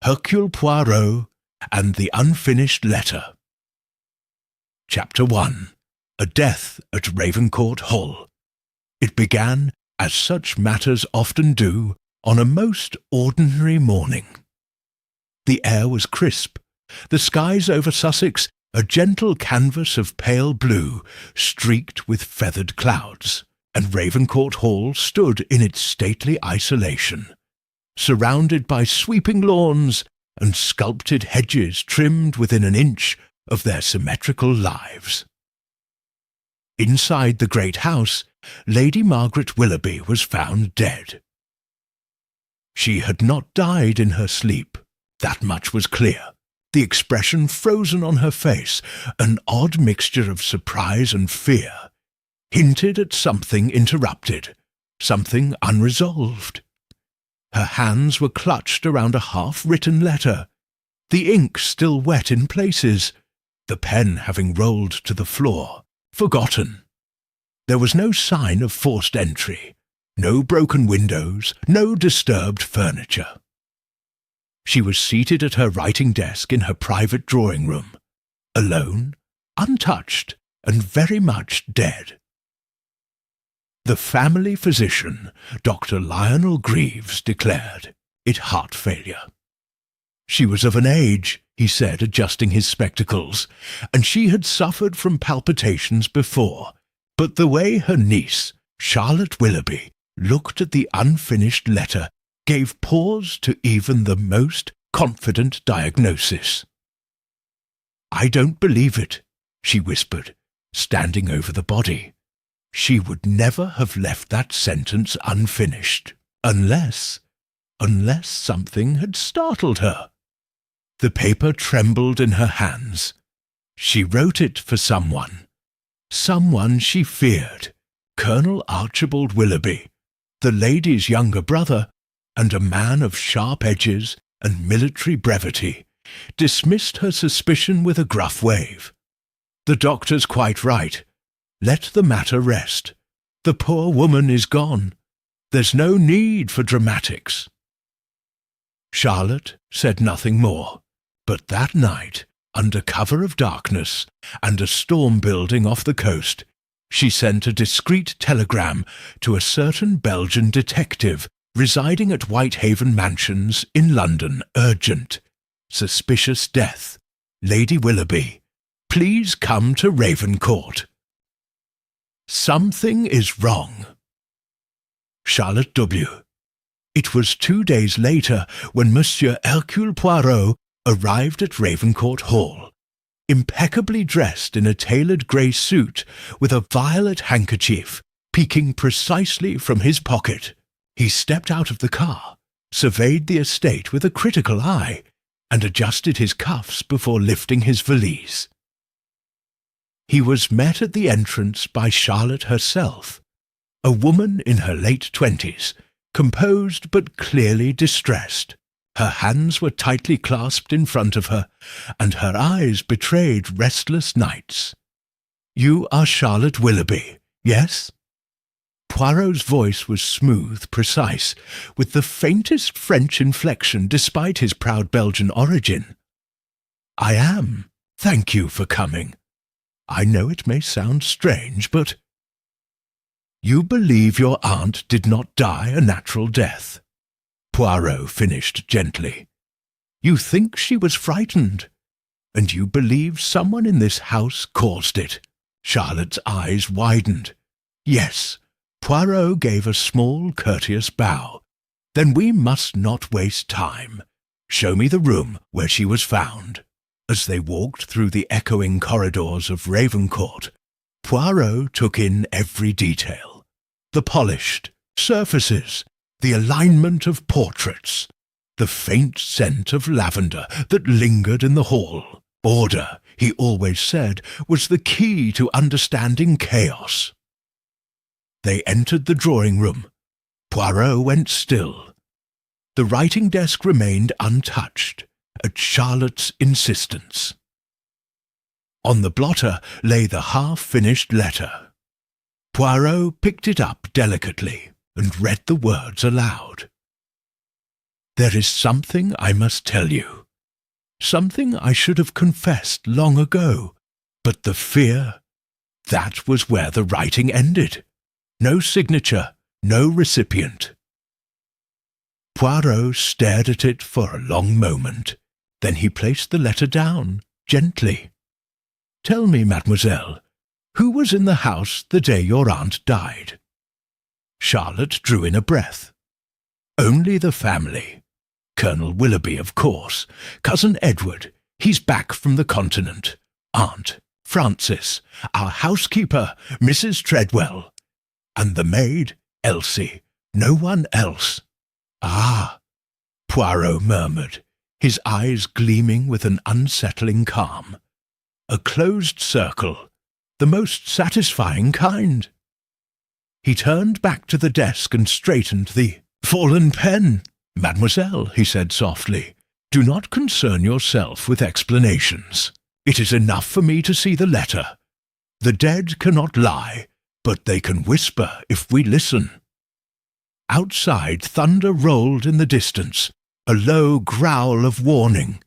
Hercule Poirot and the Unfinished Letter. Chapter 1. A Death at Ravencourt Hall. It began, as such matters often do, on a most ordinary morning. The air was crisp, the skies over Sussex a gentle canvas of pale blue, streaked with feathered clouds, and Ravencourt Hall stood in its stately isolation, surrounded by sweeping lawns and sculpted hedges trimmed within an inch of their symmetrical lives. Inside the great house, Lady Margaret Willoughby was found dead. She had not died in her sleep, that much was clear. The expression frozen on her face, an odd mixture of surprise and fear, hinted at something interrupted, something unresolved. Her hands were clutched around a half-written letter, the ink still wet in places, the pen having rolled to the floor, forgotten. There was no sign of forced entry, no broken windows, no disturbed furniture. She was seated at her writing desk in her private drawing-room, alone, untouched, and very much dead. The family physician, Dr. Lionel Greaves, declared it heart failure. She was of an age, he said, adjusting his spectacles, and she had suffered from palpitations before, but the way her niece, Charlotte Willoughby, looked at the unfinished letter gave pause to even the most confident diagnosis. "I don't believe it," she whispered, standing over the body. She would never have left that sentence unfinished, unless something had startled her. The paper trembled in her hands. She wrote it for someone she feared, Colonel Archibald Willoughby, the lady's younger brother, and a man of sharp edges and military brevity, dismissed her suspicion with a gruff wave. "The doctor's quite right. Let the matter rest. The poor woman is gone. There's no need for dramatics." Charlotte said nothing more, but that night, under cover of darkness and a storm building off the coast, she sent a discreet telegram to a certain Belgian detective residing at Whitehaven Mansions in London, urgent. Suspicious death. Lady Willoughby, please come to Ravencourt. Something is wrong. Charlotte W. It was 2 days later when Monsieur Hercule Poirot arrived at Ravencourt Hall, impeccably dressed in a tailored grey suit with a violet handkerchief peeking precisely from his pocket. He stepped out of the car, surveyed the estate with a critical eye, and adjusted his cuffs before lifting his valise. He was met at the entrance by Charlotte herself, a woman in her late 20s, composed but clearly distressed. Her hands were tightly clasped in front of her, and her eyes betrayed restless nights. "You are Charlotte Willoughby, yes?" Poirot's voice was smooth, precise, with the faintest French inflection despite his proud Belgian origin. "I am. Thank you for coming. I know it may sound strange, but—" "You believe your aunt did not die a natural death," Poirot finished gently. "You think she was frightened, and you believe someone in this house caused it." Charlotte's eyes widened. "Yes." Poirot gave a small, courteous bow. "Then we must not waste time. Show me the room where she was found." As they walked through the echoing corridors of Ravencourt, Poirot took in every detail. The polished surfaces, the alignment of portraits, the faint scent of lavender that lingered in the hall. Order, he always said, was the key to understanding chaos. They entered the drawing-room. Poirot went still. The writing desk remained untouched, at Charlotte's insistence. On the blotter lay the half-finished letter. Poirot picked it up delicately and read the words aloud. There is something I must tell you. Something I should have confessed long ago, but the fear, that was where the writing ended. No signature, no recipient. Poirot stared at it for a long moment. Then he placed the letter down, gently. Tell me, mademoiselle, who was in the house the day your aunt died? Charlotte drew in a breath. Only the family. Colonel Willoughby, of course. Cousin Edward, he's back from the continent. Aunt, Frances, our housekeeper, Mrs. Treadwell. And the maid, Elsie. No one else. Ah, Poirot murmured, his eyes gleaming with an unsettling calm. A closed circle, the most satisfying kind. He turned back to the desk and straightened the fallen pen. Mademoiselle, he said softly, do not concern yourself with explanations. It is enough for me to see the letter. The dead cannot lie, but they can whisper if we listen. Outside, thunder rolled in the distance, a low growl of warning,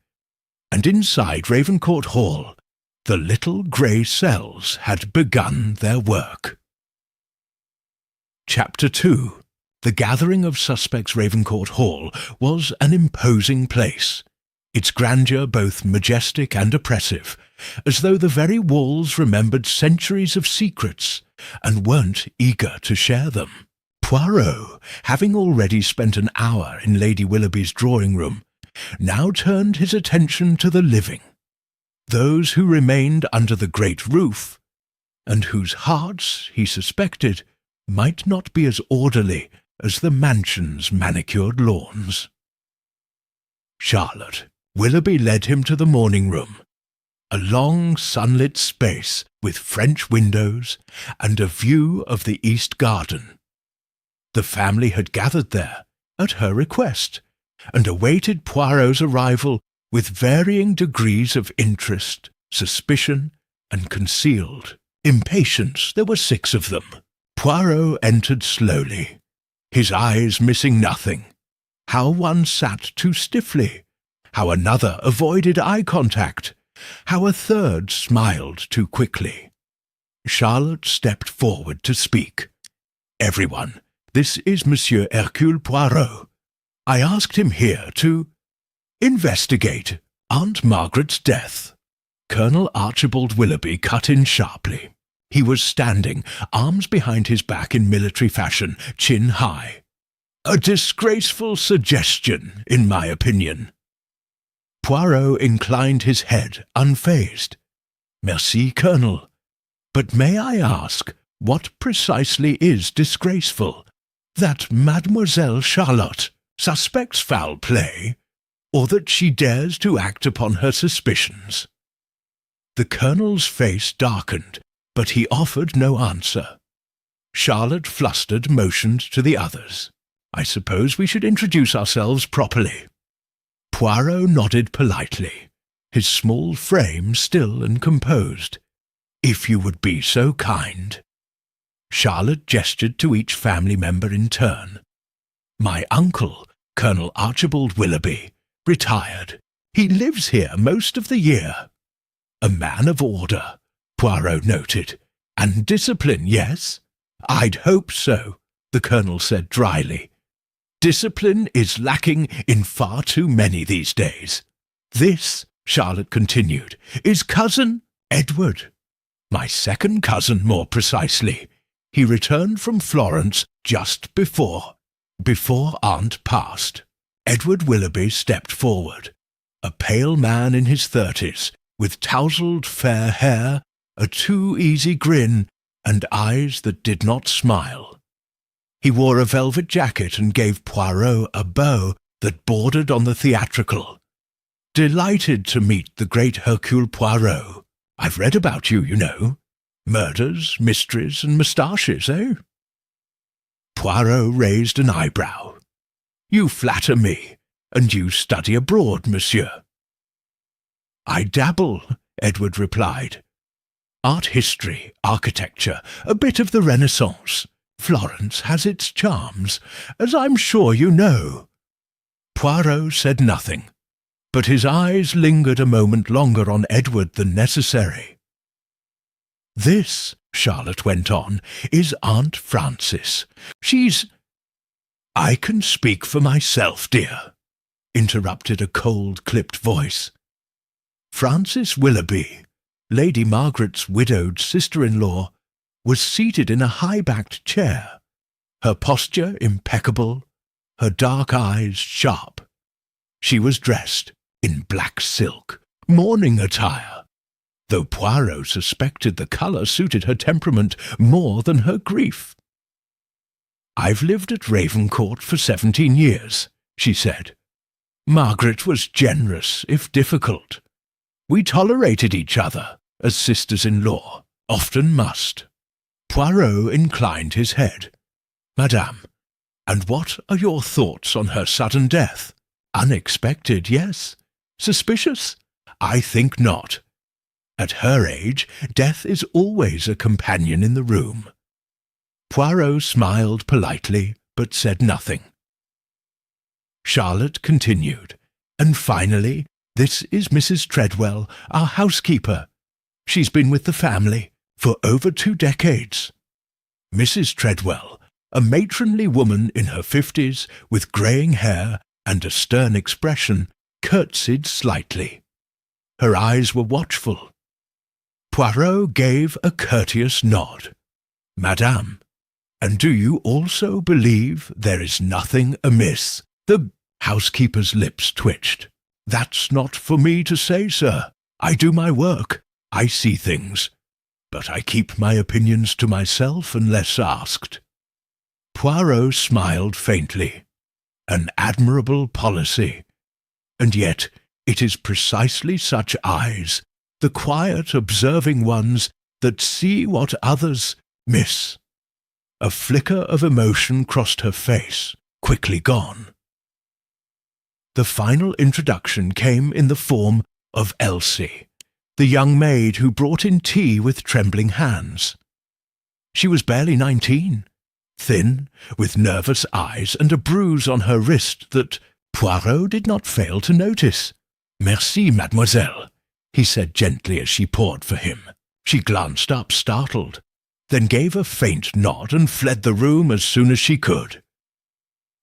and inside Ravencourt Hall, the little grey cells had begun their work. Chapter 2. The gathering of suspects Ravencourt Hall was an imposing place, its grandeur both majestic and oppressive, as though the very walls remembered centuries of secrets and weren't eager to share them. Poirot, having already spent an hour in Lady Willoughby's drawing-room, now turned his attention to the living, those who remained under the great roof, and whose hearts, he suspected, might not be as orderly as the mansion's manicured lawns. Charlotte, Willoughby led him to the morning-room, a long sunlit space with French windows and a view of the East Garden. The family had gathered there, at her request, and awaited Poirot's arrival with varying degrees of interest, suspicion, and concealed impatience. There were 6 of them. Poirot entered slowly, his eyes missing nothing. How one sat too stiffly, how another avoided eye contact, how a third smiled too quickly. Charlotte stepped forward to speak. Everyone, this is Monsieur Hercule Poirot. I asked him here to investigate Aunt Margaret's death. Colonel Archibald Willoughby cut in sharply. He was standing, arms behind his back in military fashion, chin high. A disgraceful suggestion, in my opinion. Poirot inclined his head, unfazed. Merci, Colonel. But may I ask, what precisely is disgraceful? That Mademoiselle Charlotte suspects foul play, or that she dares to act upon her suspicions? The Colonel's face darkened, but he offered no answer. Charlotte, flustered, motioned to the others. I suppose we should introduce ourselves properly. Poirot nodded politely, his small frame still and composed. If you would be so kind. Charlotte gestured to each family member in turn. My uncle, Colonel Archibald Willoughby, retired. He lives here most of the year. A man of order, Poirot noted. And discipline, yes? I'd hope so, the Colonel said dryly. Discipline is lacking in far too many these days. This, Charlotte continued, is Cousin Edward. My second cousin, more precisely. He returned from Florence just before Aunt passed. Edward Willoughby stepped forward, a pale man in his 30s, with tousled fair hair, a too-easy grin, and eyes that did not smile. He wore a velvet jacket and gave Poirot a bow that bordered on the theatrical. Delighted to meet the great Hercule Poirot. I've read about you, you know. Murders, mysteries, and moustaches, eh? Poirot raised an eyebrow. You flatter me, and you study abroad, monsieur. I dabble, Edward replied. Art history, architecture, a bit of the Renaissance. Florence has its charms, as I'm sure you know. Poirot said nothing, but his eyes lingered a moment longer on Edward than necessary. "This," Charlotte went on, "is Aunt Frances. She's—" "I can speak for myself, dear," interrupted a cold-clipped voice. Frances Willoughby, Lady Margaret's widowed sister-in-law, was seated in a high-backed chair, her posture impeccable, her dark eyes sharp. She was dressed in black silk, mourning attire, though Poirot suspected the colour suited her temperament more than her grief. "I've lived at Ravencourt for 17 years, she said. "Margaret was generous, if difficult. We tolerated each other, as sisters-in-law often must." Poirot inclined his head. "Madame, and what are your thoughts on her sudden death? Unexpected, yes. Suspicious? I think not. At her age, death is always a companion in the room." Poirot smiled politely, but said nothing. Charlotte continued, "And finally, this is Mrs. Treadwell, our housekeeper. She's been with the family for over 2 decades. Mrs. Treadwell, a matronly woman in her 50s, with greying hair and a stern expression, curtsied slightly. Her eyes were watchful. Poirot gave a courteous nod. "Madame, and do you also believe there is nothing amiss?" The housekeeper's lips twitched. "That's not for me to say, sir. I do my work. I see things. But I keep my opinions to myself unless asked." Poirot smiled faintly. An admirable policy. And yet it is precisely such eyes, the quiet, observing ones, that see what others miss. A flicker of emotion crossed her face, quickly gone. The final introduction came in the form of Elsie, the young maid who brought in tea with trembling hands. She was barely 19, thin, with nervous eyes and a bruise on her wrist that Poirot did not fail to notice. "Merci, mademoiselle," he said gently as she poured for him. She glanced up, startled, then gave a faint nod and fled the room as soon as she could.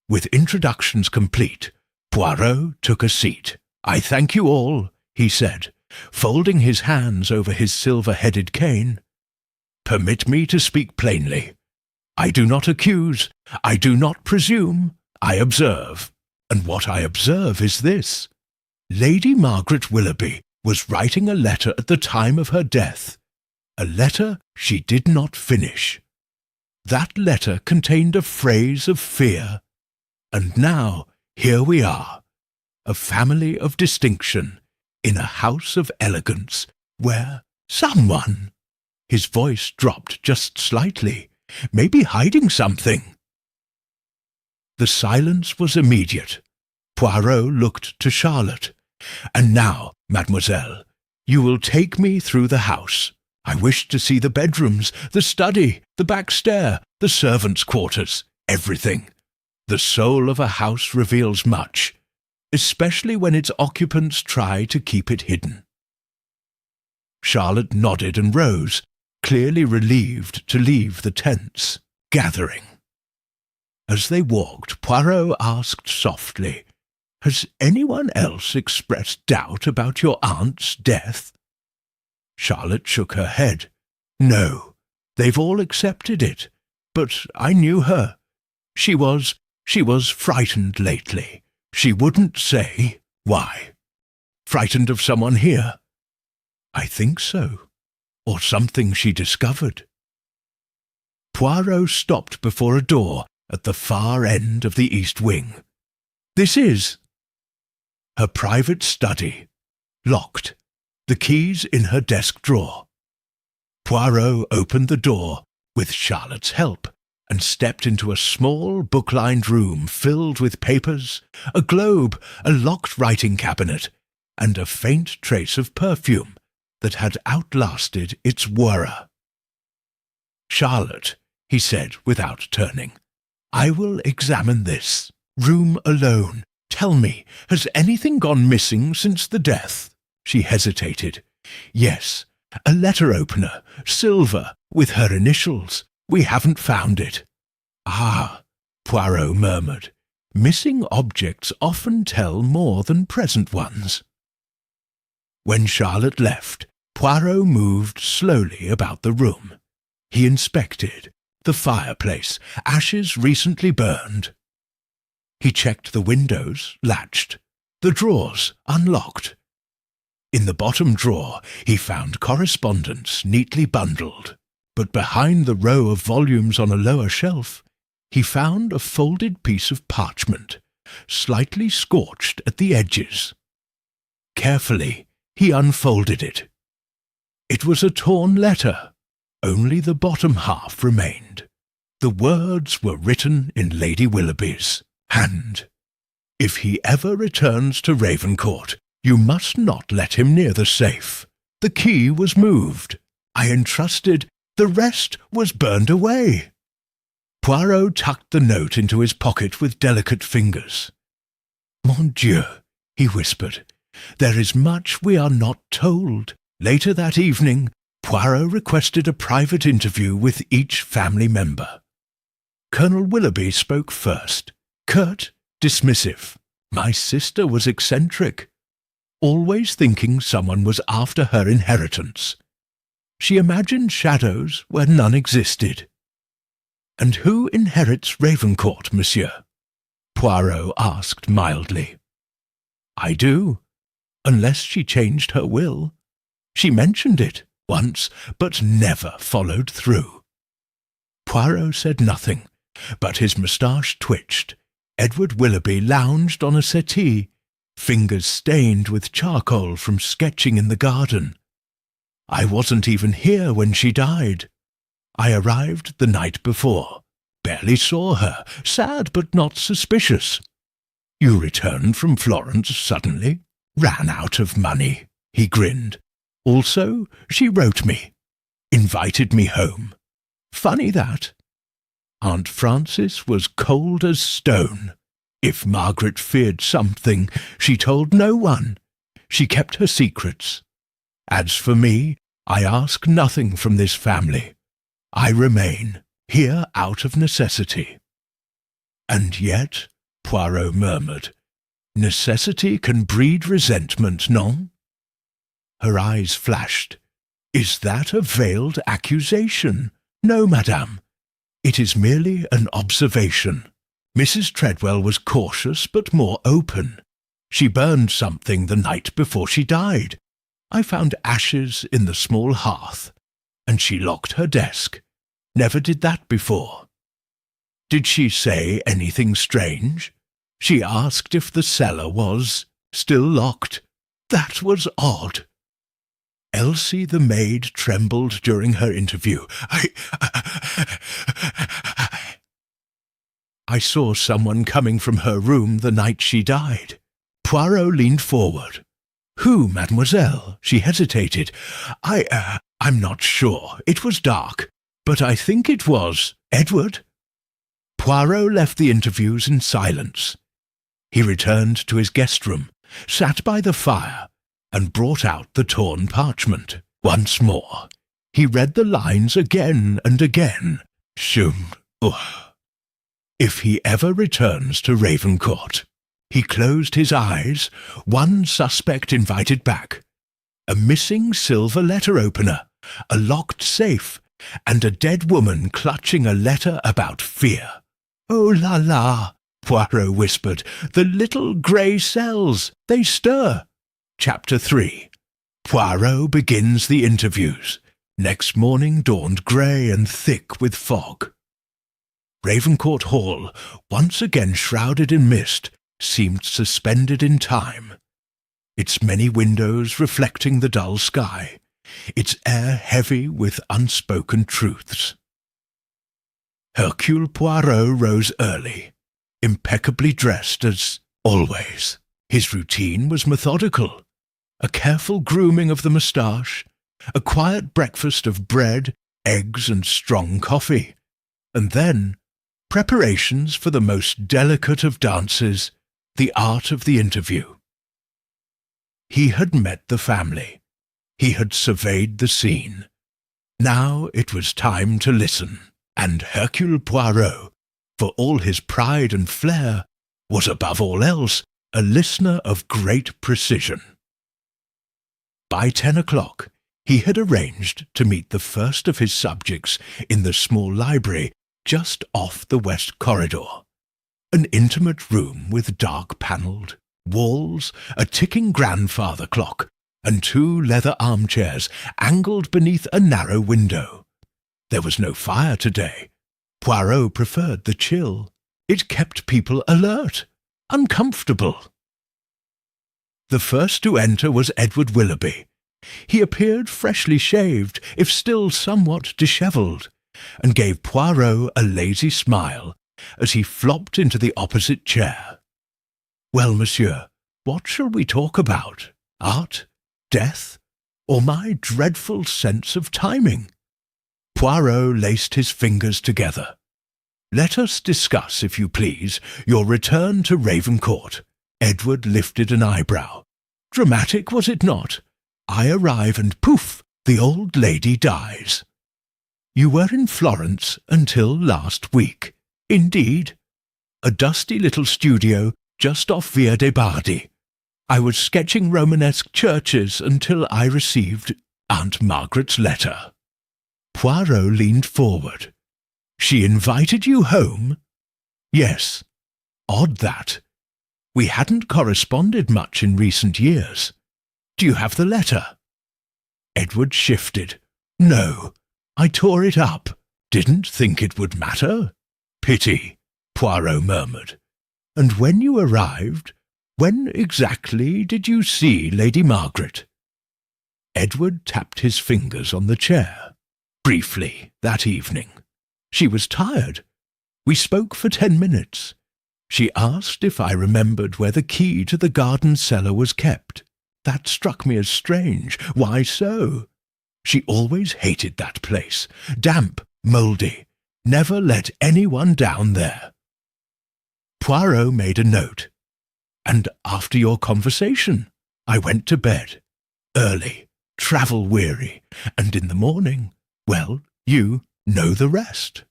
With introductions complete, Poirot took a seat. "I thank you all," he said, folding his hands over his silver-headed cane. "Permit me to speak plainly. I do not accuse, I do not presume, I observe. And what I observe is this. Lady Margaret Willoughby was writing a letter at the time of her death, a letter she did not finish. That letter contained a phrase of fear. And now, here we are, a family of distinction, in a house of elegance, where someone," his voice dropped just slightly, "may be hiding something." The silence was immediate. Poirot looked to Charlotte. "And now, mademoiselle, you will take me through the house. I wish to see the bedrooms, the study, the back stair, the servants' quarters, everything. The soul of a house reveals much, especially when its occupants try to keep it hidden." Charlotte nodded and rose, clearly relieved to leave the tense gathering. As they walked, Poirot asked softly, "Has anyone else expressed doubt about your aunt's death?" Charlotte shook her head. "No, they've all accepted it. But I knew her. She was frightened lately. She wouldn't say why. Frightened of someone here?" "I think so. Or something she discovered." Poirot stopped before a door at the far end of the east wing. "This is—" Her private study, locked, the keys in her desk drawer. Poirot opened the door, with Charlotte's help, and stepped into a small book-lined room filled with papers, a globe, a locked writing cabinet, and a faint trace of perfume that had outlasted its wearer. "Charlotte," he said without turning, "I will examine this room alone, Tell me, has anything gone missing since the death?" She hesitated. "Yes, a letter opener, silver, with her initials. We haven't found it." "Ah," Poirot murmured. "Missing objects often tell more than present ones." When Charlotte left, Poirot moved slowly about the room. He inspected the fireplace, ashes recently burned. He checked the windows, latched, the drawers, unlocked. In the bottom drawer he found correspondence neatly bundled, but behind the row of volumes on a lower shelf he found a folded piece of parchment, slightly scorched at the edges. Carefully he unfolded it. It was a torn letter. Only the bottom half remained. The words were written in Lady Willoughby's hand. "If he ever returns to Ravencourt, you must not let him near the safe. The key was moved. I entrusted. The rest was burned away." Poirot tucked the note into his pocket with delicate fingers. "Mon Dieu," he whispered, "there is much we are not told." Later that evening, Poirot requested a private interview with each family member. Colonel Willoughby spoke first, curt, dismissive. "My sister was eccentric, always thinking someone was after her inheritance. She imagined shadows where none existed." "And who inherits Ravencourt, monsieur?" Poirot asked mildly. "I do, unless she changed her will. She mentioned it once, but never followed through." Poirot said nothing, but his moustache twitched. Edward Willoughby lounged on a settee, fingers stained with charcoal from sketching in the garden. "I wasn't even here when she died. I arrived the night before, barely saw her, sad but not suspicious. You returned from Florence suddenly, ran out of money," he grinned. "Also, she wrote me, invited me home. Funny that. Aunt Frances was cold as stone. If Margaret feared something, she told no one. She kept her secrets. As for me, I ask nothing from this family. I remain here out of necessity." "And yet," Poirot murmured, "necessity can breed resentment, non?" Her eyes flashed. "Is that a veiled accusation?" "No, madame. It is merely an observation. Mrs. Treadwell was cautious but more open. She burned something the night before she died. I found ashes in the small hearth, and she locked her desk. Never did that before." "Did she say anything strange?" "She asked if the cellar was still locked. That was odd." Elsie the maid trembled during her interview. I saw someone coming from her room the night she died." Poirot leaned forward. "Who, mademoiselle?" She hesitated. I'm not sure. It was dark, but I think it was Edward." Poirot left the interviews in silence. He returned to his guest room, sat by the fire, and brought out the torn parchment. Once more, he read the lines again and again. Shum, If he ever returns to Ravencourt. He closed his eyes. One suspect invited back. A missing silver letter opener, a locked safe, and a dead woman clutching a letter about fear. "Oh la la," Poirot whispered, "the little grey cells, they stir." Chapter 3. Poirot begins the interviews. Next morning dawned grey and thick with fog. Ravencourt Hall, once again shrouded in mist, seemed suspended in time. Its many windows reflecting the dull sky, its air heavy with unspoken truths. Hercule Poirot rose early, impeccably dressed as always. His routine was methodical. A careful grooming of the moustache, a quiet breakfast of bread, eggs, and strong coffee, and then preparations for the most delicate of dances, The art of the interview. He had met the family. He had surveyed the scene. Now it was time to listen, and Hercule Poirot, for all his pride and flair, was above all else a listener of great precision. By 10 o'clock, he had arranged to meet the first of his subjects in the small library just off the west corridor. An intimate room with dark-panelled walls, a ticking grandfather clock, and 2 leather armchairs angled beneath a narrow window. There was no fire today. Poirot preferred the chill. It kept people alert, uncomfortable. The first to enter was Edward Willoughby. He appeared freshly shaved, if still somewhat dishevelled, and gave Poirot a lazy smile as he flopped into the opposite chair. "Well, monsieur, what shall we talk about? Art? Death? Or my dreadful sense of timing?" Poirot laced his fingers together. "Let us discuss, if you please, your return to Ravencourt." Edward lifted an eyebrow. "Dramatic, was it not? I arrive and poof, the old lady dies." "You were in Florence until last week." "Indeed." "A dusty little studio just off Via de' Bardi. I was sketching Romanesque churches until I received Aunt Margaret's letter." Poirot leaned forward. "She invited you home?" "Yes." "Odd that. We hadn't corresponded much in recent years. Do you have the letter?" Edward shifted. "No. I tore it up. Didn't think it would matter." "Pity," Poirot murmured. "And when you arrived, when exactly did you see Lady Margaret?" Edward tapped his fingers on the chair. "Briefly, that evening. She was tired. We spoke for 10 minutes. She asked if I remembered where the key to the garden cellar was kept. That struck me as strange. Why so? She always hated that place. Damp, mouldy. Never let anyone down there." Poirot made a note. "And after your conversation, I went to bed. Early, travel-weary, and in the morning, well, you know the rest."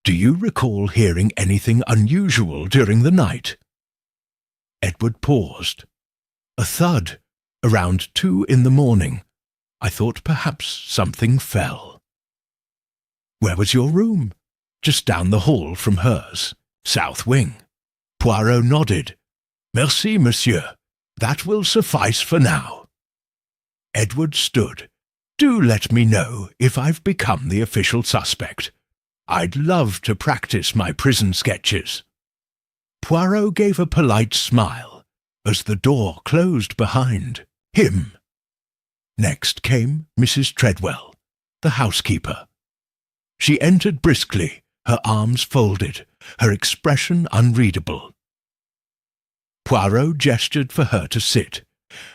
"Do you recall hearing anything unusual during the night?" Edward paused. "A thud, around 2 in the morning. I thought perhaps something fell." "Where was your room?" "Just down the hall from hers. South wing." Poirot nodded. "Merci, monsieur. That will suffice for now." Edward stood. "Do let me know if I've become the official suspect. I'd love to practice my prison sketches." Poirot gave a polite smile as the door closed behind him. Next came Mrs. Treadwell, the housekeeper. She entered briskly, her arms folded, her expression unreadable. Poirot gestured for her to sit.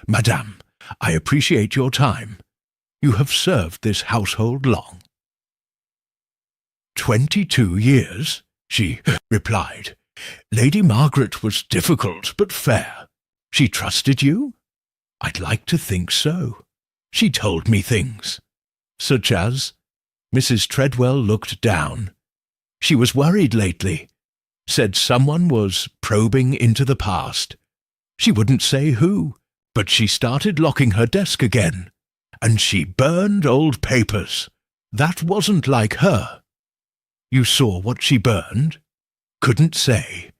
"Madame, I appreciate your time. You have served this household long." 22 years, she replied. "Lady Margaret was difficult but fair. She trusted you?" "I'd like to think so. She told me things." "Such as?" Mrs. Treadwell looked down. "She was worried lately. Said someone was probing into the past. She wouldn't say who, but she started locking her desk again. And she burned old papers. That wasn't like her." "You saw what she burned?" "Couldn't say.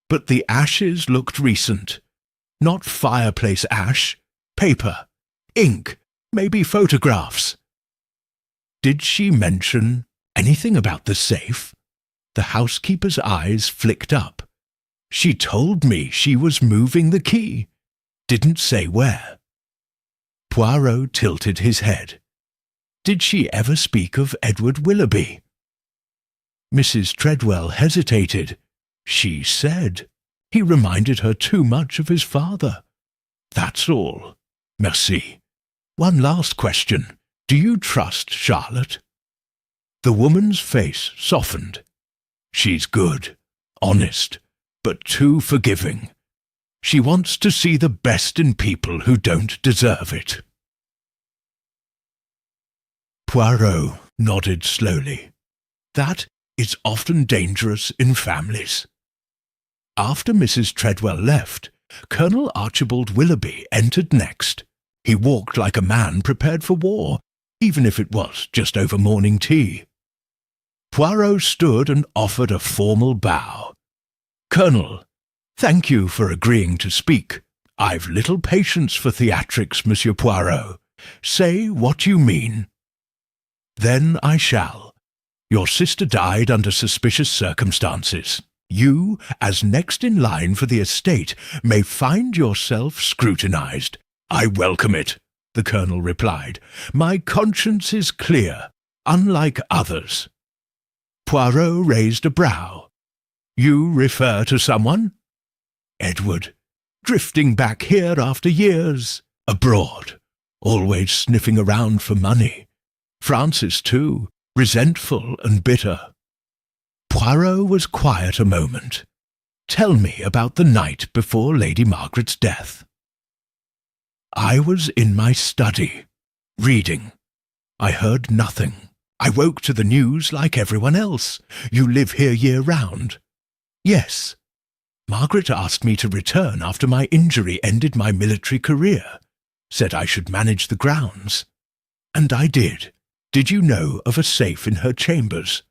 But the ashes looked recent. Not fireplace ash. Paper. Ink. Maybe photographs." "Did she mention anything about the safe?" The housekeeper's eyes flicked up. "She told me she was moving the key. Didn't say where." Poirot tilted his head. "Did she ever speak of Edward Willoughby?" Mrs. Treadwell hesitated. "She said he reminded her too much of his father. That's all. Merci. One last question. Do you trust Charlotte?" The woman's face softened. "She's good, honest, but too forgiving. She wants to see the best in people who don't deserve it." Poirot nodded slowly. That is often dangerous in families. After Mrs. Treadwell left, Colonel Archibald Willoughby entered next. He walked like a man prepared for war, even if it was just over morning tea. Poirot stood and offered a formal bow. "Colonel, thank you for agreeing to speak. I've little patience for theatrics, Monsieur Poirot. Say what you mean." "Then I shall. Your sister died under suspicious circumstances. You, as next in line for the estate, may find yourself scrutinized." "I welcome it," the Colonel replied. "My conscience is clear, unlike others." Poirot raised a brow. "You refer to someone?" "Edward, drifting back here after years. Abroad, always sniffing around for money. Francis, too, resentful and bitter." Poirot was quiet a moment. "Tell me about the night before Lady Margaret's death." "I was in my study, reading. I heard nothing. I woke to the news like everyone else. You live here year-round." "Yes. Margaret asked me to return after my injury ended my military career. Said I should manage the grounds. And I did. Did you know of a safe in her chambers?"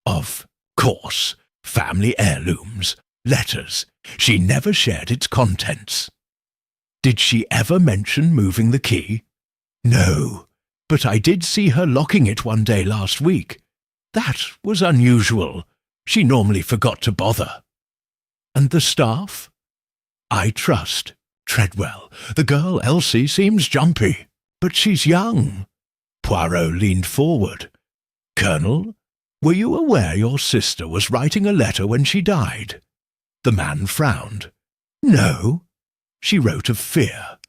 "Of course. Family heirlooms. Letters. She never shared its contents." "Did she ever mention moving the key?" "No, but I did see her locking it one day last week. That was unusual. She normally forgot to bother." "And the staff?" "I trust Treadwell. The girl Elsie seems jumpy, but she's young." Poirot leaned forward. "Colonel, were you aware your sister was writing a letter when she died?" The man frowned. "No. She wrote of fear.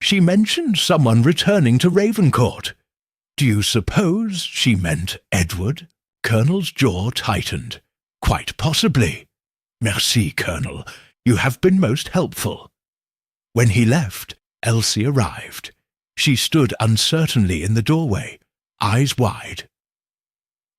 She mentioned someone returning to Ravencourt. Do you suppose she meant Edward?" Colonel's jaw tightened. "Quite possibly. Merci, Colonel. You have been most helpful." When he left, Elsie arrived. She stood uncertainly in the doorway, eyes wide.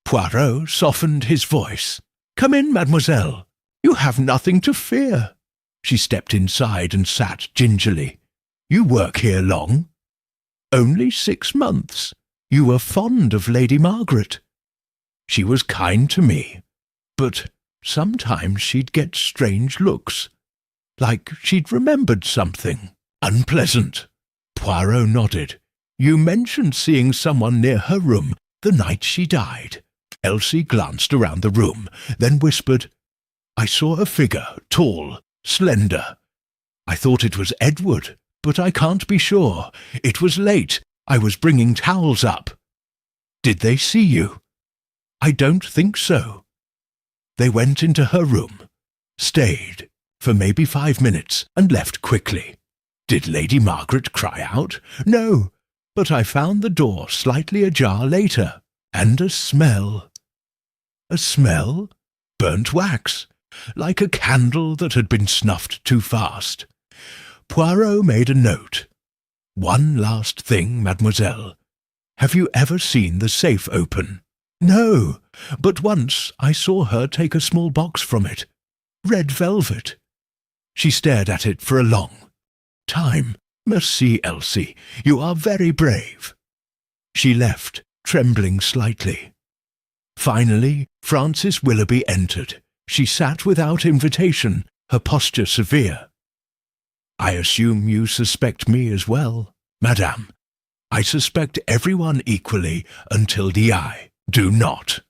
Poirot softened his voice. "Come in, mademoiselle. You have nothing to fear." She stepped inside and sat gingerly. "You work here long?" "Only 6 months. You were fond of Lady Margaret." "She was kind to me, but sometimes she'd get strange looks, like she'd remembered something unpleasant." Poirot nodded. "You mentioned seeing someone near her room the night she died." Elsie glanced around the room, then whispered, "I saw a figure, tall, slender. I thought it was Edward, but I can't be sure. It was late. I was bringing towels up." "Did they see you?" "I don't think so." They went into her room, stayed for maybe 5 minutes, and left quickly. "Did Lady Margaret cry out?" "No, but I found the door slightly ajar later, and a smell." "A smell? Burnt wax, like a candle that had been snuffed too fast." Poirot made a note. "One last thing, mademoiselle. Have you ever seen the safe open?" "No, but once I saw her take a small box from it. Red velvet." She stared at it for a long time. "Merci, Elsie. You are very brave." She left, trembling slightly. Finally, Frances Willoughby entered. She sat without invitation, her posture severe. "I assume you suspect me as well?" "Madame, I suspect everyone equally until I do not."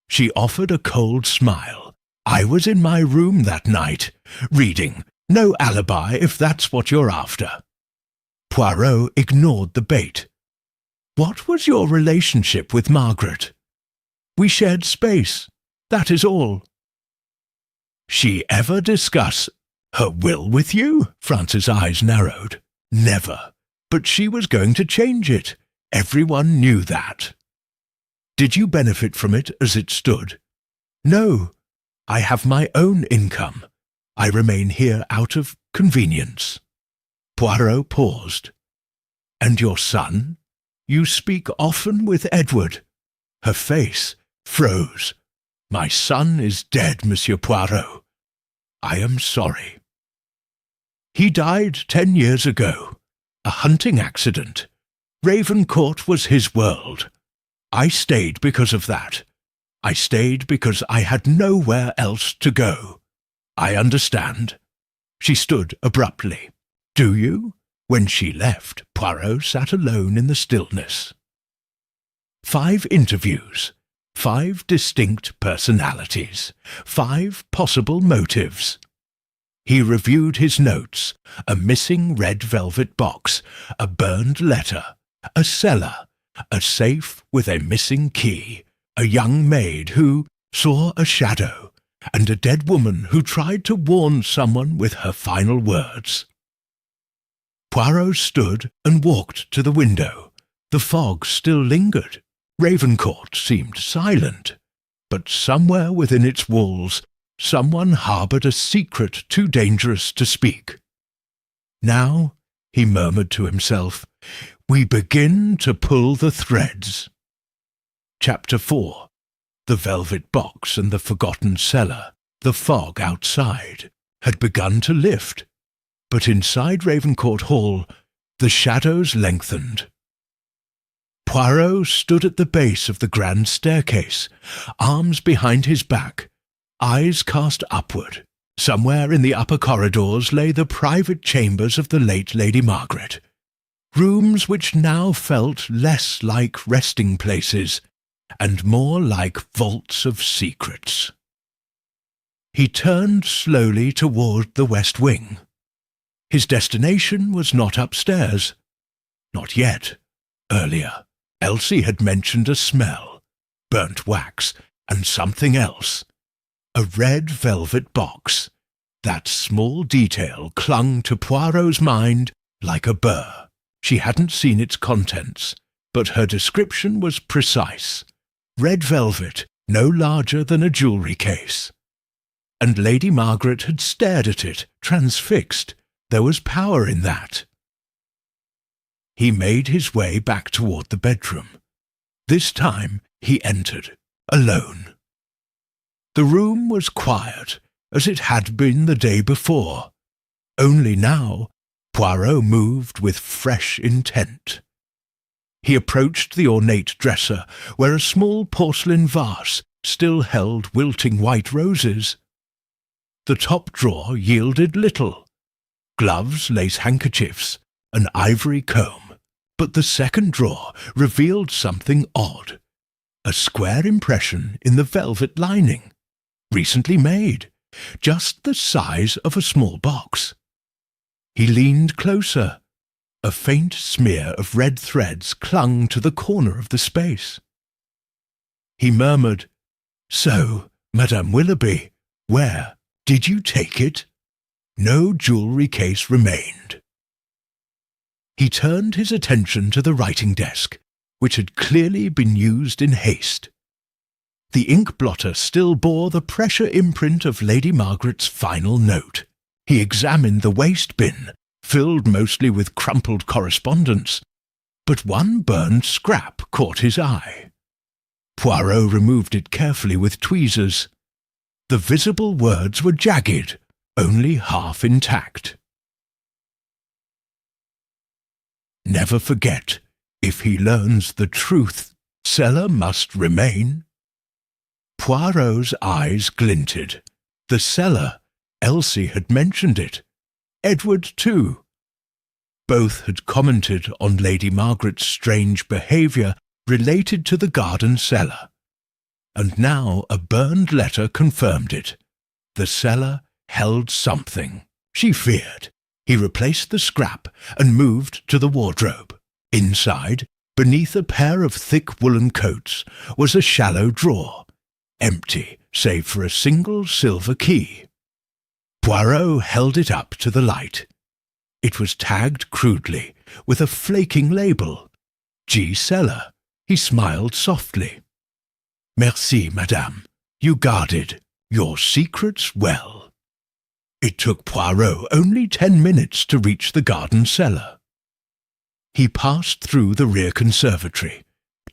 She offered a cold smile. "I was in my room that night, reading. No alibi, if that's what you're after." Poirot ignored the bait. "What was your relationship with Margaret?" "We shared space. That is all." "She ever discuss her will with you?" Frances' eyes narrowed. "Never. But she was going to change it. Everyone knew that." "Did you benefit from it as it stood?" "No. I have my own income. I remain here out of convenience." Poirot paused. "And your son? You speak often with Edward." Her face froze. "My son is dead, Monsieur Poirot. I am sorry." "He died 10 years ago. A hunting accident. Ravencourt was his world. I stayed because of that. I stayed because I had nowhere else to go. I understand." She stood abruptly. "Do you?" When she left, Poirot sat alone in the stillness. 5 interviews, 5 distinct personalities, 5 possible motives. He reviewed his notes: a missing red velvet box, a burned letter, a cellar, a safe with a missing key, a young maid who saw a shadow, and a dead woman who tried to warn someone with her final words. Poirot stood and walked to the window. The fog still lingered. Ravencourt seemed silent, but somewhere within its walls someone harboured a secret too dangerous to speak. "Now," he murmured to himself, "we begin to pull the threads." Chapter 4. The velvet box and the forgotten cellar, the fog outside, had begun to lift, but inside Ravencourt Hall the shadows lengthened. Poirot stood at the base of the grand staircase, arms behind his back, eyes cast upward. Somewhere in the upper corridors lay the private chambers of the late Lady Margaret, rooms which now felt less like resting places and more like vaults of secrets. He turned slowly toward the west wing. His destination was not upstairs. Not yet. Earlier, Elsie had mentioned a smell, burnt wax, and something else. A red velvet box. That small detail clung to Poirot's mind like a burr. She hadn't seen its contents, but her description was precise. Red velvet, no larger than a jewellery case. And Lady Margaret had stared at it, transfixed. There was power in that. He made his way back toward the bedroom. This time he entered, alone. The room was quiet, as it had been the day before. Only now Poirot moved with fresh intent. He approached the ornate dresser, where a small porcelain vase still held wilting white roses. The top drawer yielded little: gloves, lace handkerchiefs, an ivory comb. But the second drawer revealed something odd: a square impression in the velvet lining, recently made, just the size of a small box. He leaned closer. A faint smear of red threads clung to the corner of the space. He murmured, "So, Madame Willoughby, where? Did you take it?" No jewellery case remained. He turned his attention to the writing desk, which had clearly been used in haste. The ink blotter still bore the pressure imprint of Lady Margaret's final note. He examined the waste bin, filled mostly with crumpled correspondence, but one burned scrap caught his eye. Poirot removed it carefully with tweezers. The visible words were jagged, only half intact. "Never forget, if he learns the truth, cellar must remain." Poirot's eyes glinted. The cellar. Elsie had mentioned it. Edward, too. Both had commented on Lady Margaret's strange behaviour related to the garden cellar. And now a burned letter confirmed it. The cellar held something, she feared. He replaced the scrap and moved to the wardrobe. Inside, beneath a pair of thick woolen coats, was a shallow drawer, empty save for a single silver key. Poirot held it up to the light. It was tagged crudely, with a flaking label. G. Cellar. He smiled softly. "Merci, madame. You guarded your secrets well." It took Poirot only 10 minutes to reach the garden cellar. He passed through the rear conservatory,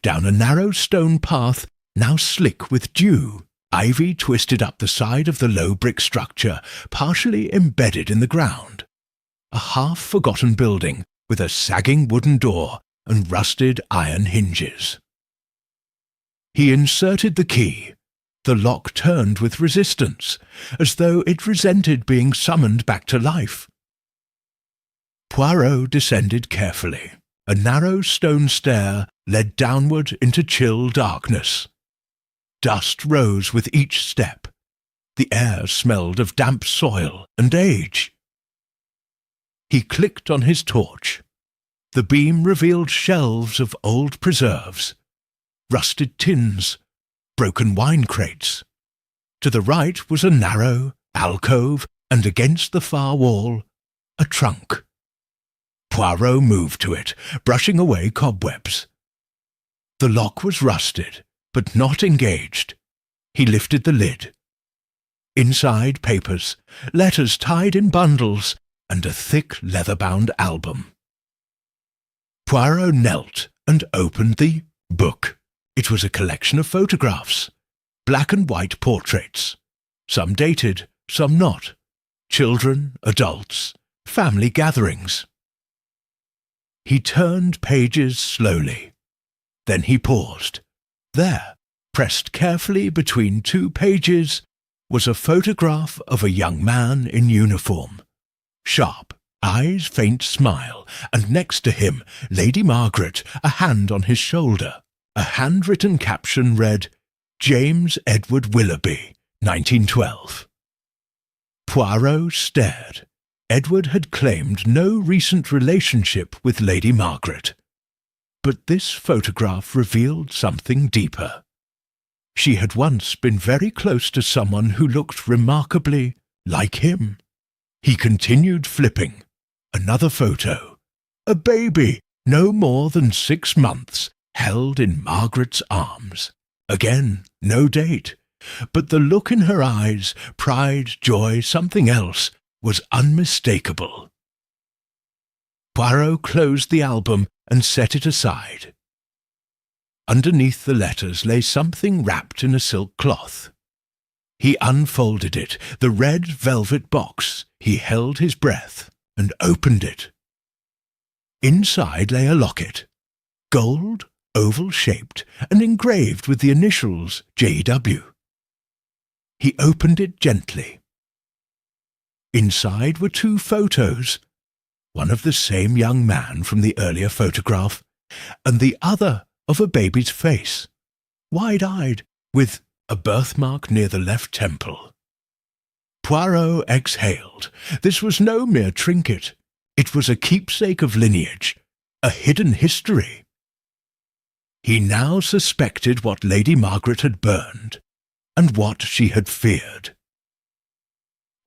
down a narrow stone path now slick with dew. Ivy twisted up the side of the low brick structure, partially embedded in the ground. A half-forgotten building with a sagging wooden door and rusted iron hinges. He inserted the key. The lock turned with resistance, as though it resented being summoned back to life. Poirot descended carefully. A narrow stone stair led downward into chill darkness. Dust rose with each step. The air smelled of damp soil and age. He clicked on his torch. The beam revealed shelves of old preserves, rusted tins, broken wine crates. To the right was a narrow alcove, and against the far wall, a trunk. Poirot moved to it, brushing away cobwebs. The lock was rusted, but not engaged. He lifted the lid. Inside, papers, letters tied in bundles, and a thick leather-bound album. Poirot knelt and opened the book. It was a collection of photographs, black and white portraits, some dated, some not, children, adults, family gatherings. He turned pages slowly. Then he paused. There, pressed carefully between 2 pages, was a photograph of a young man in uniform. Sharp, eyes faint smile, and next to him, Lady Margaret, a hand on his shoulder. A handwritten caption read, James Edward Willoughby, 1912. Poirot stared. Edward had claimed no recent relationship with Lady Margaret. But this photograph revealed something deeper. She had once been very close to someone who looked remarkably like him. He continued flipping. Another photo. A baby, no more than 6 months, held in Margaret's arms. Again, no date. But the look in her eyes, pride, joy, something else, was unmistakable. Poirot closed the album and set it aside. Underneath the letters lay something wrapped in a silk cloth. He unfolded it, the red velvet box. He held his breath and opened it. Inside lay a locket, gold, oval-shaped, and engraved with the initials J.W. He opened it gently. Inside were 2 photos, one of the same young man from the earlier photograph, and the other of a baby's face, wide-eyed, with a birthmark near the left temple. Poirot exhaled. This was no mere trinket. It was a keepsake of lineage, a hidden history. He now suspected what Lady Margaret had burned, and what she had feared.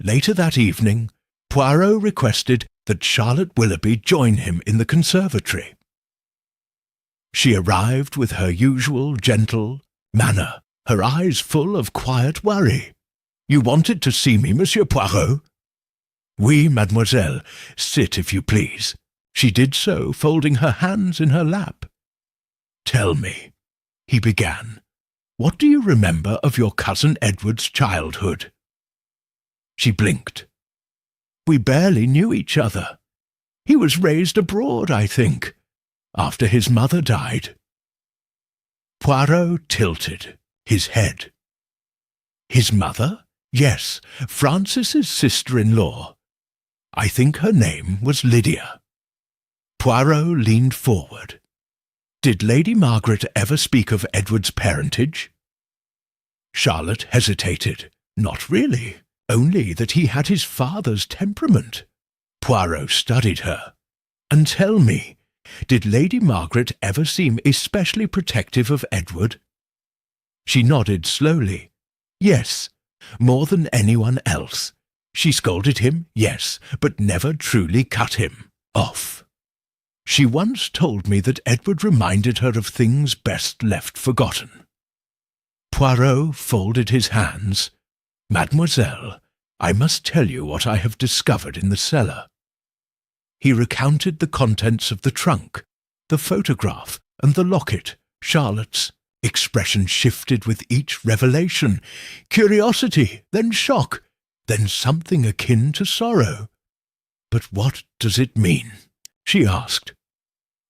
Later that evening, Poirot requested that Charlotte Willoughby join him in the conservatory. She arrived with her usual gentle manner, her eyes full of quiet worry. "You wanted to see me, Monsieur Poirot?" "Oui, mademoiselle. Sit, if you please." She did so, folding her hands in her lap. "Tell me," he began, "what do you remember of your cousin Edward's childhood?" She blinked. "We barely knew each other. He was raised abroad, I think, after his mother died." Poirot tilted his head. "His mother? Yes, Francis's sister-in-law. I think her name was Lydia." Poirot leaned forward. "Did Lady Margaret ever speak of Edward's parentage?" Charlotte hesitated. "Not really. Only that he had his father's temperament." Poirot studied her. "And tell me, did Lady Margaret ever seem especially protective of Edward?" She nodded slowly. "Yes, more than anyone else. She scolded him, yes, but never truly cut him off. She once told me that Edward reminded her of things best left forgotten." Poirot folded his hands. "Mademoiselle, I must tell you what I have discovered in the cellar." He recounted the contents of the trunk, the photograph, and the locket. Charlotte's expression shifted with each revelation. Curiosity, then shock, then something akin to sorrow. "But what does it mean?" she asked.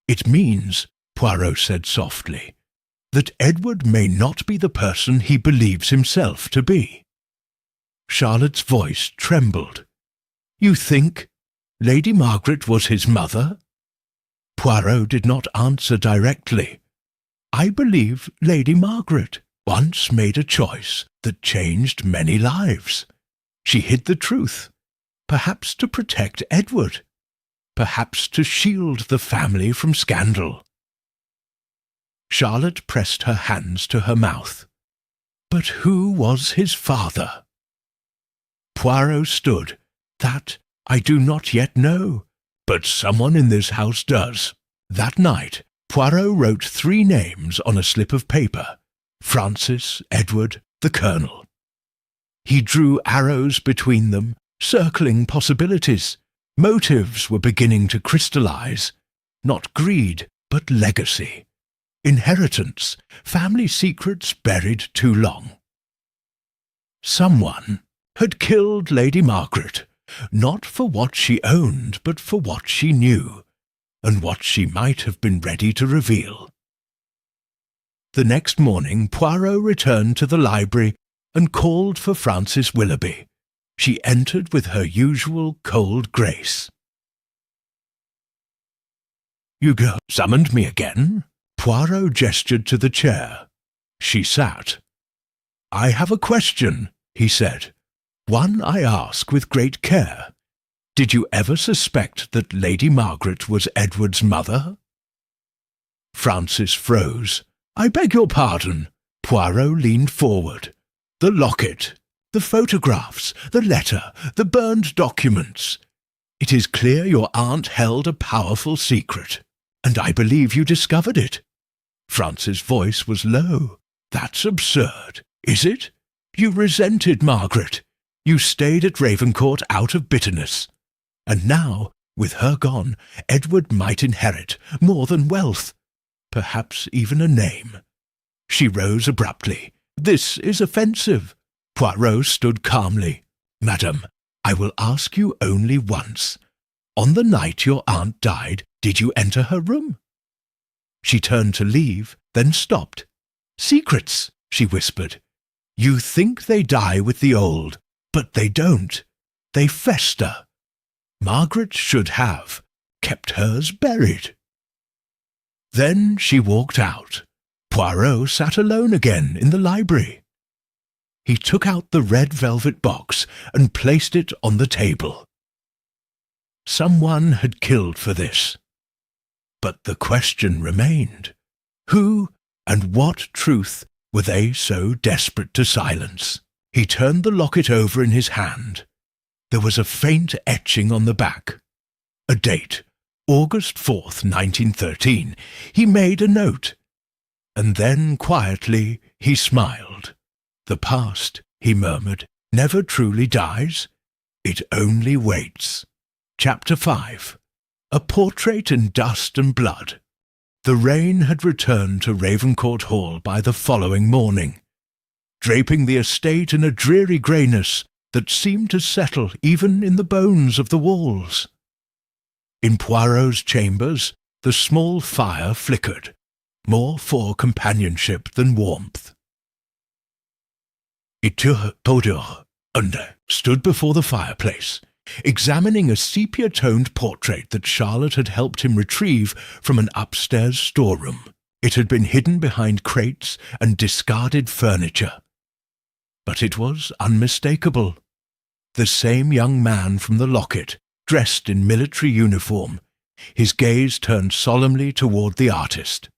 "It means," Poirot said softly, "that Edward may not be the person he believes himself to be." Charlotte's voice trembled. "You think Lady Margaret was his mother?" Poirot did not answer directly. "I believe Lady Margaret once made a choice that changed many lives. She hid the truth, perhaps to protect Edward, perhaps to shield the family from scandal." Charlotte pressed her hands to her mouth. "But who was his father?" Poirot stood. "That I do not yet know, but someone in this house does." That night, Poirot wrote 3 names on a slip of paper: Francis, Edward, the Colonel. He drew arrows between them, circling possibilities. Motives were beginning to crystallize. Not greed, but legacy. Inheritance, family secrets buried too long. Someone had killed Lady Margaret, not for what she owned, but for what she knew, and what she might have been ready to reveal. The next morning, Poirot returned to the library and called for Frances Willoughby. She entered with her usual cold grace. "You summoned me again?" Poirot gestured to the chair. She sat. "I have a question," he said. "One I ask with great care. Did you ever suspect that Lady Margaret was Edward's mother?" Francis froze. "I beg your pardon." Poirot leaned forward. "The locket, the photographs, the letter, the burned documents. It is clear your aunt held a powerful secret, and I believe you discovered it." Francis' voice was low. "That's absurd, is it? You resented Margaret. You stayed at Ravencourt out of bitterness. And now, with her gone, Edward might inherit more than wealth, perhaps even a name." She rose abruptly. "This is offensive." Poirot stood calmly. "Madam, I will ask you only once. On the night your aunt died, did you enter her room?" She turned to leave, then stopped. "Secrets," she whispered. "You think they die with the old, but they don't. They fester. Margaret should have kept hers buried." Then she walked out. Poirot sat alone again in the library. He took out the red velvet box and placed it on the table. Someone had killed for this. But the question remained. Who and what truth were they so desperate to silence? He turned the locket over in his hand. There was a faint etching on the back. A date, August 4th, 1913. He made a note. And then, quietly, he smiled. "The past," he murmured, "never truly dies. It only waits." Chapter 5. A portrait in dust and blood. The rain had returned to Ravencourt Hall by the following morning, draping the estate in a dreary greyness that seemed to settle even in the bones of the walls. In Poirot's chambers, the small fire flickered, more for companionship than warmth. Itodor stood before the fireplace, examining a sepia-toned portrait that Charlotte had helped him retrieve from an upstairs storeroom. It had been hidden behind crates and discarded furniture. But it was unmistakable. The same young man from the locket, dressed in military uniform, his gaze turned solemnly toward the artist.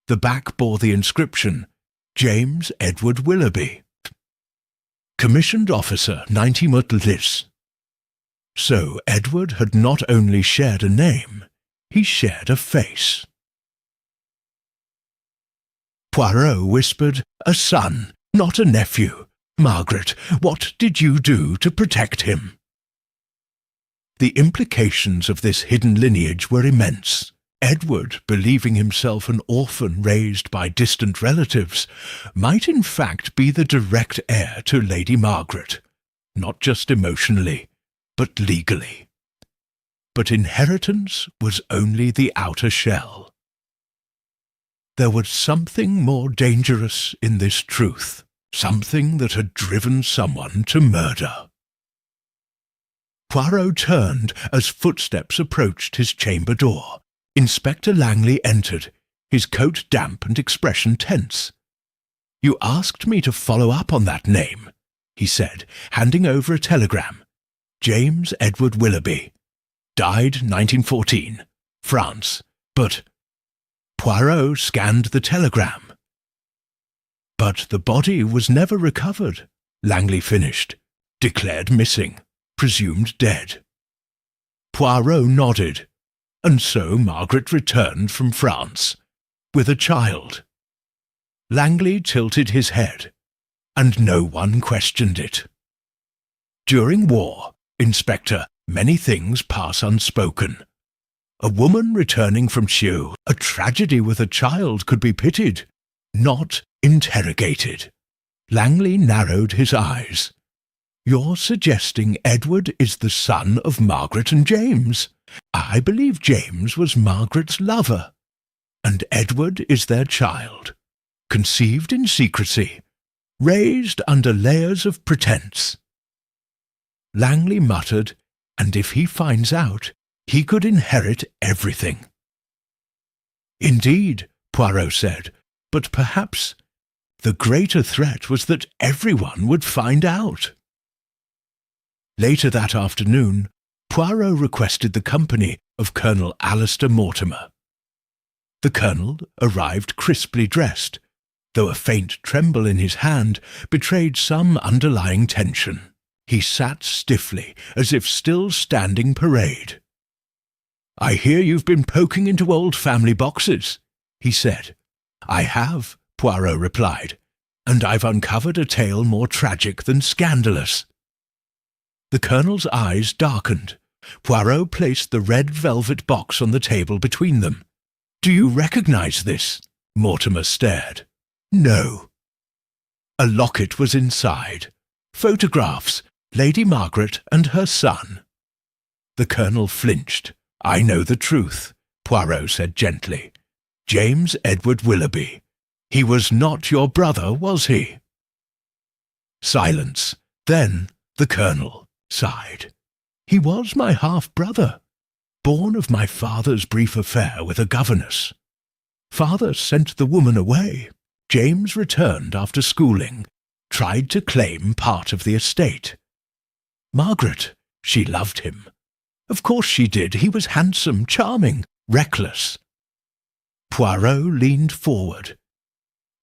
The back bore the inscription, "James Edward Willoughby, Commissioned Officer, 90 Mutlis." So Edward had not only shared a name, he shared a face. Poirot whispered, "A son, not a nephew. Margaret, what did you do to protect him?" The implications of this hidden lineage were immense. Edward, believing himself an orphan raised by distant relatives, might in fact be the direct heir to Lady Margaret, not just emotionally, but legally. But inheritance was only the outer shell. There was something more dangerous in this truth, something that had driven someone to murder. Poirot turned as footsteps approached his chamber door. Inspector Langley entered, his coat damp and expression tense. "You asked me to follow up on that name," he said, handing over a telegram. "James Edward Willoughby. Died 1914. France. But—" Poirot scanned the telegram. "But the body was never recovered," Langley finished. "Declared missing. Presumed dead." Poirot nodded. "And so Margaret returned from France, with a child." Langley tilted his head, and no one questioned it. During war, Inspector, many things pass unspoken. A woman returning from Chio, a tragedy with a child could be pitied, not interrogated. Langley narrowed his eyes. "You're suggesting Edward is the son of Margaret and James. I believe James was Margaret's lover, and Edward is their child, conceived in secrecy, raised under layers of pretense." Langley muttered, "And if he finds out, he could inherit everything." "Indeed," Poirot said, "but perhaps the greater threat was that everyone would find out." Later that afternoon, Poirot requested the company of Colonel Alistair Mortimer. The colonel arrived crisply dressed, though a faint tremble in his hand betrayed some underlying tension. He sat stiffly, as if still standing parade. "I hear you've been poking into old family boxes," he said. "I have," Poirot replied, "and I've uncovered a tale more tragic than scandalous." The colonel's eyes darkened. Poirot placed the red velvet box on the table between them. "Do you recognize this?" Mortimer stared. "No." A locket was inside. Photographs, Lady Margaret and her son. The colonel flinched. "I know the truth," Poirot said gently. "James Edward Willoughby. He was not your brother, was he?" Silence. Then the colonel sighed. "He was my half-brother, born of my father's brief affair with a governess. Father sent the woman away. James returned after schooling, tried to claim part of the estate. Margaret, she loved him. Of course she did. He was handsome, charming, reckless." Poirot leaned forward.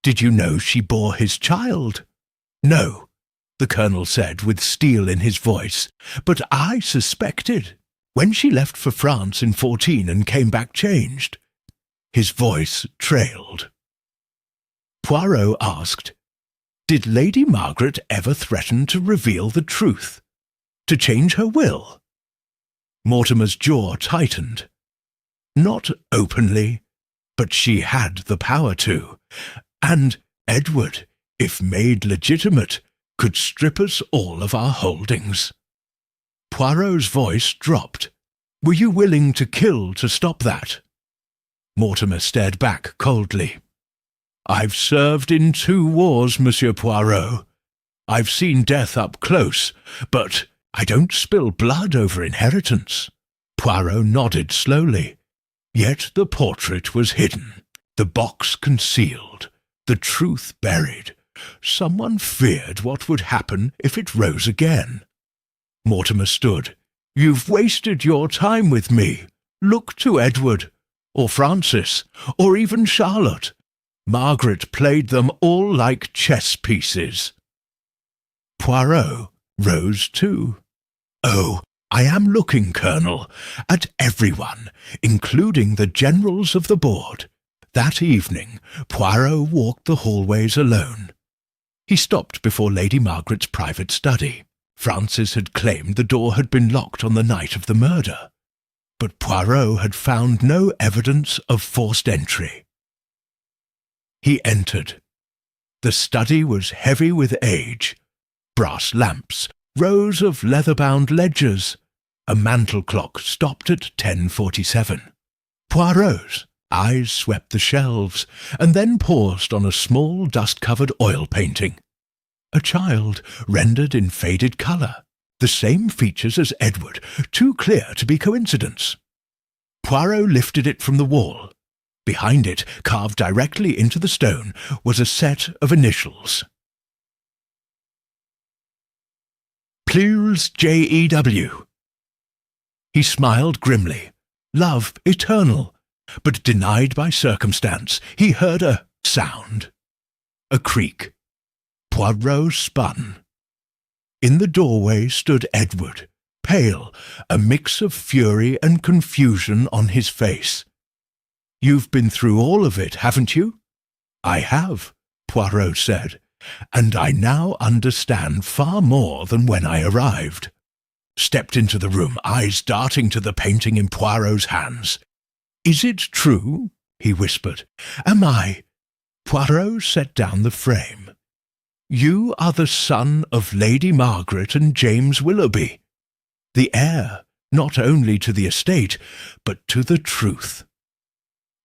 "Did you know she bore his child?" "No," the colonel said with steel in his voice, "but I suspected. When she left for France in 14 and came back changed." His voice trailed. Poirot asked, "Did Lady Margaret ever threaten to reveal the truth? To change her will?" Mortimer's jaw tightened. "Not openly, but she had the power to. And Edward, if made legitimate, could strip us all of our holdings." Poirot's voice dropped. "Were you willing to kill to stop that?" Mortimer stared back coldly. "I've served in 2 wars, Monsieur Poirot. I've seen death up close, but I don't spill blood over inheritance." Poirot nodded slowly. Yet the portrait was hidden, the box concealed, the truth buried. Someone feared what would happen if it rose again. Mortimer stood. "You've wasted your time with me. Look to Edward, or Francis, or even Charlotte. Margaret played them all like chess pieces." Poirot rose too. "Oh, I am looking, Colonel, at everyone, including the generals of the board." That evening, Poirot walked the hallways alone. He stopped before Lady Margaret's private study. Francis had claimed the door had been locked on the night of the murder, but Poirot had found no evidence of forced entry. He entered. The study was heavy with age. Brass lamps, rows of leather-bound ledgers. A mantel clock stopped at 10:47. Poirot's eyes swept the shelves, and then paused on a small dust-covered oil painting. A child, rendered in faded colour, the same features as Edward, too clear to be coincidence. Poirot lifted it from the wall. Behind it, carved directly into the stone, was a set of initials. Plules J.E.W. He smiled grimly. Love eternal, but denied by circumstance. He heard a sound. A creak. Poirot spun. In the doorway stood Edward, pale, a mix of fury and confusion on his face. "You've been through all of it, haven't you?" "I have," Poirot said, "and I now understand far more than when I arrived." Stepped into the room, eyes darting to the painting in Poirot's hands. "Is it true?" he whispered. "Am I—" Poirot set down the frame. "You are the son of Lady Margaret and James Willoughby, the heir not only to the estate, but to the truth."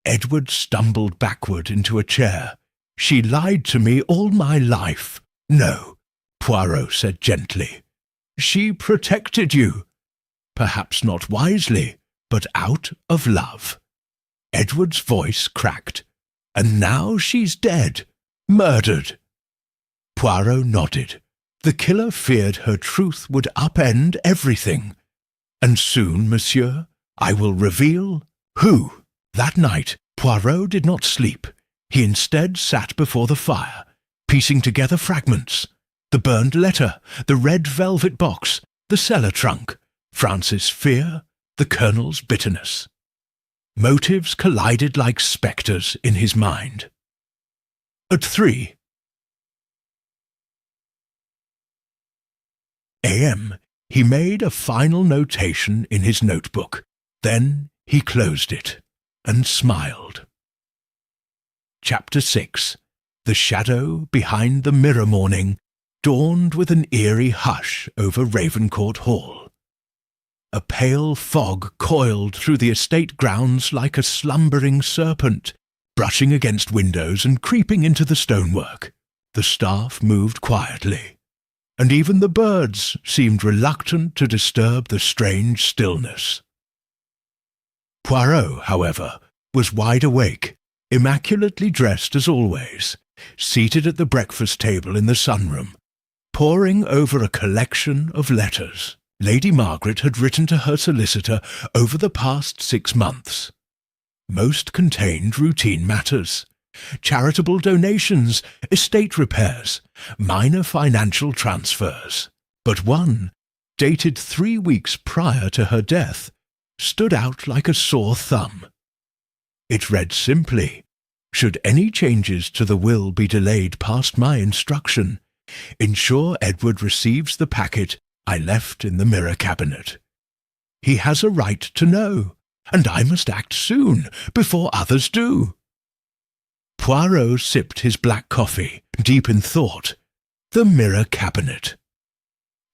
Edward stumbled backward into a chair. "She lied to me all my life." "No," Poirot said gently. "She protected you. Perhaps not wisely, but out of love." Edward's voice cracked. "And now she's dead, murdered." Poirot nodded. The killer feared her truth would upend everything. "And soon, monsieur, I will reveal who." That night, Poirot did not sleep. He instead sat before the fire, piecing together fragments. The burned letter, the red velvet box, the cellar trunk, Francis' fear, the Colonel's bitterness. Motives collided like spectres in his mind. At 3 a.m., he made a final notation in his notebook. Then he closed it and smiled. Chapter 6. The shadow behind the mirror morning dawned with an eerie hush over Ravencourt Hall. A pale fog coiled through the estate grounds like a slumbering serpent, brushing against windows and creeping into the stonework. The staff moved quietly, and even the birds seemed reluctant to disturb the strange stillness. Poirot, however, was wide awake, immaculately dressed as always, seated at the breakfast table in the sunroom, poring over a collection of letters Lady Margaret had written to her solicitor over the past 6 months. Most contained routine matters: charitable donations, estate repairs, minor financial transfers. But one, dated 3 weeks prior to her death, stood out like a sore thumb. It read simply, "Should any changes to the will be delayed past my instruction, ensure Edward receives the packet I left in the mirror cabinet. He has a right to know, and I must act soon, before others do." Poirot sipped his black coffee, deep in thought. The mirror cabinet.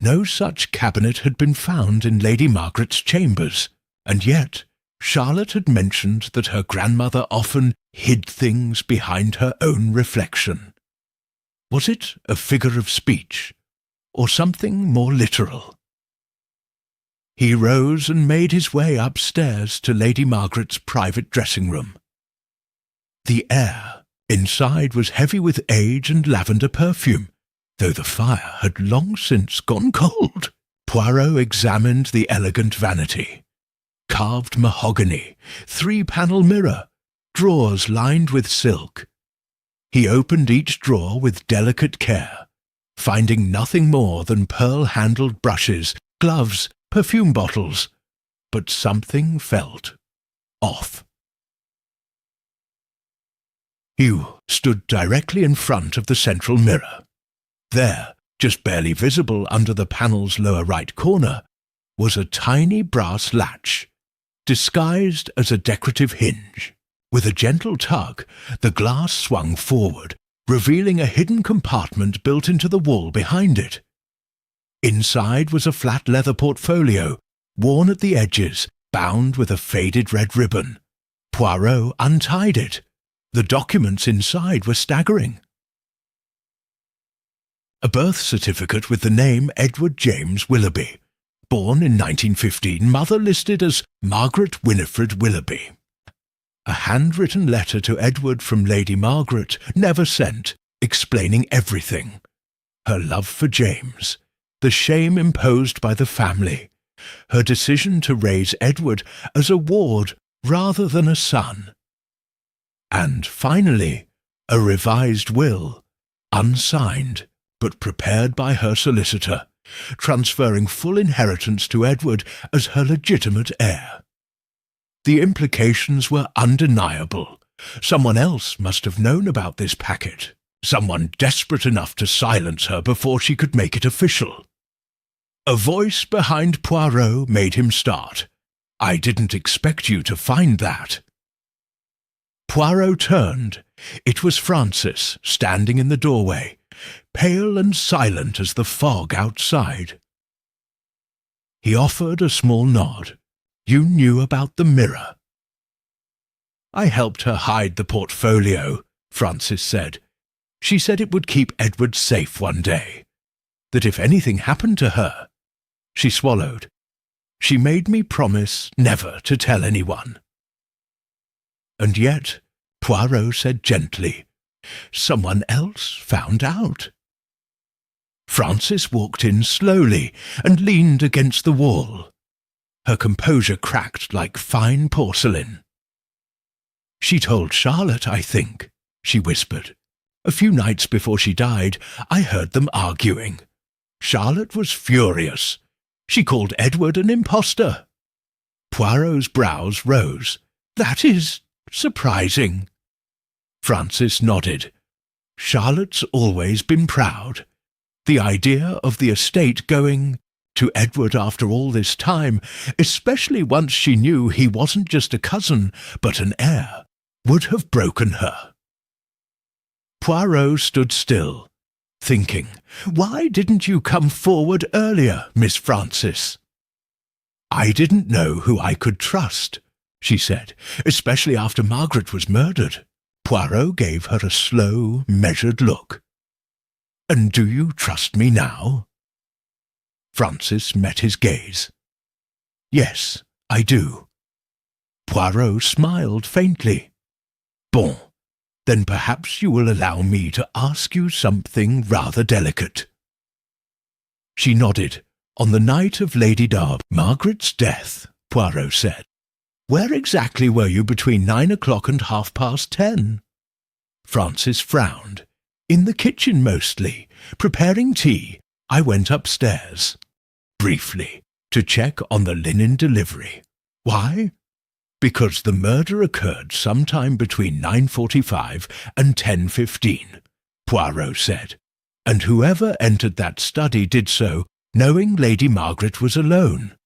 No such cabinet had been found in Lady Margaret's chambers, and yet Charlotte had mentioned that her grandmother often hid things behind her own reflection. Was it a figure of speech, or something more literal? He rose and made his way upstairs to Lady Margaret's private dressing-room. The air inside was heavy with age and lavender perfume, though the fire had long since gone cold. Poirot examined the elegant vanity. Carved mahogany, 3-panel mirror, drawers lined with silk. He opened each drawer with delicate care, finding nothing more than pearl-handled brushes, gloves, perfume bottles, but something felt off. Hugh stood directly in front of the central mirror. There, just barely visible under the panel's lower right corner, was a tiny brass latch, disguised as a decorative hinge. With a gentle tug, the glass swung forward, revealing a hidden compartment built into the wall behind it. Inside was a flat leather portfolio, worn at the edges, bound with a faded red ribbon. Poirot untied it. The documents inside were staggering. A birth certificate with the name Edward James Willoughby. Born in 1915, mother listed as Margaret Winifred Willoughby. A handwritten letter to Edward from Lady Margaret, never sent, explaining everything. Her love for James, the shame imposed by the family, her decision to raise Edward as a ward rather than a son. And finally, a revised will, unsigned, but prepared by her solicitor, transferring full inheritance to Edward as her legitimate heir. The implications were undeniable. Someone else must have known about this packet, someone desperate enough to silence her before she could make it official. A voice behind Poirot made him start. "I didn't expect you to find that." Poirot turned. It was Francis, standing in the doorway, pale and silent as the fog outside. He offered a small nod. "You knew about the mirror." "I helped her hide the portfolio," Francis said. "She said it would keep Edward safe one day, that if anything happened to her—" She swallowed. "She made me promise never to tell anyone." "And yet," Poirot said gently, "someone else found out." Frances walked in slowly and leaned against the wall. Her composure cracked like fine porcelain. "She told Charlotte, I think," she whispered. "A few nights before she died, I heard them arguing. Charlotte was furious. She called Edward an impostor." Poirot's brows rose. "That is surprising." Francis nodded. "Charlotte's always been proud. The idea of the estate going to Edward after all this time, especially once she knew he wasn't just a cousin, but an heir, would have broken her." Poirot stood still, thinking, "Why didn't you come forward earlier, Miss Frances?" "I didn't know who I could trust," she said, "especially after Margaret was murdered." Poirot gave her a slow, measured look. "And do you trust me now?" Francis met his gaze. "Yes, I do." Poirot smiled faintly. "Bon, then perhaps you will allow me to ask you something rather delicate." She nodded. "On the night of Lady Margaret's death," Poirot said, "where exactly were you between 9 o'clock and 10:30? Francis frowned. "In the kitchen mostly, preparing tea. I went upstairs, briefly, to check on the linen delivery. Why? Because the murder occurred sometime between 9:45 and 10:15, Poirot said, and whoever entered that study did so knowing Lady Margaret was alone,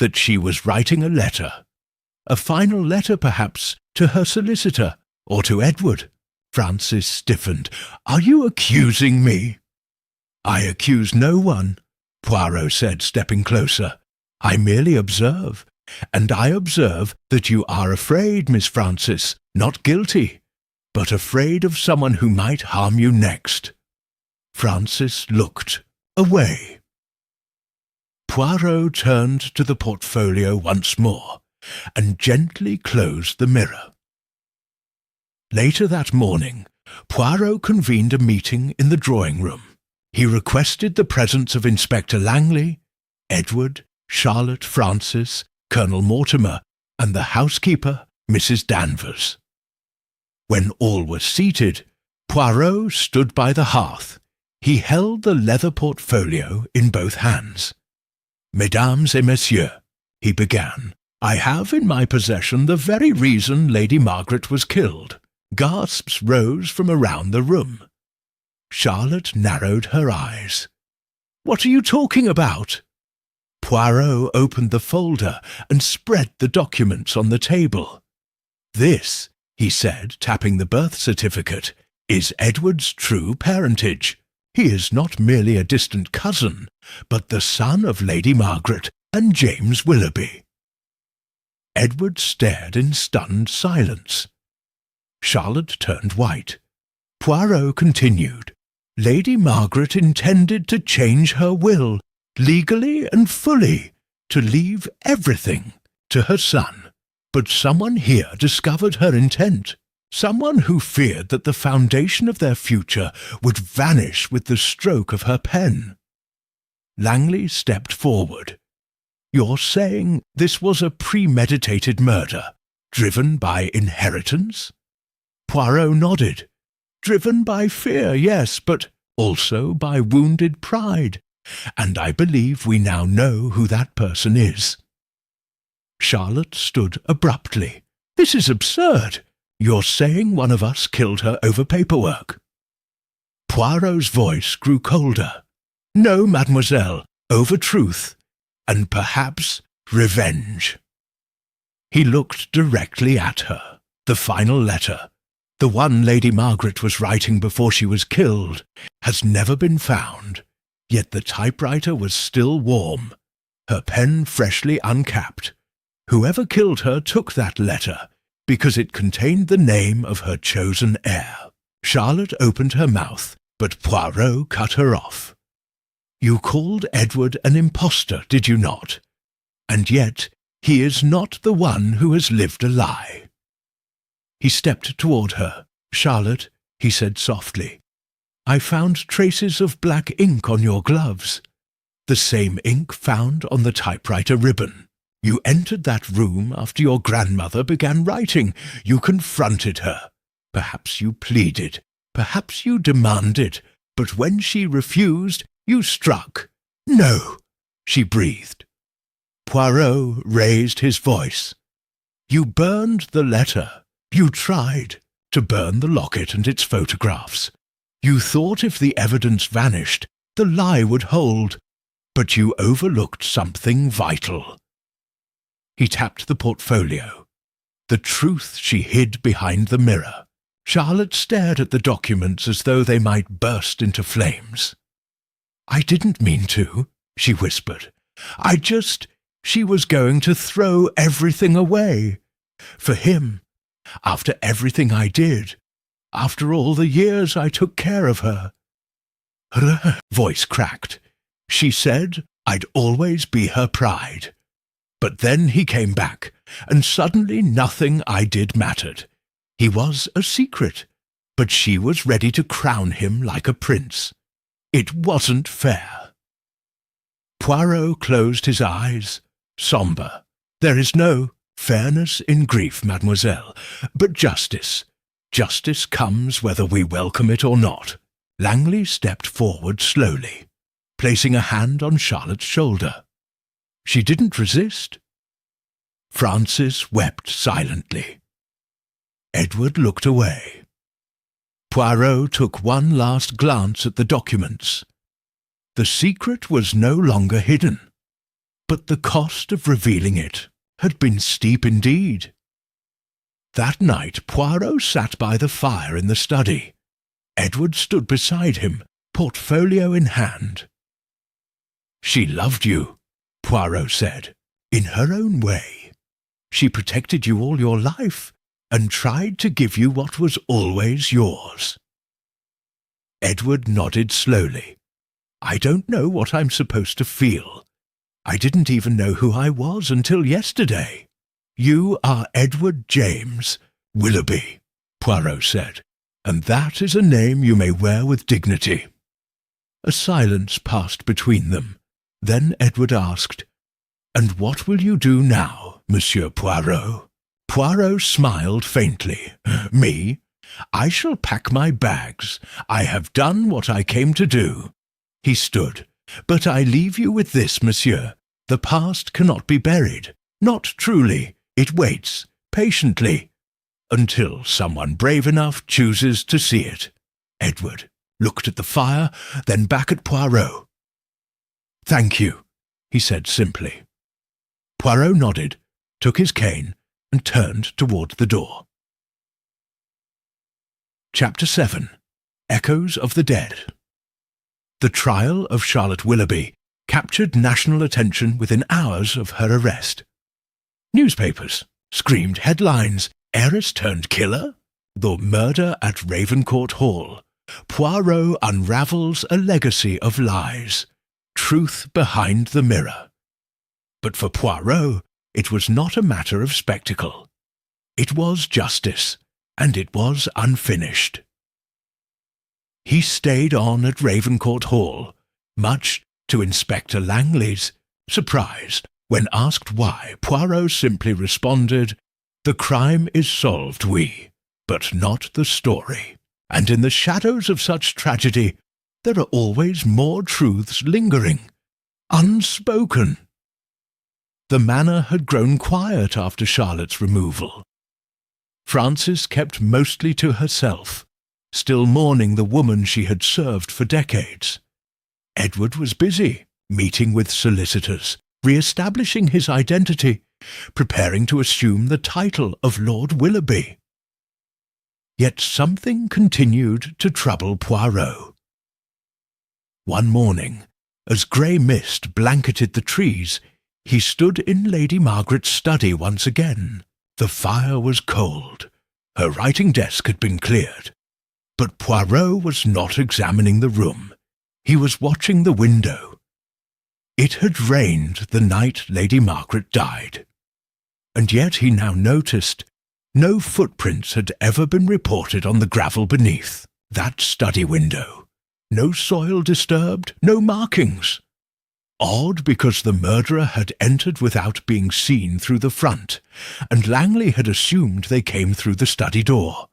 that she was writing a letter, a final letter perhaps to her solicitor or to Edward." Francis stiffened. "Are you accusing me?" "I accuse no one," Poirot said, stepping closer. "I merely observe, and I observe that you are afraid, Miss Frances, not guilty, but afraid of someone who might harm you next." Francis looked away. Poirot turned to the portfolio once more, and gently closed the mirror. Later that morning, Poirot convened a meeting in the drawing-room. He requested the presence of Inspector Langley, Edward, Charlotte, Francis, Colonel Mortimer, and the housekeeper, Mrs. Danvers. When all were seated, Poirot stood by the hearth. He held the leather portfolio in both hands. "Mesdames et messieurs," he began, "I have in my possession the very reason Lady Margaret was killed." Gasps rose from around the room. Charlotte narrowed her eyes. "What are you talking about?" Poirot opened the folder and spread the documents on the table. "This," he said, tapping the birth certificate, "is Edward's true parentage. He is not merely a distant cousin, but the son of Lady Margaret and James Willoughby." Edward stared in stunned silence. Charlotte turned white. Poirot continued. "Lady Margaret intended to change her will, legally and fully, to leave everything to her son. But someone here discovered her intent, someone who feared that the foundation of their future would vanish with the stroke of her pen." Langley stepped forward. "You're saying this was a premeditated murder, driven by inheritance?" Poirot nodded. "Driven by fear, yes, but also by wounded pride. And I believe we now know who that person is." Charlotte stood abruptly. "This is absurd. You're saying one of us killed her over paperwork?" Poirot's voice grew colder. "No, mademoiselle, over truth, and perhaps revenge." He looked directly at her. "The final letter, the one Lady Margaret was writing before she was killed, has never been found, yet the typewriter was still warm, her pen freshly uncapped. Whoever killed her took that letter, because it contained the name of her chosen heir." Charlotte opened her mouth, but Poirot cut her off. "You called Edward an impostor, did you not? And yet he is not the one who has lived a lie." He stepped toward her. "Charlotte," he said softly, "I found traces of black ink on your gloves, the same ink found on the typewriter ribbon. You entered that room after your grandmother began writing. You confronted her. Perhaps you pleaded, perhaps you demanded, but when she refused, you struck." "No," she breathed. Poirot raised his voice. "You burned the letter. You tried to burn the locket and its photographs. You thought if the evidence vanished, the lie would hold, but you overlooked something vital." He tapped the portfolio. The truth she hid behind the mirror. Charlotte stared at the documents as though they might burst into flames. "I didn't mean to," she whispered. She was going to throw everything away. For him, after everything I did, after all the years I took care of her." Her voice cracked. "She said I'd always be her pride. But then he came back, and suddenly nothing I did mattered. He was a secret, but she was ready to crown him like a prince. It wasn't fair." Poirot closed his eyes, sombre. "There is no fairness in grief, mademoiselle, but justice. Justice comes whether we welcome it or not." Langley stepped forward slowly, placing a hand on Charlotte's shoulder. She didn't resist. Francis wept silently. Edward looked away. Poirot took one last glance at the documents. The secret was no longer hidden, but the cost of revealing it had been steep indeed. That night Poirot sat by the fire in the study. Edward stood beside him, portfolio in hand. "She loved you," Poirot said, "in her own way. She protected you all your life, and tried to give you what was always yours." Edward nodded slowly. "I don't know what I'm supposed to feel. I didn't even know who I was until yesterday." "You are Edward James Willoughby," Poirot said, "and that is a name you may wear with dignity." A silence passed between them. Then Edward asked, "And what will you do now, Monsieur Poirot?" Poirot smiled faintly. "Me? I shall pack my bags. I have done what I came to do." He stood. "But I leave you with this, monsieur. The past cannot be buried. Not truly. It waits, patiently, until someone brave enough chooses to see it. Edward." looked at the fire, then back at Poirot. "Thank you," he said simply. Poirot nodded, took his cane, and turned toward the door. Chapter 7. Echoes of the Dead. The trial of Charlotte Willoughby captured national attention within hours of her arrest. Newspapers screamed headlines: "Heiress turned killer? The murder at Ravencourt Hall. Poirot unravels a legacy of lies. Truth behind the mirror." But for Poirot, it was not a matter of spectacle. It was justice, and it was unfinished. He stayed on at Ravencourt Hall, much to Inspector Langley's surprise. When asked why, Poirot simply responded, "The crime is solved, oui, but not the story. And in the shadows of such tragedy, there are always more truths lingering, unspoken." The manor had grown quiet after Charlotte's removal. Frances kept mostly to herself, still mourning the woman she had served for decades. Edward was busy, meeting with solicitors, re-establishing his identity, preparing to assume the title of Lord Willoughby. Yet something continued to trouble Poirot. One morning, as grey mist blanketed the trees, he stood in Lady Margaret's study once again. The fire was cold. Her writing desk had been cleared. But Poirot was not examining the room. He was watching the window. It had rained the night Lady Margaret died. And yet he now noticed no footprints had ever been reported on the gravel beneath that study window. No soil disturbed, no markings. Odd, because the murderer had entered without being seen through the front, and Langley had assumed they came through the study door.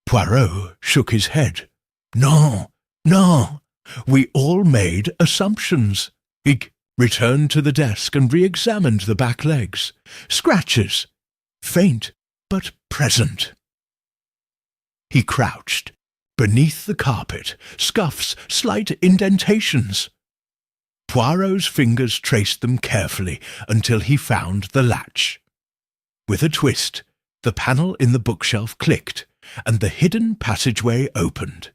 Poirot shook his head. "No, no, we all made assumptions." He returned to the desk and re-examined the back legs. Scratches, faint but present. He crouched. Beneath the carpet, scuffs, slight indentations. Poirot's fingers traced them carefully until he found the latch. With a twist, the panel in the bookshelf clicked, and the hidden passageway opened.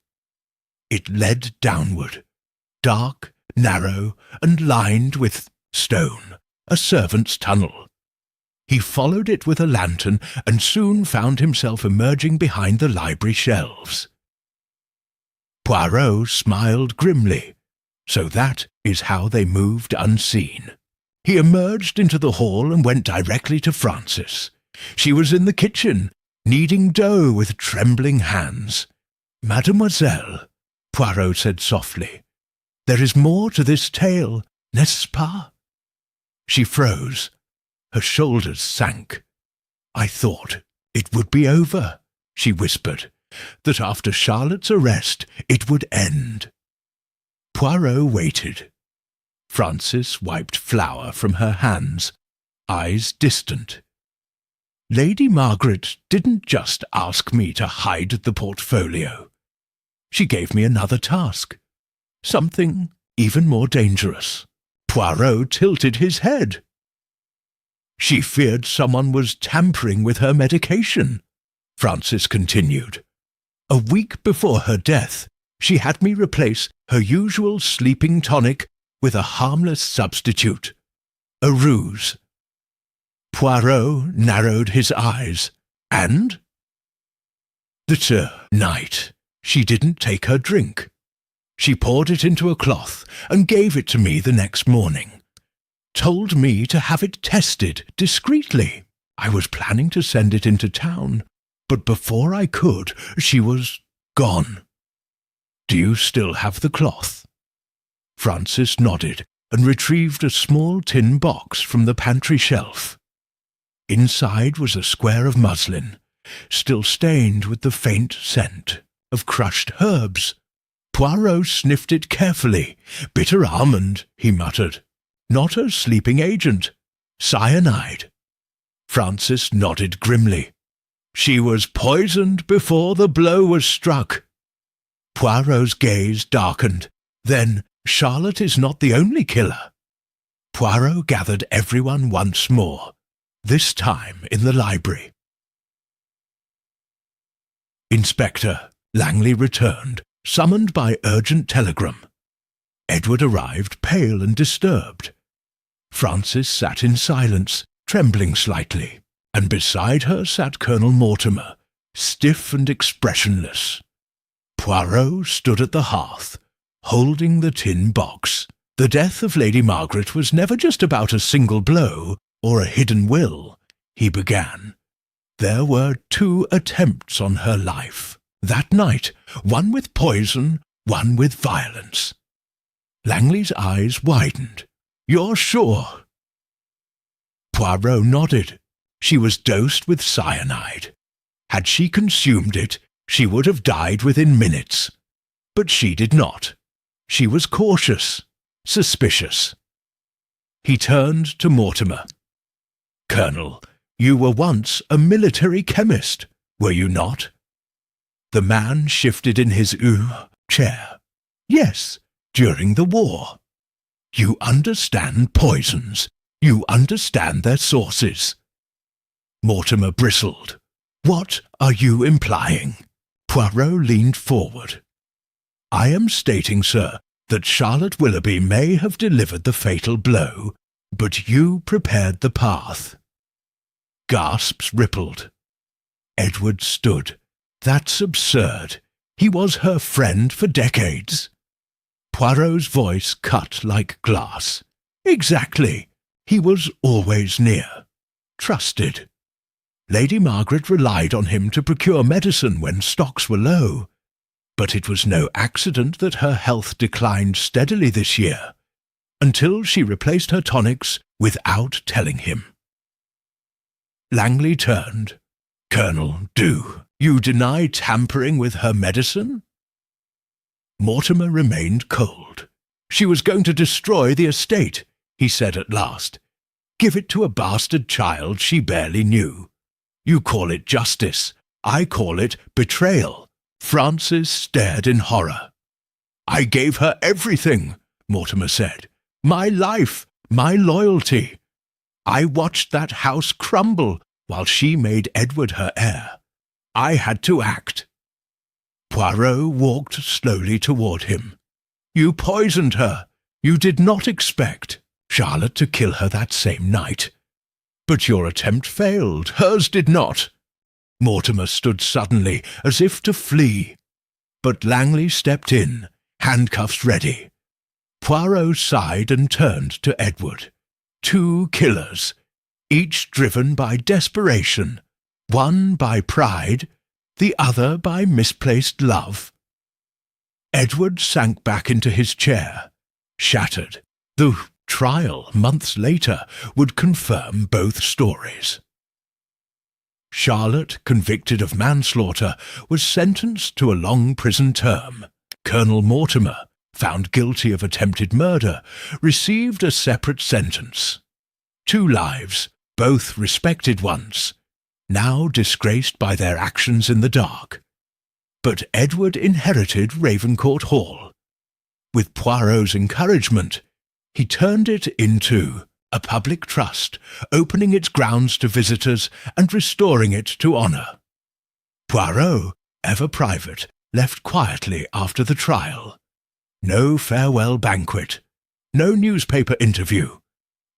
It led downward, dark, narrow, and lined with stone, a servant's tunnel. He followed it with a lantern and soon found himself emerging behind the library shelves. Poirot smiled grimly. So that is how they moved unseen. He emerged into the hall and went directly to Frances. She was in the kitchen, kneading dough with trembling hands. "Mademoiselle," Poirot said softly, "there is more to this tale, n'est-ce pas?" She froze. Her shoulders sank. "I thought it would be over," she whispered, "that after Charlotte's arrest it would end." Poirot waited. Frances wiped flour from her hands, eyes distant. "Lady Margaret didn't just ask me to hide the portfolio. She gave me another task, something even more dangerous." Poirot tilted his head. "She feared someone was tampering with her medication," Frances continued. "A week before her death, she had me replace her usual sleeping tonic with a harmless substitute. A ruse." Poirot narrowed his eyes. "And?" "That night she didn't take her drink. She poured it into a cloth and gave it to me the next morning. Told me to have it tested discreetly. I was planning to send it into town, but before I could, she was gone. Do you still have the cloth?" Frances nodded and retrieved a small tin box from the pantry shelf. Inside was a square of muslin, still stained with the faint scent of crushed herbs. Poirot sniffed it carefully. "Bitter almond," he muttered. "Not a sleeping agent. Cyanide." Frances nodded grimly. "She was poisoned before the blow was struck." Poirot's gaze darkened. Then, Charlotte is not the only killer. Poirot gathered everyone once more, this time in the library. Inspector Langley returned, summoned by urgent telegram. Edward arrived pale and disturbed. Frances sat in silence, trembling slightly, and beside her sat Colonel Mortimer, stiff and expressionless. Poirot stood at the hearth, holding the tin box. The death of Lady Margaret was never just about a single blow or a hidden will, he began. There were 2 attempts on her life. That night, one with poison, one with violence. Langley's eyes widened. You're sure? Poirot nodded. She was dosed with cyanide. Had she consumed it, she would have died within minutes. But she did not. She was cautious, suspicious. He turned to Mortimer. Colonel, you were once a military chemist, were you not? The man shifted in his chair. Yes, during the war. You understand poisons. You understand their sources. Mortimer bristled. What are you implying? Poirot leaned forward. I am stating, sir, that Charlotte Willoughby may have delivered the fatal blow, but you prepared the path. Gasps rippled. Edward stood. That's absurd. He was her friend for decades. Poirot's voice cut like glass. Exactly. He was always near. Trusted. Lady Margaret relied on him to procure medicine when stocks were low. But it was no accident that her health declined steadily this year, until she replaced her tonics without telling him. Langley turned. Colonel, you deny tampering with her medicine? Mortimer remained cold. She was going to destroy the estate, he said at last. Give it to a bastard child she barely knew. You call it justice. I call it betrayal. Frances stared in horror. I gave her everything, Mortimer said. My life, my loyalty. I watched that house crumble while she made Edward her heir. I had to act. Poirot walked slowly toward him. You poisoned her. You did not expect Charlotte to kill her that same night. But your attempt failed. Hers did not. Mortimer stood suddenly, as if to flee. But Langley stepped in, handcuffs ready. Poirot sighed and turned to Edward. 2 killers, each driven by desperation, one by pride, the other by misplaced love. Edward sank back into his chair, shattered. The trial, months later, would confirm both stories. Charlotte, convicted of manslaughter, was sentenced to a long prison term. Colonel Mortimer, found guilty of attempted murder, received a separate sentence. 2 lives, both respected ones, now disgraced by their actions in the dark. But Edward inherited Ravencourt Hall. With Poirot's encouragement, he turned it into a public trust, opening its grounds to visitors and restoring it to honour. Poirot, ever private, left quietly after the trial. No farewell banquet, no newspaper interview,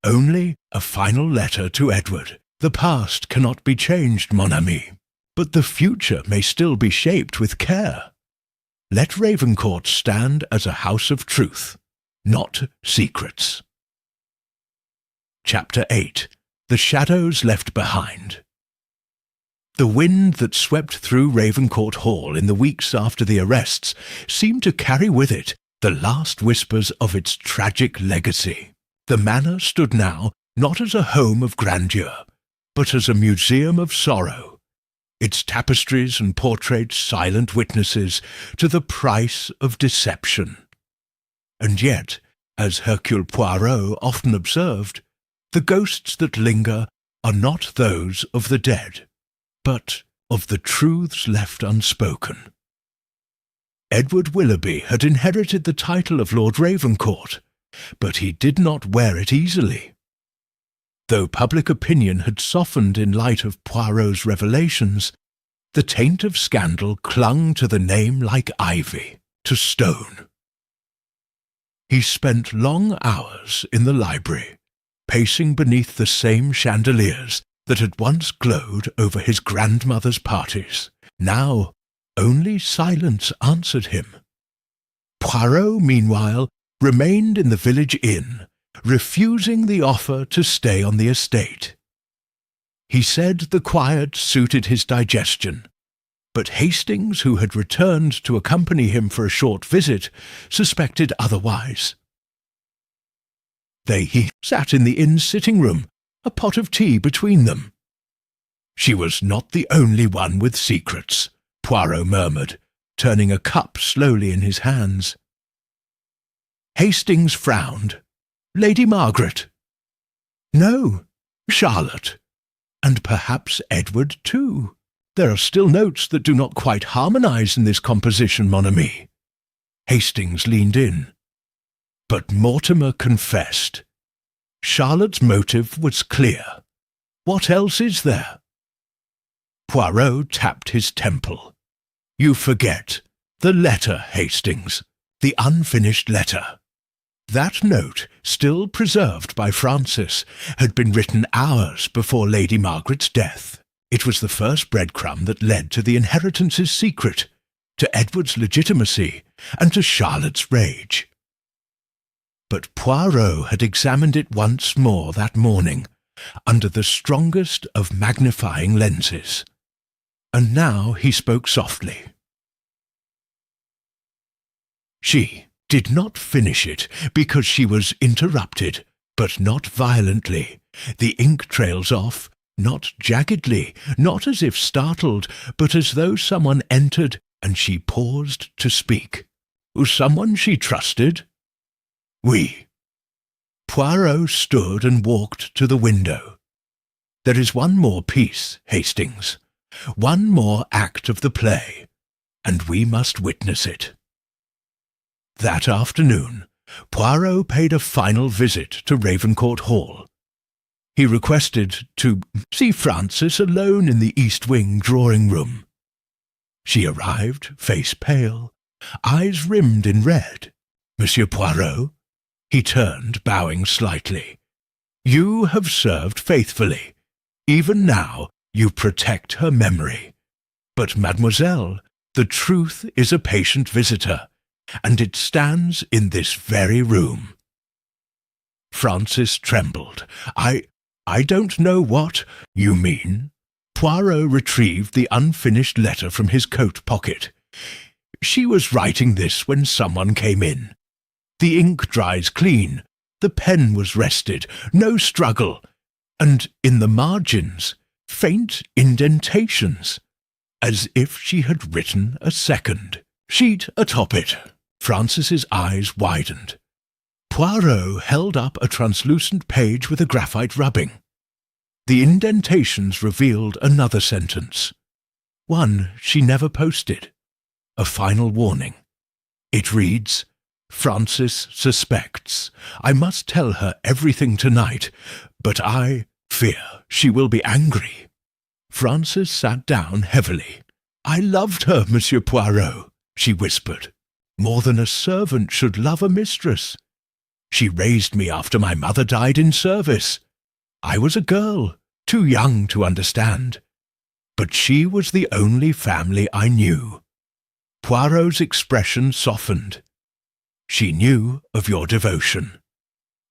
only a final letter to Edward. The past cannot be changed, mon ami, but the future may still be shaped with care. Let Ravencourt stand as a house of truth, not secrets. Chapter 8. The Shadows Left Behind. The wind that swept through Ravencourt Hall in the weeks after the arrests seemed to carry with it the last whispers of its tragic legacy. The manor stood now not as a home of grandeur, but as a museum of sorrow, its tapestries and portraits silent witnesses to the price of deception. And yet, as Hercule Poirot often observed, the ghosts that linger are not those of the dead, but of the truths left unspoken. Edward Willoughby had inherited the title of Lord Ravenscourt, but he did not wear it easily. Though public opinion had softened in light of Poirot's revelations, the taint of scandal clung to the name like ivy to stone. He spent long hours in the library, pacing beneath the same chandeliers that had once glowed over his grandmother's parties. Now only silence answered him. Poirot, meanwhile, remained in the village inn, refusing the offer to stay on the estate. He said the quiet suited his digestion, but Hastings, who had returned to accompany him for a short visit, suspected otherwise. He sat in the inn's sitting-room, a pot of tea between them. She was not the only one with secrets, Poirot murmured, turning a cup slowly in his hands. Hastings frowned. Lady Margaret? No, Charlotte. And perhaps Edward too. There are still notes that do not quite harmonize in this composition, mon ami. Hastings leaned in. But Mortimer confessed. Charlotte's motive was clear. What else is there? Poirot tapped his temple. You forget. The letter, Hastings. The unfinished letter. That note, still preserved by Francis, had been written hours before Lady Margaret's death. It was the first breadcrumb that led to the inheritance's secret, to Edward's legitimacy, and to Charlotte's rage. But Poirot had examined it once more that morning, under the strongest of magnifying lenses. And now he spoke softly. She did not finish it because she was interrupted, but not violently. The ink trails off, not jaggedly, not as if startled, but as though someone entered and she paused to speak. Someone she trusted? Oui. Poirot stood and walked to the window. There is one more piece, Hastings, one more act of the play, and we must witness it. That afternoon, Poirot paid a final visit to Ravenscourt Hall. He requested to see Frances alone in the East Wing drawing-room. She arrived, face pale, eyes rimmed in red. Monsieur Poirot? He turned, bowing slightly. You have served faithfully. Even now you protect her memory. But, mademoiselle, the truth is a patient visitor, and it stands in this very room. Francis trembled. I don't know what you mean. Poirot retrieved the unfinished letter from his coat pocket. She was writing this when someone came in. The ink dries clean. The pen was rested. No struggle. And in the margins, faint indentations, as if she had written a second sheet atop it. Francis's eyes widened. Poirot held up a translucent page with a graphite rubbing. The indentations revealed another sentence. One she never posted. A final warning. It reads, Francis suspects. I must tell her everything tonight, but I fear she will be angry. Francis sat down heavily. I loved her, Monsieur Poirot, she whispered. More than a servant should love a mistress. She raised me after my mother died in service. I was a girl, too young to understand. But she was the only family I knew. Poirot's expression softened. She knew of your devotion.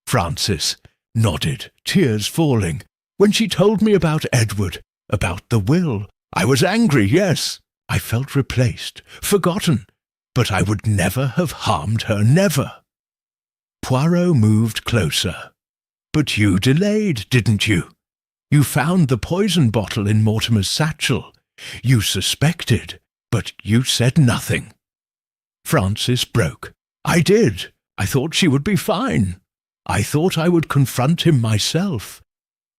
Francis nodded, tears falling. When she told me about Edward, about the will, I was angry, yes. I felt replaced, forgotten. But I would never have harmed her, never. Poirot moved closer. But you delayed, didn't you? You found the poison bottle in Mortimer's satchel. You suspected, but you said nothing. Francis broke. I did. I thought she would be fine. I thought I would confront him myself.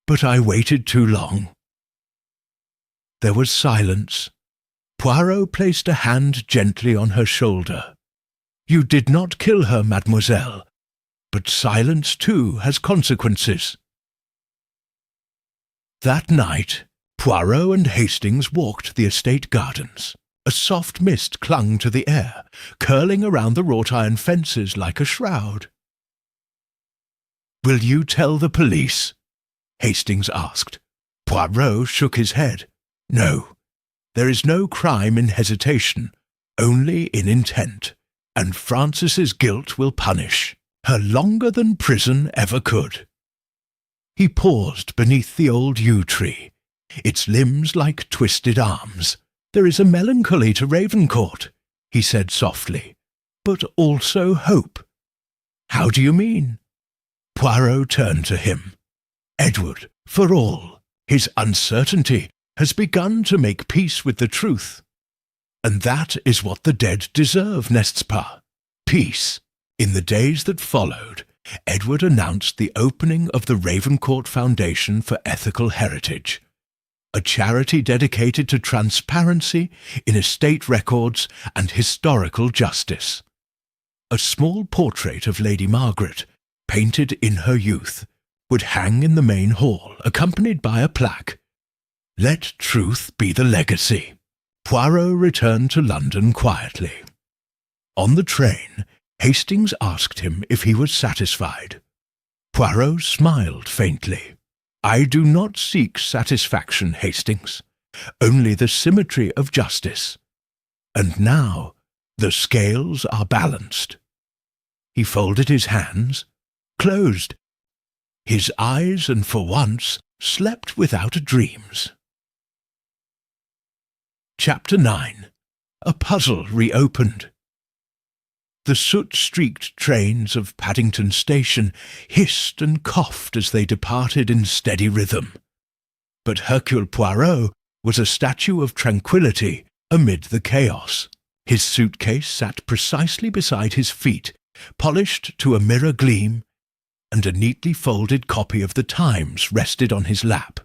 But I waited too long. There was silence. Poirot placed a hand gently on her shoulder. "You did not kill her, mademoiselle, but silence too has consequences." That night, Poirot and Hastings walked the estate gardens. A soft mist clung to the air, curling around the wrought-iron fences like a shroud. "Will you tell the police?" Hastings asked. Poirot shook his head. "No, there is no crime in hesitation, only in intent, and Frances's guilt will punish her longer than prison ever could." He paused beneath the old yew tree, its limbs like twisted arms. "There is a melancholy to Ravencourt," he said softly, "but also hope." "How do you mean?" Poirot turned to him. "Edward, for all his uncertainty, has begun to make peace with the truth. And that is what the dead deserve, n'est-ce pas? Peace." In the days that followed, Edward announced the opening of the Ravencourt Foundation for Ethical Heritage, a charity dedicated to transparency in estate records and historical justice. A small portrait of Lady Margaret, painted in her youth, would hang in the main hall, accompanied by a plaque. Let truth be the legacy. Poirot returned to London quietly. On the train, Hastings asked him if he was satisfied. Poirot smiled faintly. "I do not seek satisfaction, Hastings, only the symmetry of justice. And now the scales are balanced." He folded his hands, closed. His eyes, and for once, slept without dreams. Chapter 9. A Puzzle Reopened. The soot-streaked trains of Paddington Station hissed and coughed as they departed in steady rhythm. But Hercule Poirot was a statue of tranquillity amid the chaos. His suitcase sat precisely beside his feet, polished to a mirror gleam, and a neatly folded copy of the Times rested on his lap.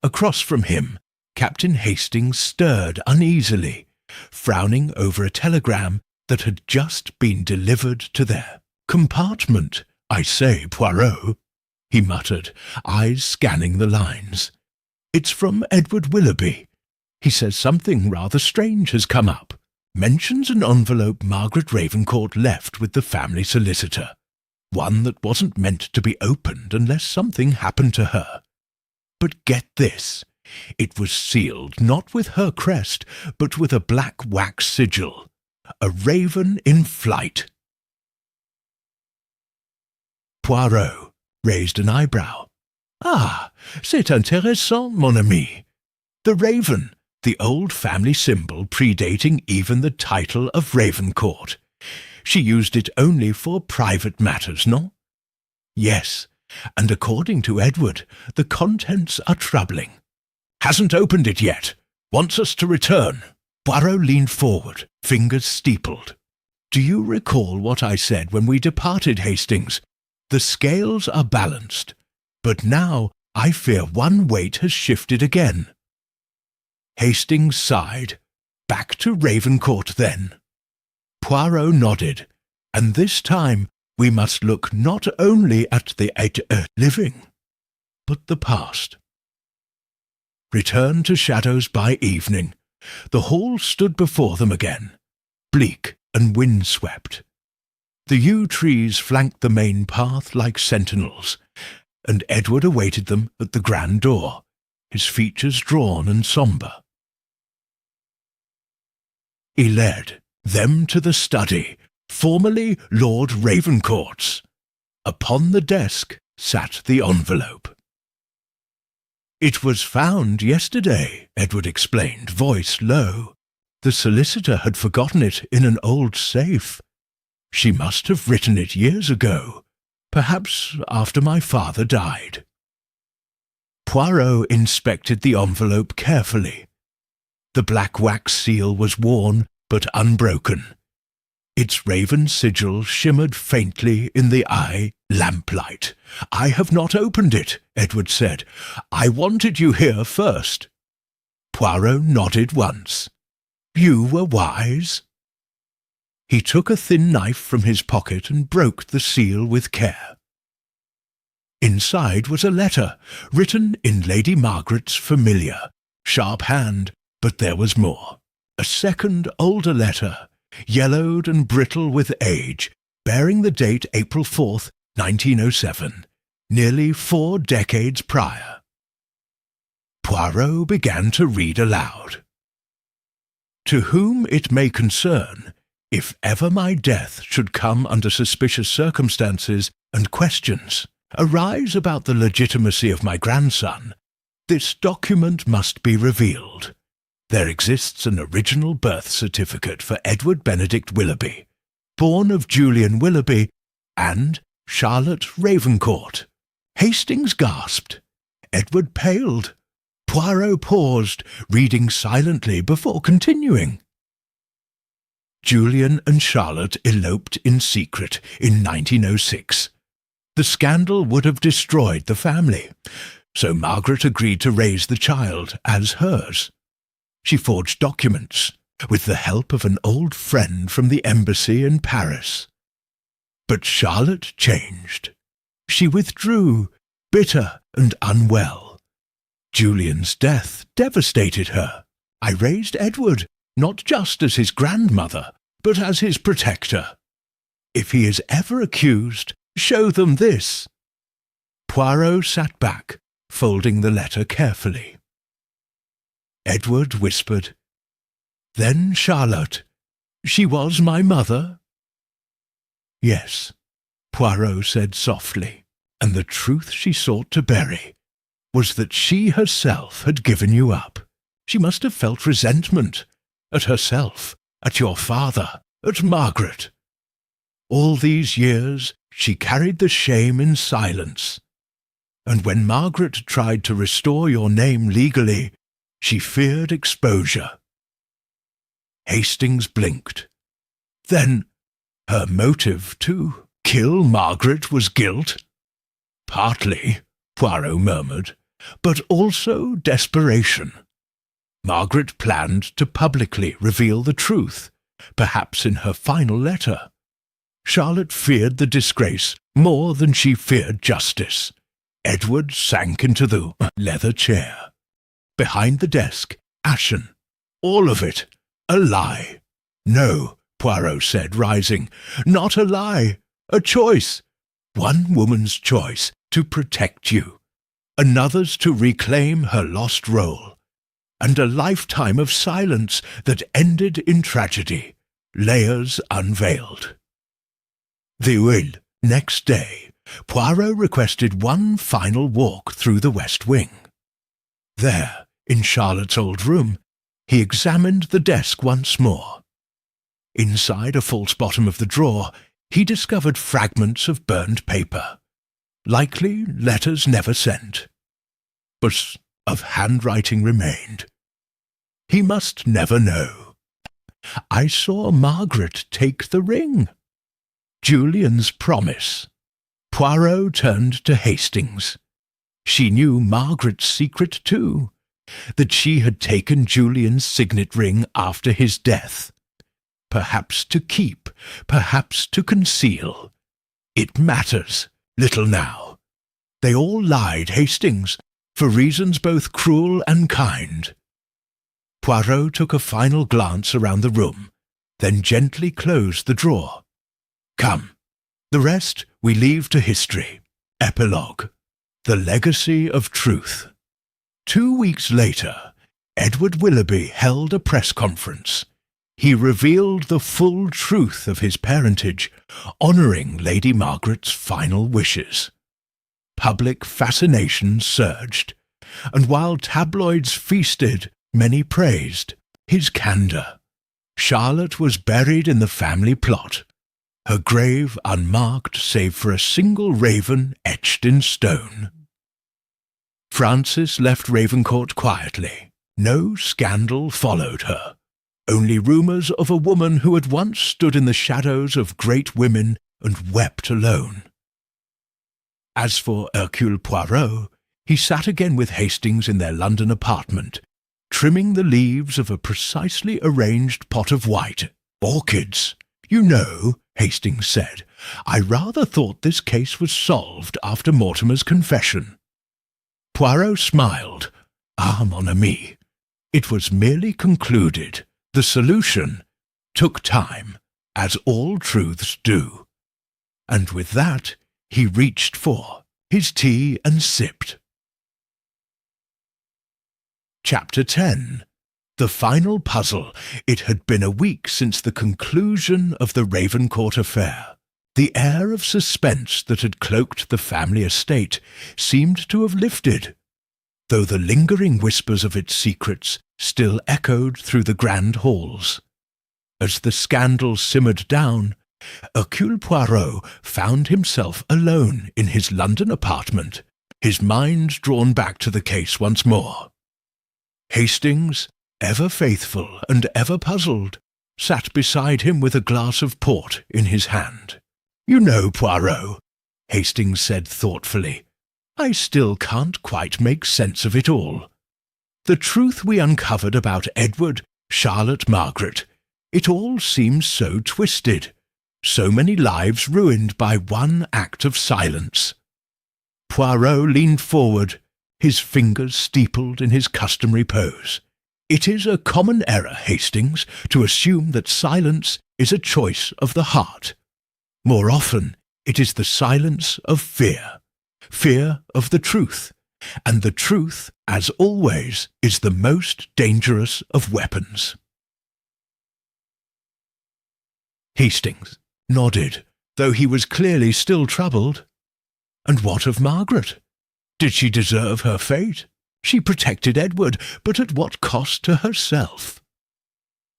Across from him, Captain Hastings stirred uneasily, frowning over a telegram that had just been delivered to their compartment. "I say, Poirot," he muttered, eyes scanning the lines. "It's from Edward Willoughby. He says something rather strange has come up. Mentions an envelope Margaret Ravencourt left with the family solicitor. One that wasn't meant to be opened unless something happened to her. But get this, it was sealed not with her crest, but with a black wax sigil. A raven in flight." Poirot raised an eyebrow. "Ah, c'est intéressant, mon ami. The raven, the old family symbol predating even the title of Ravencourt. She used it only for private matters, no?" "Yes, and according to Edward, the contents are troubling. Hasn't opened it yet. Wants us to return." Poirot leaned forward, fingers steepled. "Do you recall what I said when we departed, Hastings? The scales are balanced, but now I fear one weight has shifted again." Hastings sighed. "Back to Ravencourt, then." Poirot nodded, "And this time we must look not only at the living, but the past." Returned to shadows by evening, the hall stood before them again, bleak and windswept. The yew trees flanked the main path like sentinels, and Edward awaited them at the grand door, his features drawn and sombre. He led them to the study, formerly Lord Ravencourt's. Upon the desk sat the envelope. "It was found yesterday," Edward explained, voice low. "The solicitor had forgotten it in an old safe. She must have written it years ago, perhaps after my father died." Poirot inspected the envelope carefully. The black wax seal was worn but unbroken. Its raven sigil shimmered faintly in the lamplight. "I have not opened it," Edward said. "I wanted you here first." Poirot nodded once. You were wise." He took a thin knife from his pocket and broke the seal with care. Inside was a letter, written in Lady Margaret's familiar, sharp hand, but there was more. A second, older letter, yellowed and brittle with age, bearing the date April 4th, 1907, nearly 4 decades prior. Poirot began to read aloud. "To whom it may concern, if ever my death should come under suspicious circumstances and questions arise about the legitimacy of my grandson, this document must be revealed. There exists an original birth certificate for Edward Benedict Willoughby, born of Julian Willoughby and Charlotte Ravencourt." Hastings gasped. Edward paled. Poirot paused, reading silently before continuing. Julian and Charlotte eloped in secret in 1906. The scandal would have destroyed the family, so Margaret agreed to raise the child as hers. She forged documents, with the help of an old friend from the embassy in Paris. But Charlotte changed. She withdrew, bitter and unwell. Julian's death devastated her. I raised Edward, not just as his grandmother, but as his protector. If he is ever accused, show them this." Poirot sat back, folding the letter carefully. Edward whispered, "Then Charlotte, she was my mother?" "Yes," Poirot said softly, "and the truth she sought to bury was that she herself had given you up. She must have felt resentment at herself, at your father, at Margaret. All these years she carried the shame in silence, and when Margaret tried to restore your name legally, she feared exposure." Hastings blinked. "Then her motive to kill Margaret was guilt?" "Partly," Poirot murmured, "but also desperation. Margaret planned to publicly reveal the truth, perhaps in her final letter. Charlotte feared the disgrace more than she feared justice." Edward sank into the leather chair. Behind the desk, ashen. "All of it. A lie." "No," Poirot said, rising. "Not a lie. A choice. One woman's choice to protect you, another's to reclaim her lost role, and a lifetime of silence that ended in tragedy, layers unveiled." The will. Next day, Poirot requested one final walk through the West Wing. There, in Charlotte's old room, he examined the desk once more. Inside a false bottom of the drawer, he discovered fragments of burned paper, likely letters never sent. But of handwriting remained. He must never know. "I saw Margaret take the ring." Julian's promise. Poirot turned to Hastings. She knew Margaret's secret too, that she had taken Julian's signet ring after his death. Perhaps to keep, perhaps to conceal. It matters little now. They all lied, Hastings, for reasons both cruel and kind. Poirot took a final glance around the room, then gently closed the drawer. "Come. The rest we leave to history." Epilogue. The Legacy of Truth. 2 weeks later, Edward Willoughby held a press conference. He revealed the full truth of his parentage, honouring Lady Margaret's final wishes. Public fascination surged, and while tabloids feasted, many praised his candour. Charlotte was buried in the family plot, her grave unmarked save for a single raven etched in stone. Frances left Ravencourt quietly. No scandal followed her, only rumours of a woman who had once stood in the shadows of great women and wept alone. As for Hercule Poirot, he sat again with Hastings in their London apartment, trimming the leaves of a precisely arranged pot of white. "Orchids. You know," Hastings said, "I rather thought this case was solved after Mortimer's confession." Poirot smiled. "Ah, mon ami, it was merely concluded. The solution took time, as all truths do." And with that, he reached for his tea and sipped. Chapter 10. The final puzzle. It had been a week since the conclusion of the Ravencourt affair. The air of suspense that had cloaked the family estate seemed to have lifted, though the lingering whispers of its secrets still echoed through the grand halls. As the scandal simmered down, Hercule Poirot found himself alone in his London apartment, his mind drawn back to the case once more. Hastings, ever faithful and ever puzzled, sat beside him with a glass of port in his hand. "You know, Poirot," Hastings said thoughtfully, "I still can't quite make sense of it all. The truth we uncovered about Edward, Charlotte, Margaret, it all seems so twisted, so many lives ruined by one act of silence." Poirot leaned forward, his fingers steepled in his customary pose. "It is a common error, Hastings, to assume that silence is a choice of the heart. More often, it is the silence of fear, fear of the truth, and the truth, as always, is the most dangerous of weapons." Hastings nodded, though he was clearly still troubled. And what of Margaret? Did she deserve her fate? She protected Edward, but at what cost to herself?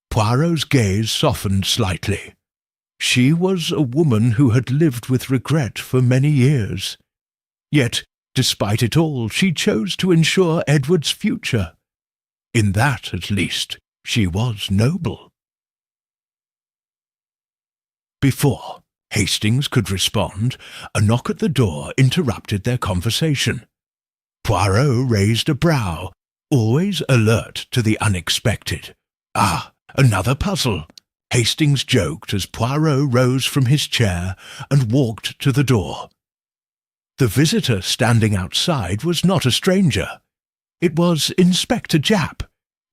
Poirot's gaze softened slightly. She was a woman who had lived with regret for many years. Yet, despite it all, she chose to ensure Edward's future. In that, at least, she was noble. Before Hastings could respond, a knock at the door interrupted their conversation. Poirot raised a brow, always alert to the unexpected. "Ah, another puzzle," Hastings joked as Poirot rose from his chair and walked to the door. The visitor standing outside was not a stranger. It was Inspector Japp,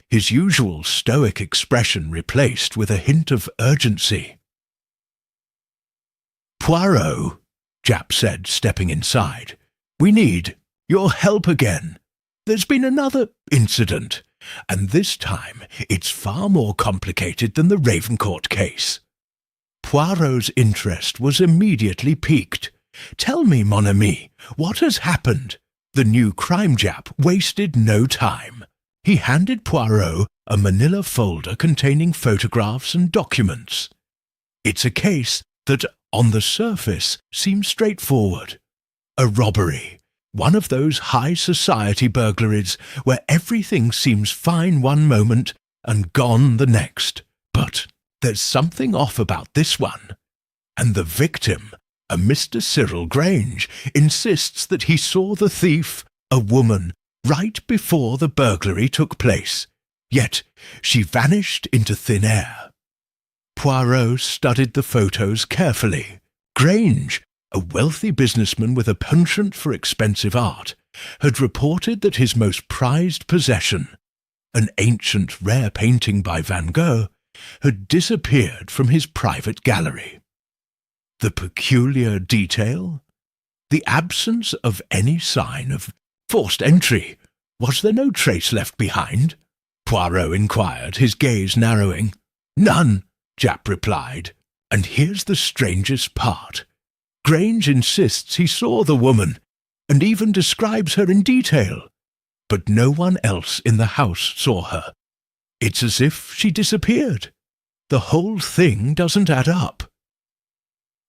his usual stoic expression replaced with a hint of urgency. "Poirot," Japp said, stepping inside, "we need your help again. There's been another incident, and this time it's far more complicated than the Ravencourt case." Poirot's interest was immediately piqued. "Tell me, mon ami, what has happened?" The new crime Jap wasted no time. He handed Poirot a manila folder containing photographs and documents. "It's a case that, on the surface, seems straightforward. A robbery. One of those high society burglaries where everything seems fine one moment and gone the next. But there's something off about this one. And the victim, a Mr. Cyril Grange, insists that he saw the thief, a woman, right before the burglary took place. Yet she vanished into thin air." Poirot studied the photos carefully. Grange, a wealthy businessman with a penchant for expensive art, had reported that his most prized possession, an ancient rare painting by Van Gogh, had disappeared from his private gallery. The peculiar detail? The absence of any sign of forced entry. Was there no trace left behind? Poirot inquired, his gaze narrowing. "None," Japp replied. "And here's the strangest part. Grange insists he saw the woman, and even describes her in detail. But no one else in the house saw her. It's as if she disappeared. The whole thing doesn't add up."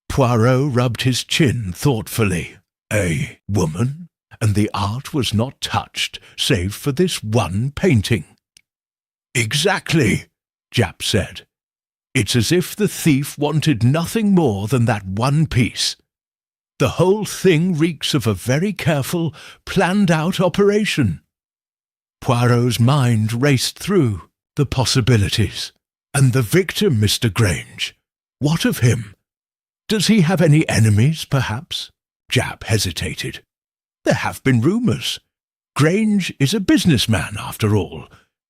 Poirot rubbed his chin thoughtfully. "A woman? And the art was not touched, save for this one painting." "Exactly," Japp said. "It's as if the thief wanted nothing more than that one piece. The whole thing reeks of a very careful, planned-out operation." Poirot's mind raced through the possibilities. And the victim, Mr. Grange? What of him? Does he have any enemies, perhaps? Japp hesitated. There have been rumours. Grange is a businessman, after all.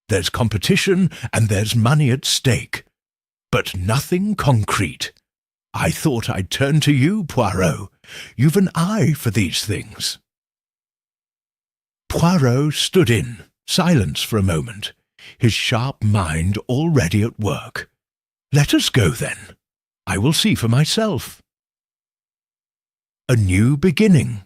There's competition and there's money at stake. But nothing concrete. I thought I'd turn to you, Poirot. You've an eye for these things. Poirot stood in silence for a moment, his sharp mind already at work. Let us go, then. I will see for myself. A new beginning.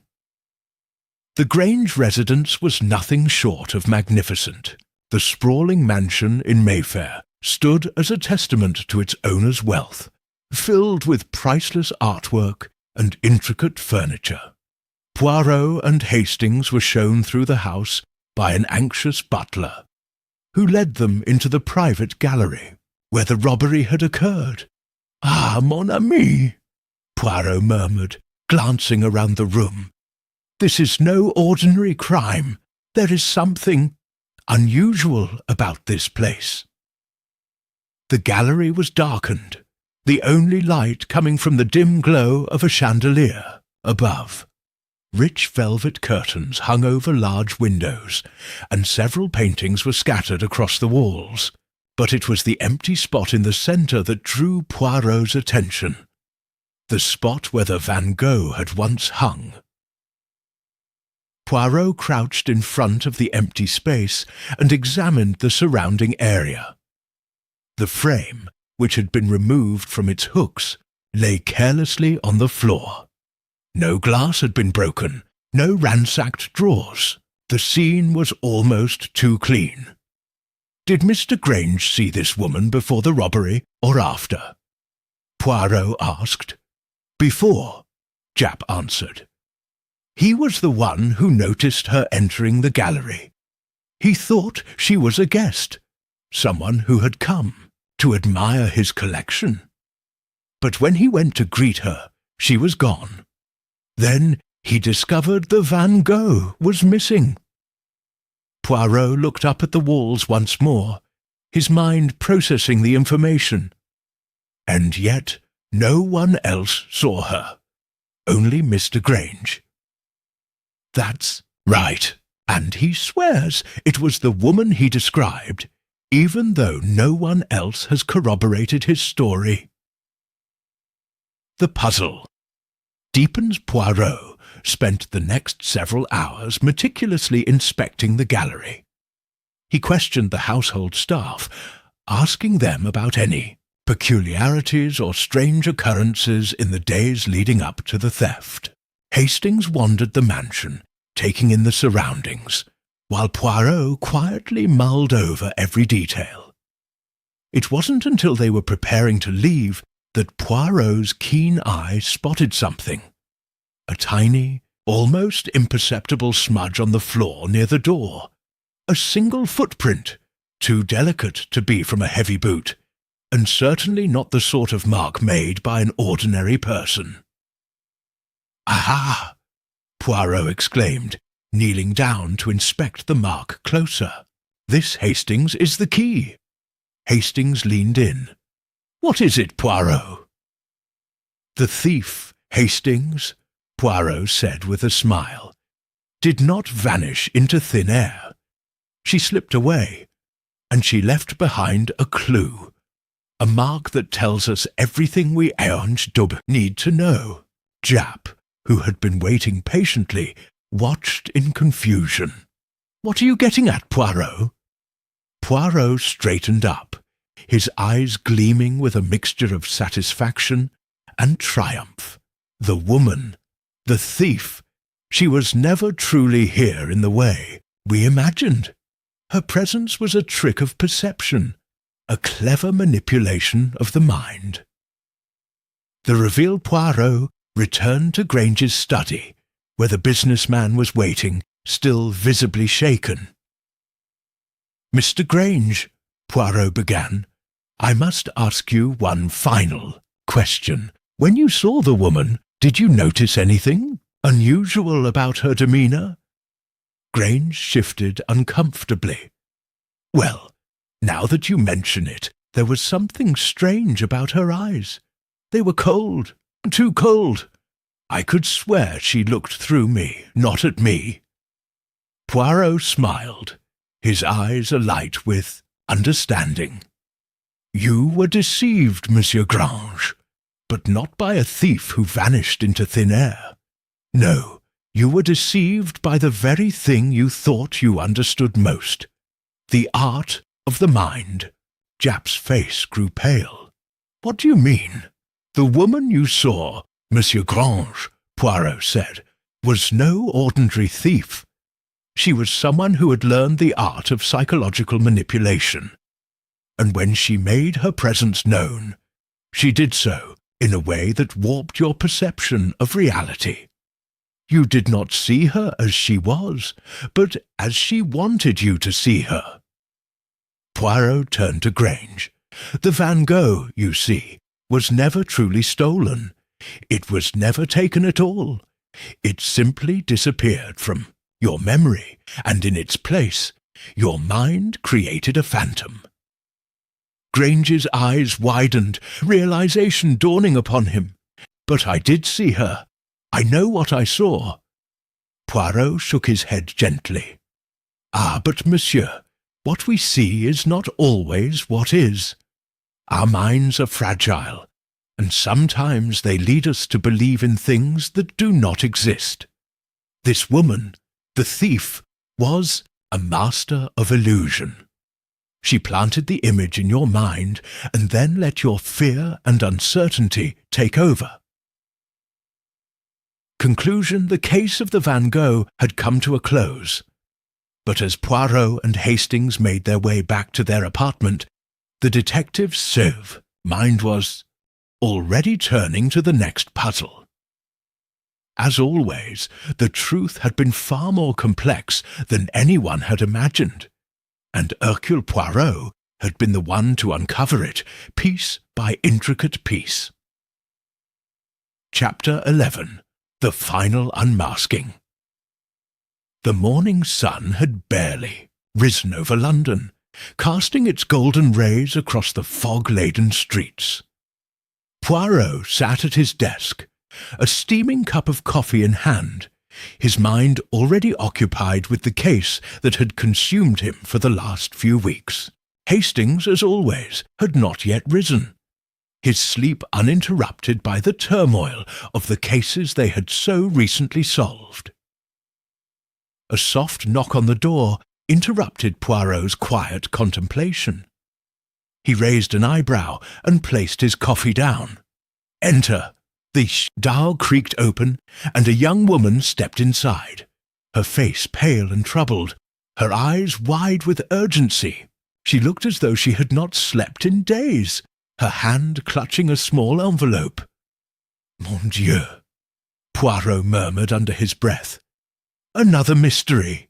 The Grange residence was nothing short of magnificent. The sprawling mansion in Mayfair stood as a testament to its owner's wealth, filled with priceless artwork and intricate furniture. Poirot and Hastings were shown through the house by an anxious butler, who led them into the private gallery, where the robbery had occurred. "Ah, mon ami," Poirot murmured, glancing around the room. "This is no ordinary crime. There is something unusual about this place." The gallery was darkened, the only light coming from the dim glow of a chandelier above. Rich velvet curtains hung over large windows, and several paintings were scattered across the walls. But it was the empty spot in the centre that drew Poirot's attention, the spot where the Van Gogh had once hung. Poirot crouched in front of the empty space and examined the surrounding area. The frame, which had been removed from its hooks, lay carelessly on the floor. No glass had been broken, no ransacked drawers. The scene was almost too clean. Did Mr. Grange see this woman before the robbery or after? Poirot asked. Before, Japp answered. He was the one who noticed her entering the gallery. He thought she was a guest, someone who had come to admire his collection. But when he went to greet her, she was gone. Then he discovered the Van Gogh was missing. Poirot looked up at the walls once more, his mind processing the information. And yet no one else saw her, only Mr. Grange. That's right, and he swears it was the woman he described, even though no one else has corroborated his story. The puzzle. Deepens Poirot spent the next several hours meticulously inspecting the gallery. He questioned the household staff, asking them about any peculiarities or strange occurrences in the days leading up to the theft. Hastings wandered the mansion, taking in the surroundings, while Poirot quietly mulled over every detail. It wasn't until they were preparing to leave that Poirot's keen eye spotted something. A tiny, almost imperceptible smudge on the floor near the door. A single footprint, too delicate to be from a heavy boot, and certainly not the sort of mark made by an ordinary person. "Aha!" Poirot exclaimed, kneeling down to inspect the mark closer. "This, Hastings, is the key." Hastings leaned in. "What is it, Poirot?" "The thief, Hastings," Poirot said with a smile, "did not vanish into thin air. She slipped away, and she left behind a clue, a mark that tells us everything we need to know." Japp, who had been waiting patiently, watched in confusion. "What are you getting at, Poirot?" Poirot straightened up, his eyes gleaming with a mixture of satisfaction and triumph. The woman, the thief, she was never truly here in the way we imagined. Her presence was a trick of perception, a clever manipulation of the mind. The revealed Poirot returned to Grange's study, where the businessman was waiting, still visibly shaken. "Mr. Grange," Poirot began, "I must ask you one final question. When you saw the woman, did you notice anything unusual about her demeanour?" Grange shifted uncomfortably. Well, now that you mention it, there was something strange about her eyes. They were cold, too cold. I could swear she looked through me, not at me. Poirot smiled, his eyes alight with understanding. You were deceived, Monsieur Grange, but not by a thief who vanished into thin air. No, you were deceived by the very thing you thought you understood most, the art of the mind. Japp's face grew pale. What do you mean? The woman you saw, Monsieur Grange, Poirot said, was no ordinary thief. She was someone who had learned the art of psychological manipulation. And when she made her presence known, she did so in a way that warped your perception of reality. You did not see her as she was, but as she wanted you to see her. Poirot turned to Grange. The Van Gogh, you see, was never truly stolen. It was never taken at all. It simply disappeared from your memory, and in its place, your mind created a phantom. Grange's eyes widened, realization dawning upon him. But I did see her. I know what I saw. Poirot shook his head gently. Ah, but monsieur, what we see is not always what is. Our minds are fragile, and sometimes they lead us to believe in things that do not exist. This woman, the thief, was a master of illusion. She planted the image in your mind and then let your fear and uncertainty take over. Conclusion: the case of the Van Gogh had come to a close. But as Poirot and Hastings made their way back to their apartment, the detective's sieve mind was already turning to the next puzzle. As always, the truth had been far more complex than anyone had imagined, and Hercule Poirot had been the one to uncover it, piece by intricate piece. Chapter 11. The Final Unmasking. The morning sun had barely risen over London, casting its golden rays across the fog-laden streets. Poirot sat at his desk, a steaming cup of coffee in hand, his mind already occupied with the case that had consumed him for the last few weeks. Hastings, as always, had not yet risen, his sleep uninterrupted by the turmoil of the cases they had so recently solved. A soft knock on the door interrupted Poirot's quiet contemplation. He raised an eyebrow and placed his coffee down. Enter. The door creaked open, and a young woman stepped inside, her face pale and troubled, her eyes wide with urgency. She looked as though she had not slept in days, her hand clutching a small envelope. Mon Dieu, Poirot murmured under his breath. Another mystery.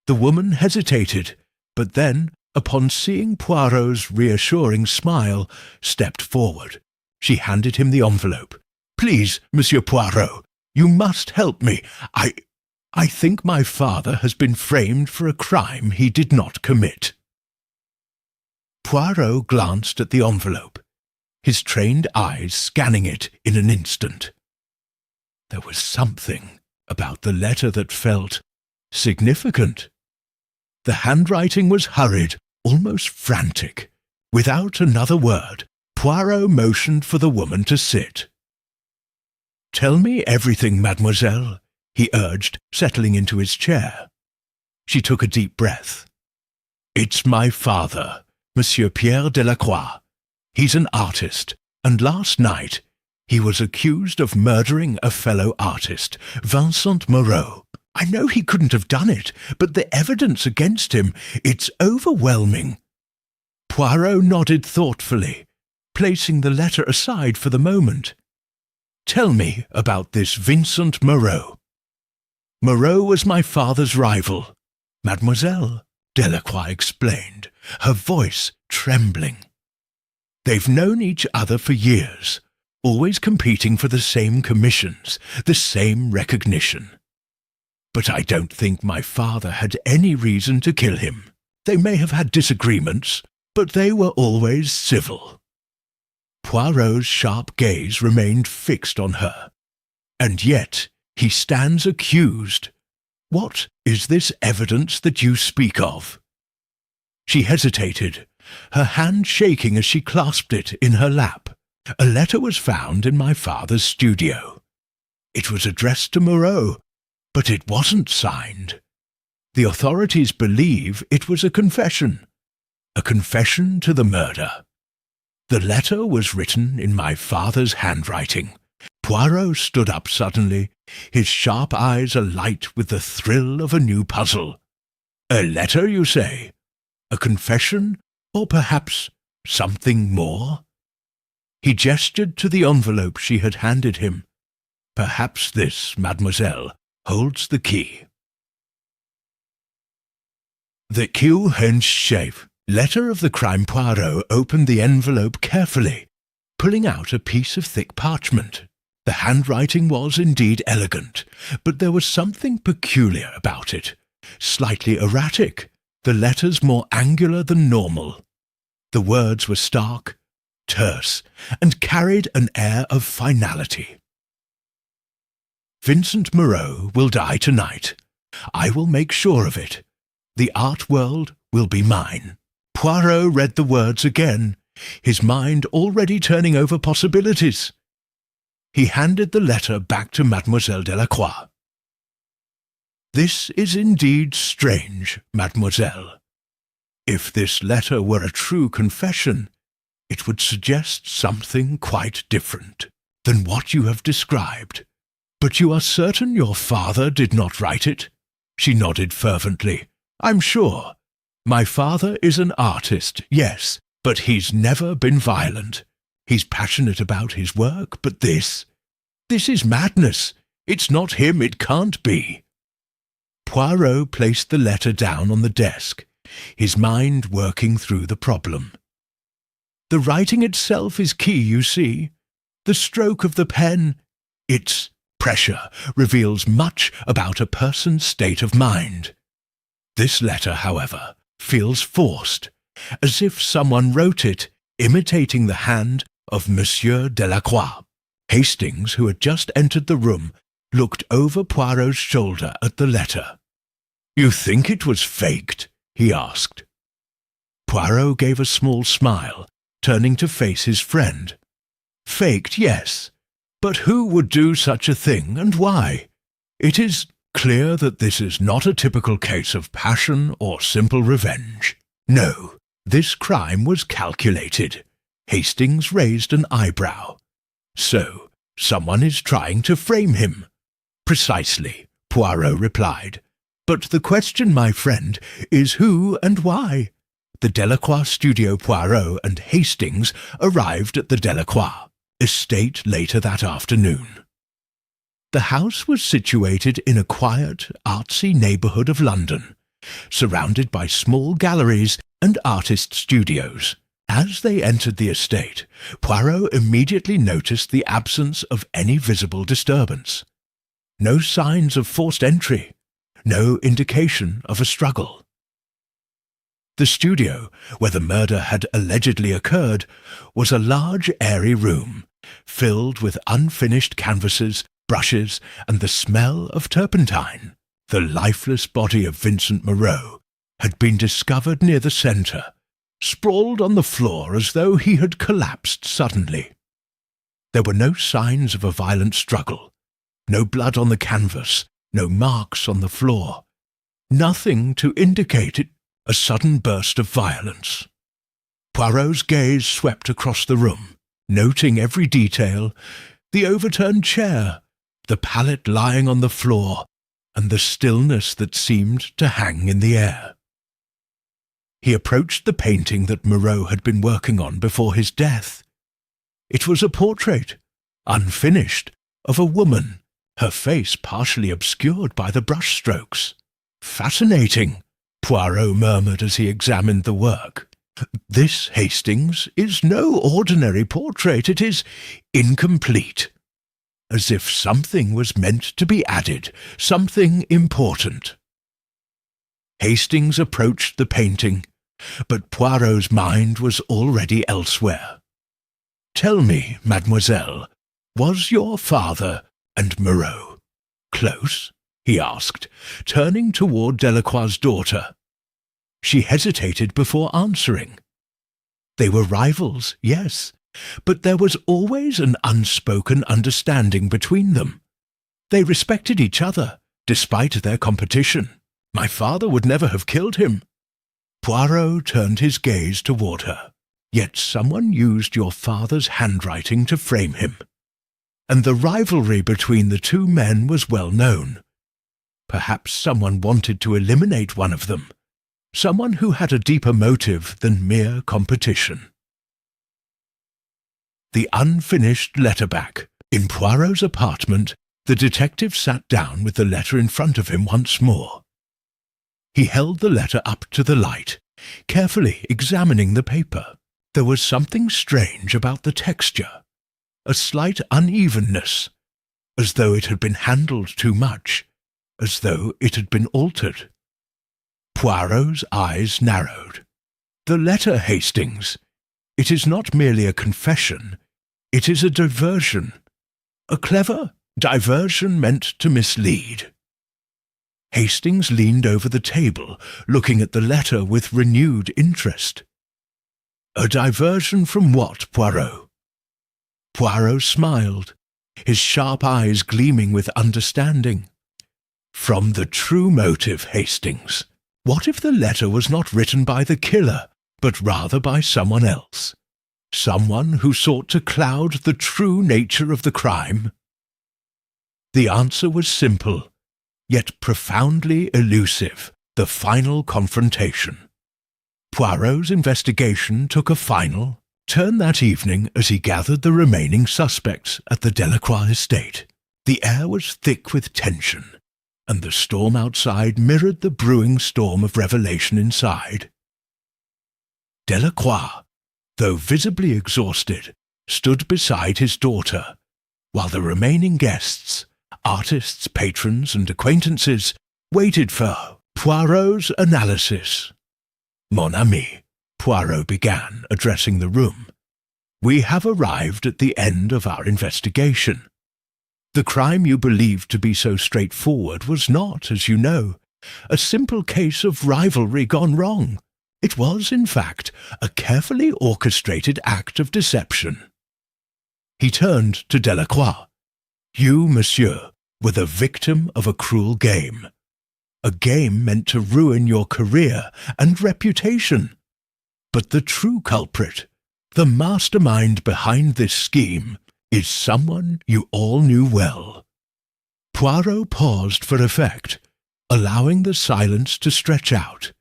The woman hesitated, but then, upon seeing Poirot's reassuring smile, stepped forward. She handed him the envelope. Please, Monsieur Poirot, you must help me. I think my father has been framed for a crime he did not commit. Poirot glanced at the envelope, his trained eyes scanning it in an instant. There was something about the letter that felt significant. The handwriting was hurried, almost frantic. Without another word, Poirot motioned for the woman to sit. "Tell me everything, mademoiselle," he urged, settling into his chair. She took a deep breath. "It's my father, Monsieur Pierre Delacroix. He's an artist, and last night he was accused of murdering a fellow artist, Vincent Moreau. I know he couldn't have done it, but the evidence against him, it's overwhelming." Poirot nodded thoughtfully, placing the letter aside for the moment. "Tell me about this Vincent Moreau." "Moreau was my father's rival, Mademoiselle," Delacroix explained, her voice trembling. "They've known each other for years, always competing for the same commissions, the same recognition. But I don't think my father had any reason to kill him. They may have had disagreements, but they were always civil." Poirot's sharp gaze remained fixed on her. "And yet he stands accused. What is this evidence that you speak of?" She hesitated, her hand shaking as she clasped it in her lap. "A letter was found in my father's studio. It was addressed to Moreau, but it wasn't signed. The authorities believe it was a confession to the murder. The letter was written in my father's handwriting." Poirot stood up suddenly, his sharp eyes alight with the thrill of a new puzzle. "A letter, you say? A confession, or perhaps something more?" He gestured to the envelope she had handed him. "Perhaps this, mademoiselle, holds the key." The Q-Hensch-Chef letter of the crime. Poirot opened the envelope carefully, pulling out a piece of thick parchment. The handwriting was indeed elegant, but there was something peculiar about it, slightly erratic, the letters more angular than normal. The words were stark, terse, and carried an air of finality. "Vincent Moreau will die tonight. I will make sure of it. The art world will be mine." Poirot read the words again, his mind already turning over possibilities. He handed the letter back to Mademoiselle Delacroix. "This is indeed strange, mademoiselle. If this letter were a true confession, it would suggest something quite different than what you have described. But you are certain your father did not write it?" She nodded fervently. "I'm sure. My father is an artist, yes, but he's never been violent. He's passionate about his work, but this is madness. It's not him, it can't be." Poirot placed the letter down on the desk, his mind working through the problem. "The writing itself is key, you see. The stroke of the pen, its pressure, reveals much about a person's state of mind. This letter, however, feels forced, as if someone wrote it imitating the hand of Monsieur Delacroix." Hastings, who had just entered the room, looked over Poirot's shoulder at the letter. "You think it was faked?" he asked. Poirot gave a small smile, turning to face his friend. "Faked, yes. But who would do such a thing, and why? It is clear that this is not a typical case of passion or simple revenge. No, this crime was calculated." Hastings raised an eyebrow. "So, someone is trying to frame him." "Precisely," Poirot replied. "But the question, my friend, is who and why?" The Delacroix studio. Poirot and Hastings arrived at the Delacroix estate later that afternoon. The house was situated in a quiet, artsy neighbourhood of London, surrounded by small galleries and artist studios. As they entered the estate, Poirot immediately noticed the absence of any visible disturbance. No signs of forced entry, no indication of a struggle. The studio, where the murder had allegedly occurred, was a large, airy room, filled with unfinished canvases, brushes, and the smell of turpentine. The lifeless body of Vincent Moreau had been discovered near the centre, sprawled on the floor as though he had collapsed suddenly. There were no signs of a violent struggle, no blood on the canvas, no marks on the floor, nothing to indicate a sudden burst of violence. Poirot's gaze swept across the room, noting every detail, the overturned chair, the palette lying on the floor, and the stillness that seemed to hang in the air. He approached the painting that Moreau had been working on before his death. It was a portrait, unfinished, of a woman, her face partially obscured by the brushstrokes. "Fascinating," Poirot murmured as he examined the work. "This, Hastings, is no ordinary portrait. It is incomplete." as if something was meant to be added, something important. Hastings approached the painting, but Poirot's mind was already elsewhere. "Tell me, mademoiselle, was your father and Moreau close?" he asked, turning toward Delacroix's daughter. She hesitated before answering. They were rivals, yes, but there was always an unspoken understanding between them. They respected each other, despite their competition. My father would never have killed him. Poirot turned his gaze toward her. Yet someone used your father's handwriting to frame him. And the rivalry between the two men was well known. Perhaps someone wanted to eliminate one of them, someone who had a deeper motive than mere competition. The unfinished letter back. In Poirot's apartment, the detective sat down with the letter in front of him once more. He held the letter up to the light, carefully examining the paper. There was something strange about the texture, a slight unevenness, as though it had been handled too much, as though it had been altered. Poirot's eyes narrowed. "The letter, Hastings. It is not merely a confession, it is a diversion. A clever diversion meant to mislead." Hastings leaned over the table, looking at the letter with renewed interest. "A diversion from what, Poirot?" Poirot smiled, his sharp eyes gleaming with understanding. "From the true motive, Hastings. What if the letter was not written by the killer, but rather by someone else? Someone who sought to cloud the true nature of the crime?" The answer was simple, yet profoundly elusive, the final confrontation. Poirot's investigation took a final turn that evening as he gathered the remaining suspects at the Delacroix estate. The air was thick with tension, and the storm outside mirrored the brewing storm of revelation inside. Delacroix, though visibly exhausted, stood beside his daughter, while the remaining guests, artists, patrons, and acquaintances, waited for Poirot's analysis. "Mon ami," Poirot began, addressing the room, "we have arrived at the end of our investigation. The crime you believed to be so straightforward was not, as you know, a simple case of rivalry gone wrong. It was, in fact, a carefully orchestrated act of deception." He turned to Delacroix. "You, monsieur, were the victim of a cruel game. A game meant to ruin your career and reputation. But the true culprit, the mastermind behind this scheme, is someone you all knew well." Poirot paused for effect, allowing the silence to stretch out,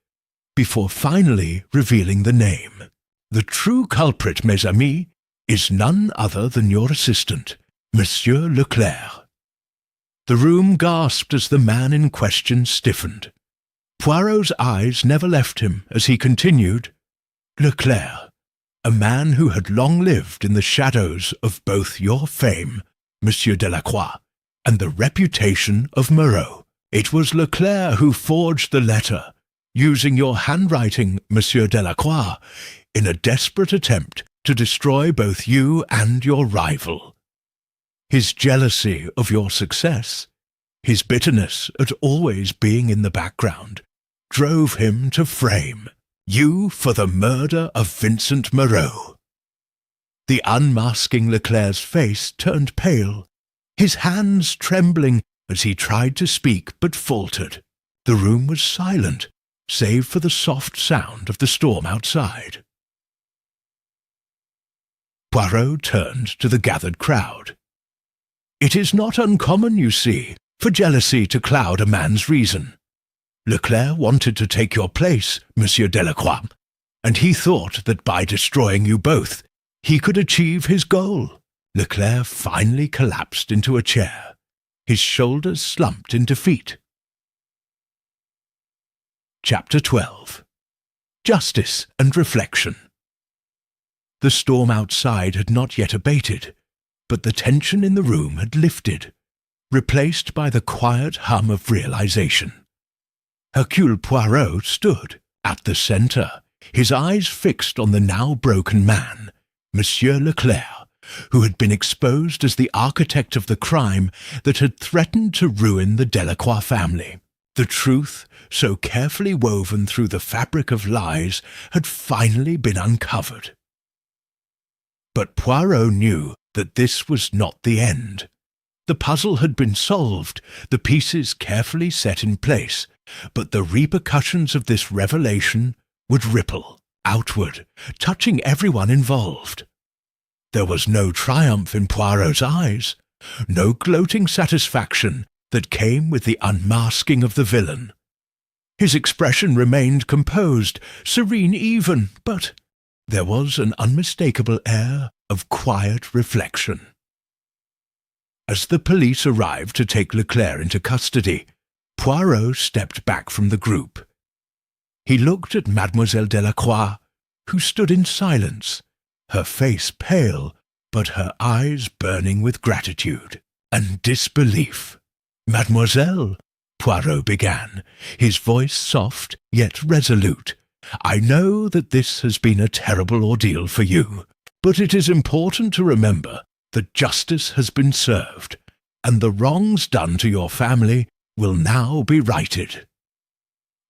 before finally revealing the name. "The true culprit, mes amis, is none other than your assistant, Monsieur Leclerc." The room gasped as the man in question stiffened. Poirot's eyes never left him as he continued, "Leclerc, a man who had long lived in the shadows of both your fame, Monsieur Delacroix, and the reputation of Moreau. It was Leclerc who forged the letter, using your handwriting, Monsieur Delacroix, in a desperate attempt to destroy both you and your rival. His jealousy of your success, his bitterness at always being in the background, drove him to frame you for the murder of Vincent Moreau." The unmasking Leclerc's face turned pale, his hands trembling as he tried to speak but faltered. The room was silent, save for the soft sound of the storm outside. Poirot turned to the gathered crowd. "It is not uncommon, you see, for jealousy to cloud a man's reason. Leclerc wanted to take your place, Monsieur Delacroix, and he thought that by destroying you both, he could achieve his goal." Leclerc finally collapsed into a chair. His shoulders slumped in defeat. Chapter 12. Justice and Reflection. The storm outside had not yet abated, but the tension in the room had lifted, replaced by the quiet hum of realization. Hercule Poirot stood at the centre, his eyes fixed on the now broken man, Monsieur Leclerc, who had been exposed as the architect of the crime that had threatened to ruin the Delacroix family. The truth, so carefully woven through the fabric of lies, had finally been uncovered. But Poirot knew that this was not the end. The puzzle had been solved, the pieces carefully set in place, but the repercussions of this revelation would ripple outward, touching everyone involved. There was no triumph in Poirot's eyes, no gloating satisfaction that came with the unmasking of the villain. His expression remained composed, serene even, but there was an unmistakable air of quiet reflection. As the police arrived to take Leclerc into custody, Poirot stepped back from the group. He looked at Mademoiselle Delacroix, who stood in silence, her face pale, but her eyes burning with gratitude and disbelief. "Mademoiselle," Poirot began, his voice soft yet resolute, "I know that this has been a terrible ordeal for you, but it is important to remember that justice has been served, and the wrongs done to your family will now be righted."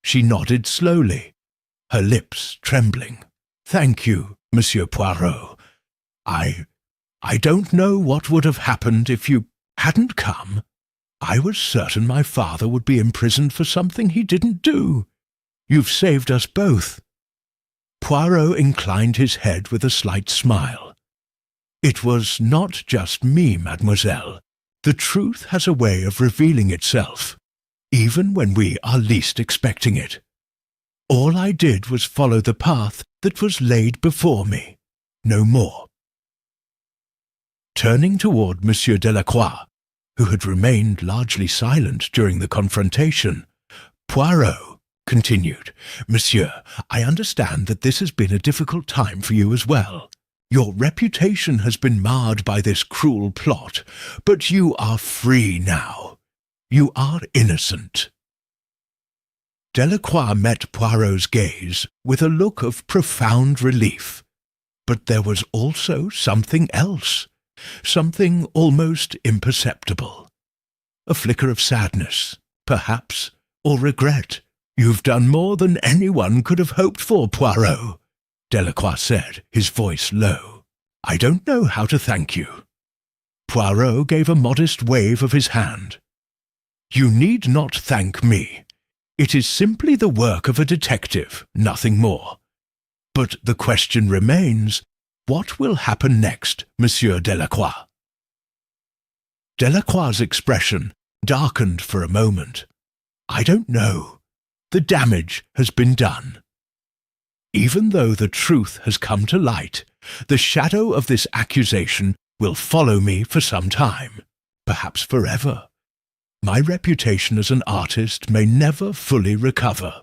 She nodded slowly, her lips trembling. "Thank you, Monsieur Poirot. I don't know what would have happened if you hadn't come. I was certain my father would be imprisoned for something he didn't do. You've saved us both." Poirot inclined his head with a slight smile. "It was not just me, mademoiselle. The truth has a way of revealing itself, even when we are least expecting it. All I did was follow the path that was laid before me, no more." Turning toward Monsieur Delacroix, who had remained largely silent during the confrontation, Poirot continued, "Monsieur, I understand that this has been a difficult time for you as well. Your reputation has been marred by this cruel plot, but you are free now. You are innocent." Delacroix met Poirot's gaze with a look of profound relief. But there was also something else, something almost imperceptible. A flicker of sadness, perhaps, or regret. "You've done more than anyone could have hoped for, Poirot," Delacroix said, his voice low. "I don't know how to thank you." Poirot gave a modest wave of his hand. "You need not thank me. It is simply the work of a detective, nothing more. But the question remains, what will happen next, Monsieur Delacroix?" Delacroix's expression darkened for a moment. "I don't know. The damage has been done. Even though the truth has come to light, the shadow of this accusation will follow me for some time, perhaps forever. My reputation as an artist may never fully recover."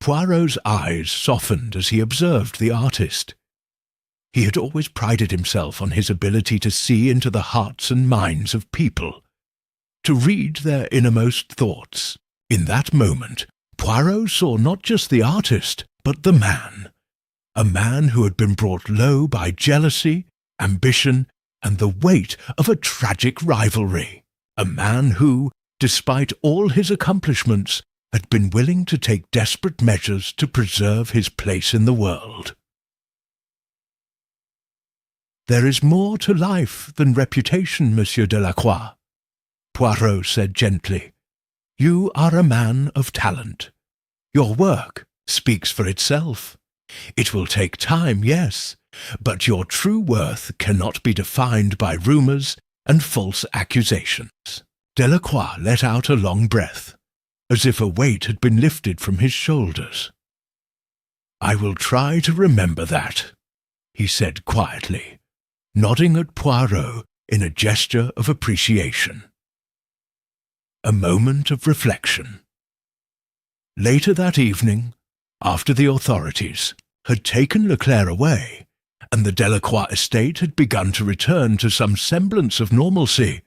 Poirot's eyes softened as he observed the artist. He had always prided himself on his ability to see into the hearts and minds of people, to read their innermost thoughts. In that moment, Poirot saw not just the artist, but the man. A man who had been brought low by jealousy, ambition, and the weight of a tragic rivalry. A man who, despite all his accomplishments, had been willing to take desperate measures to preserve his place in the world. "There is more to life than reputation, Monsieur Delacroix," Poirot said gently. "You are a man of talent. Your work speaks for itself. It will take time, yes, but your true worth cannot be defined by rumours and false accusations." Delacroix let out a long breath, as if a weight had been lifted from his shoulders. "I will try to remember that," he said quietly, nodding at Poirot in a gesture of appreciation. A moment of reflection. Later that evening, after the authorities had taken Leclerc away, and the Delacroix estate had begun to return to some semblance of normalcy,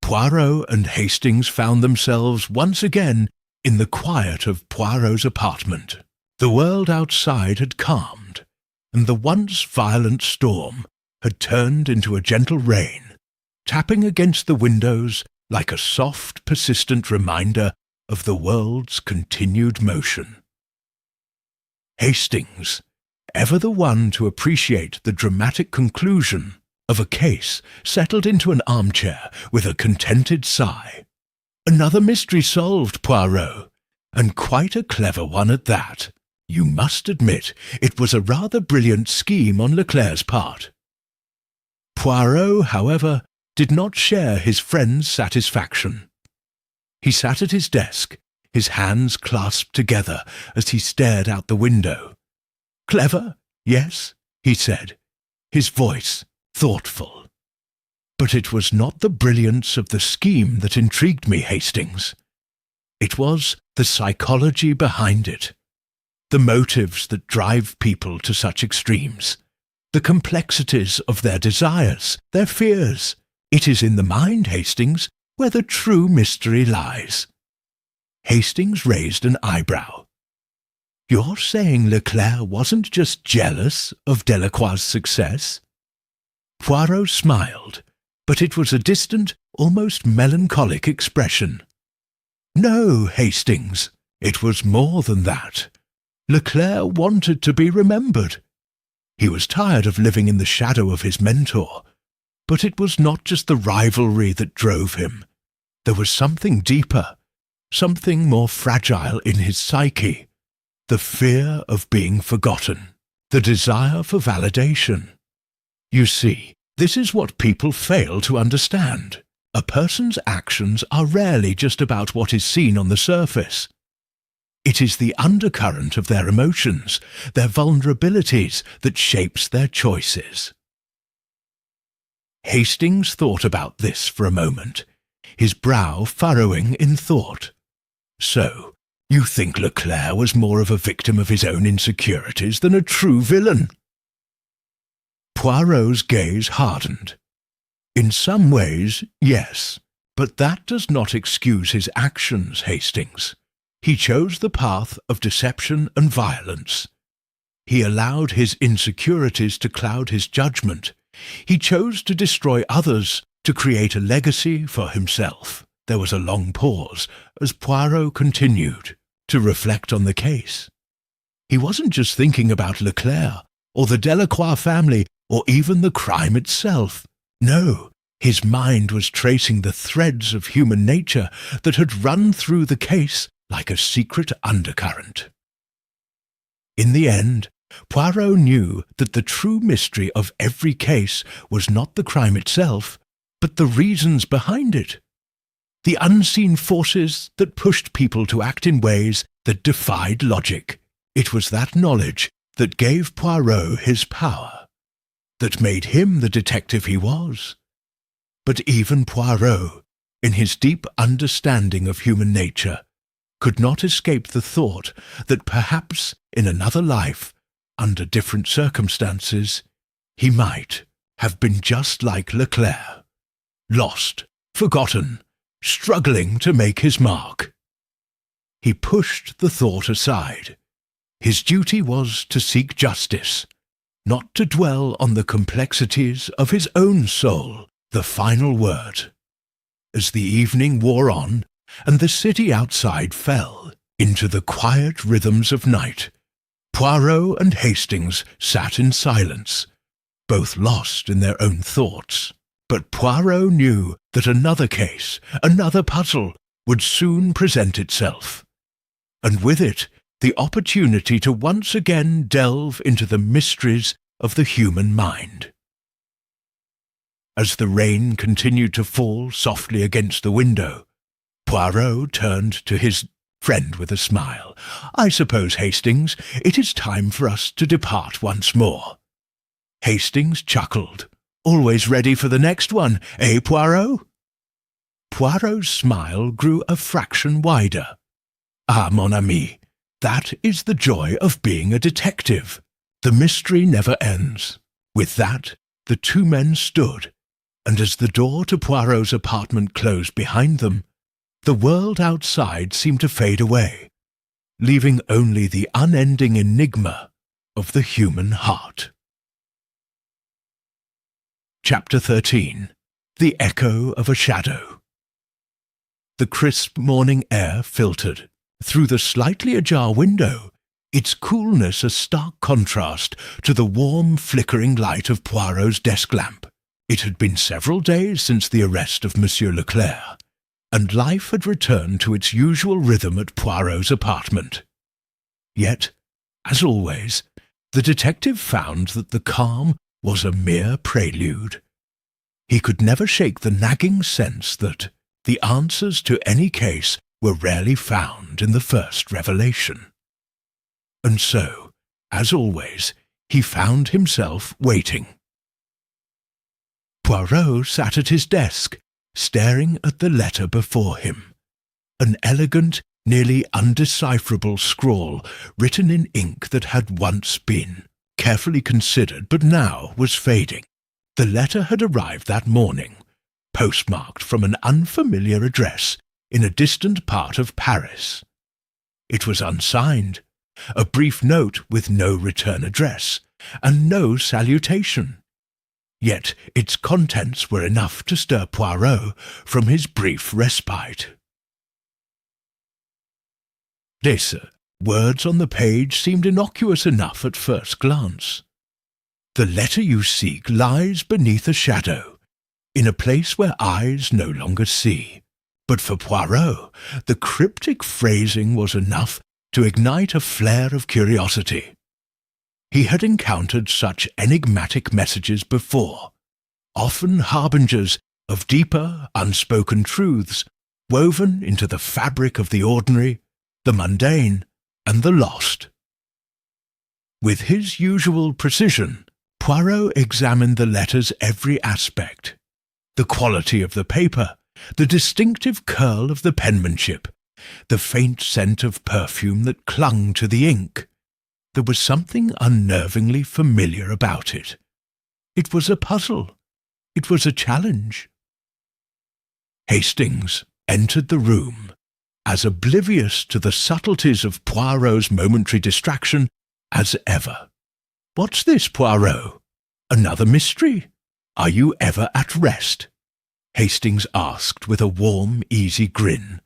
Poirot and Hastings found themselves once again in the quiet of Poirot's apartment. The world outside had calmed, and the once violent storm had turned into a gentle rain, tapping against the windows like a soft, persistent reminder of the world's continued motion. Hastings, ever the one to appreciate the dramatic conclusion of a case, settled into an armchair with a contented sigh. Another mystery solved, Poirot, and quite a clever one at that. You must admit it was a rather brilliant scheme on Leclerc's part. Poirot, however, did not share his friend's satisfaction. He sat at his desk, his hands clasped together as he stared out the window. "Clever, yes," he said, his voice thoughtful. "But it was not the brilliance of the scheme that intrigued me, Hastings. It was the psychology behind it, the motives that drive people to such extremes, the complexities of their desires, their fears. It is in the mind, Hastings, where the true mystery lies." Hastings raised an eyebrow. "You're saying Leclerc wasn't just jealous of Delacroix's success?" Poirot smiled, but it was a distant, almost melancholic expression. "No, Hastings, it was more than that. Leclerc wanted to be remembered. He was tired of living in the shadow of his mentor, but it was not just the rivalry that drove him. There was something deeper, something more fragile in his psyche, the fear of being forgotten, the desire for validation. You see, this is what people fail to understand. A person's actions are rarely just about what is seen on the surface. It is the undercurrent of their emotions, their vulnerabilities, that shapes their choices. Hastings thought about this for a moment, his brow furrowing in thought. "So, you think Leclerc was more of a victim of his own insecurities than a true villain?" Poirot's gaze hardened. "In some ways, yes, but that does not excuse his actions, Hastings. He chose the path of deception and violence. He allowed his insecurities to cloud his judgment. He chose to destroy others to create a legacy for himself." There was a long pause as Poirot continued to reflect on the case. He wasn't just thinking about Leclerc or the Delacroix family or even the crime itself. No, his mind was tracing the threads of human nature that had run through the case like a secret undercurrent. In the end, Poirot knew that the true mystery of every case was not the crime itself, but the reasons behind it. The unseen forces that pushed people to act in ways that defied logic. It was that knowledge that gave Poirot his power, that made him the detective he was. But even Poirot, in his deep understanding of human nature, could not escape the thought that perhaps in another life, under different circumstances, he might have been just like Leclerc, lost, forgotten, struggling to make his mark. He pushed the thought aside. His duty was to seek justice, not to dwell on the complexities of his own soul. The final word. As the evening wore on, and the city outside fell into the quiet rhythms of night, Poirot and Hastings sat in silence, both lost in their own thoughts. But Poirot knew that another case, another puzzle, would soon present itself, and with it the opportunity to once again delve into the mysteries of the human mind. As the rain continued to fall softly against the window, Poirot turned to his friend with a smile. "I suppose, Hastings, it is time for us to depart once more." Hastings chuckled. "Always ready for the next one, eh, Poirot?" Poirot's smile grew a fraction wider. "Ah, mon ami, that is the joy of being a detective. The mystery never ends. With that, the two men stood, and as the door to Poirot's apartment closed behind them, the world outside seemed to fade away, leaving only the unending enigma of the human heart. Chapter 13. The Echo of a Shadow. The crisp morning air filtered through the slightly ajar window, its coolness a stark contrast to the warm, flickering light of Poirot's desk lamp. It had been several days since the arrest of Monsieur Leclerc, and life had returned to its usual rhythm at Poirot's apartment. Yet, as always, the detective found that the calm was a mere prelude. He could never shake the nagging sense that the answers to any case were rarely found in the first revelation. And so, as always, he found himself waiting. Poirot sat at his desk, staring at the letter before him. An elegant, nearly undecipherable scrawl written in ink that had once been carefully considered but now was fading. The letter had arrived that morning, postmarked from an unfamiliar address in a distant part of Paris. It was unsigned, a brief note with no return address, and no salutation. Yet its contents were enough to stir Poirot from his brief respite. This words on the page seemed innocuous enough at first glance. The letter you seek lies beneath a shadow, in a place where eyes no longer see. But for Poirot, the cryptic phrasing was enough to ignite a flare of curiosity. He had encountered such enigmatic messages before, often harbingers of deeper, unspoken truths, woven into the fabric of the ordinary, the mundane, and the lost. With his usual precision, Poirot examined the letter's every aspect. The quality of the paper, the distinctive curl of the penmanship, the faint scent of perfume that clung to the ink. There was something unnervingly familiar about it. It was a puzzle. It was a challenge. Hastings entered the room, as oblivious to the subtleties of Poirot's momentary distraction as ever. "What's this, Poirot? Another mystery? Are you ever at rest?" Hastings asked with a warm, easy grin.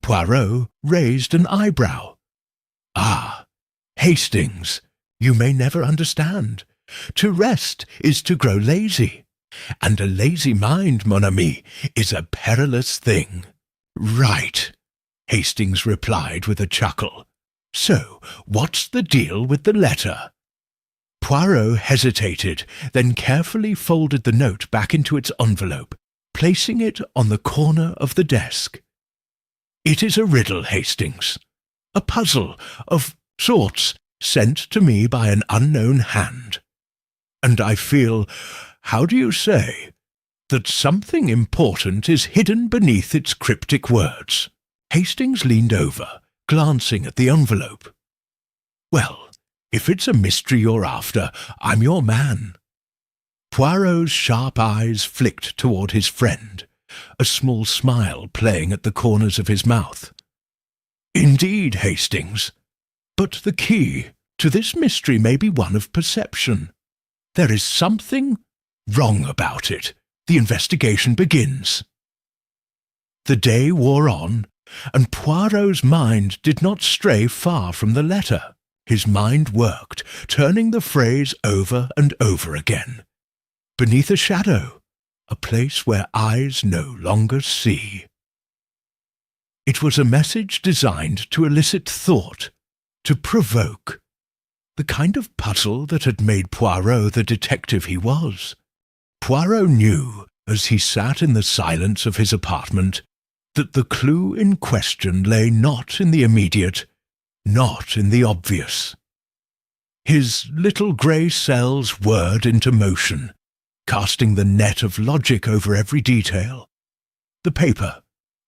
Poirot raised an eyebrow. "Ah, Hastings, you may never understand. To rest is to grow lazy, and a lazy mind, mon ami, is a perilous thing." "Right," Hastings replied with a chuckle. "So, what's the deal with the letter?" Poirot hesitated, then carefully folded the note back into its envelope, placing it on the corner of the desk. "It is a riddle, Hastings. A puzzle, of sorts, sent to me by an unknown hand. And I feel, how do you say, that something important is hidden beneath its cryptic words." Hastings leaned over, glancing at the envelope. "Well, if it's a mystery you're after, I'm your man." Poirot's sharp eyes flicked toward his friend, a small smile playing at the corners of his mouth. "Indeed, Hastings. But the key to this mystery may be one of perception. There is something wrong about it. The investigation begins." The day wore on, and Poirot's mind did not stray far from the letter. His mind worked, turning the phrase over and over again. Beneath a shadow, a place where eyes no longer see. It was a message designed to elicit thought, to provoke. The kind of puzzle that had made Poirot the detective he was. Poirot knew, as he sat in the silence of his apartment, that the clue in question lay not in the immediate, not in the obvious. His little grey cells whirred into motion, casting the net of logic over every detail. The paper,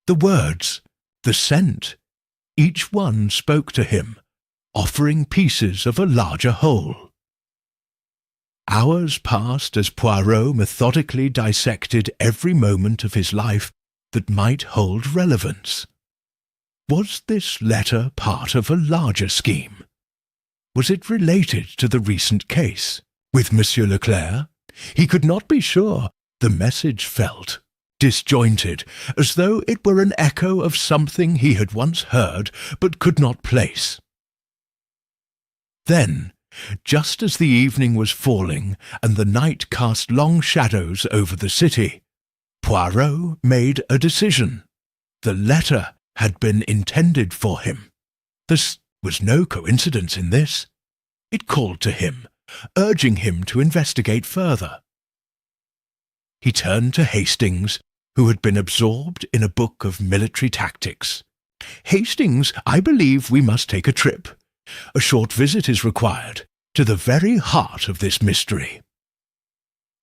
the words, the scent, each one spoke to him, offering pieces of a larger whole. Hours passed as Poirot methodically dissected every moment of his life that might hold relevance. Was this letter part of a larger scheme? Was it related to the recent case with Monsieur Leclerc? He could not be sure. The message felt disjointed, as though it were an echo of something he had once heard but could not place. Then, just as the evening was falling and the night cast long shadows over the city, Poirot made a decision. The letter had been intended for him. There was no coincidence in this. It called to him, urging him to investigate further. He turned to Hastings, who had been absorbed in a book of military tactics. "Hastings, I believe we must take a trip. A short visit is required to the very heart of this mystery."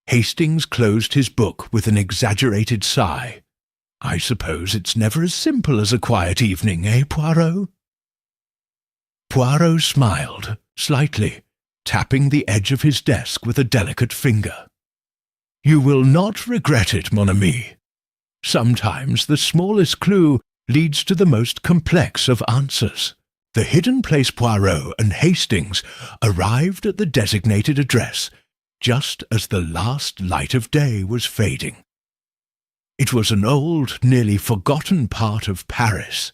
Hastings closed his book with an exaggerated sigh. "I suppose it's never as simple as a quiet evening, eh, Poirot?" Poirot smiled, slightly, tapping the edge of his desk with a delicate finger. "You will not regret it, mon ami. Sometimes the smallest clue leads to the most complex of answers." The hidden place Poirot and Hastings arrived at the designated address just as the last light of day was fading. It was an old, nearly forgotten part of Paris,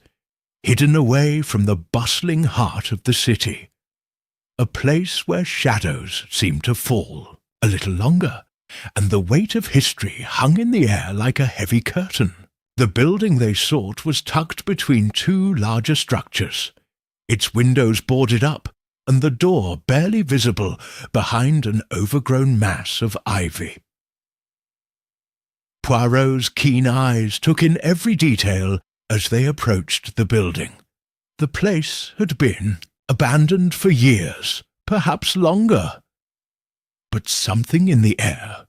hidden away from the bustling heart of the city, a place where shadows seemed to fall a little longer, and the weight of history hung in the air like a heavy curtain. The building they sought was tucked between two larger structures, its windows boarded up, and the door barely visible behind an overgrown mass of ivy. Poirot's keen eyes took in every detail as they approached the building. The place had been abandoned for years, perhaps longer. But something in the air.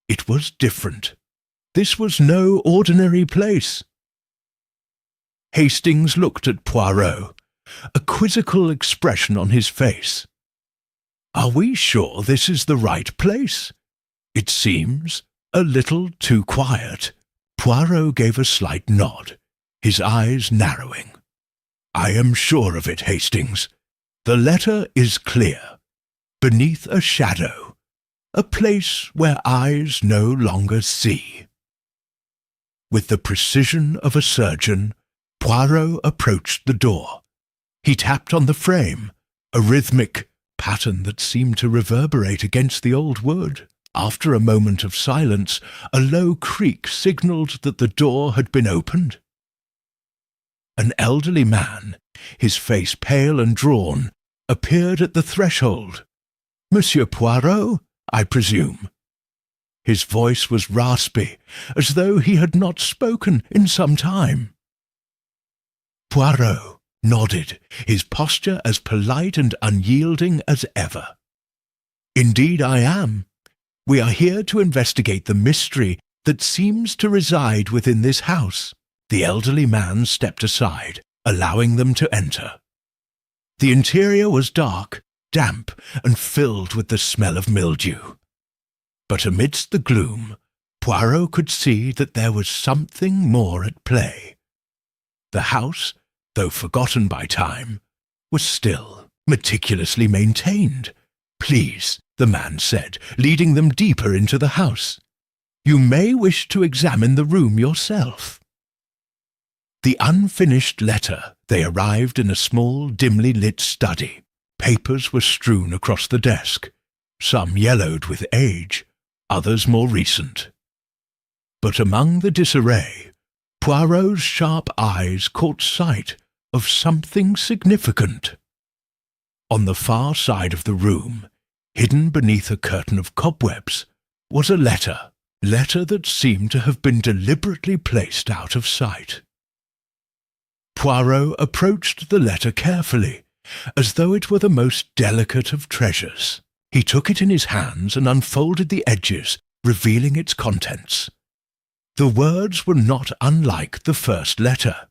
It was different. This was no ordinary place. Hastings looked at Poirot, a quizzical expression on his face. "Are we sure this is the right place? It seems a little too quiet." Poirot gave a slight nod, his eyes narrowing. "I am sure of it, Hastings. The letter is clear. Beneath a shadow, a place where eyes no longer see." With the precision of a surgeon, Poirot approached the door. He tapped on the frame, a rhythmic pattern that seemed to reverberate against the old wood. After a moment of silence, a low creak signalled that the door had been opened. An elderly man, his face pale and drawn, appeared at the threshold. "Monsieur Poirot, I presume?" His voice was raspy, as though he had not spoken in some time. Poirot nodded, his posture as polite and unyielding as ever. "Indeed I am. We are here to investigate the mystery that seems to reside within this house." The elderly man stepped aside, allowing them to enter. The interior was dark, damp, and filled with the smell of mildew. But amidst the gloom, Poirot could see that there was something more at play. The house, though forgotten by time, was still meticulously maintained. "Please," the man said, leading them deeper into the house. "You may wish to examine the room yourself." The unfinished letter. They arrived in a small, dimly lit study. Papers were strewn across the desk, some yellowed with age, others more recent. But among the disarray, Poirot's sharp eyes caught sight of something significant. On the far side of the room, hidden beneath a curtain of cobwebs, was a letter that seemed to have been deliberately placed out of sight. Poirot approached the letter carefully, as though it were the most delicate of treasures. He took it in his hands and unfolded the edges, revealing its contents. The words were not unlike the first letter.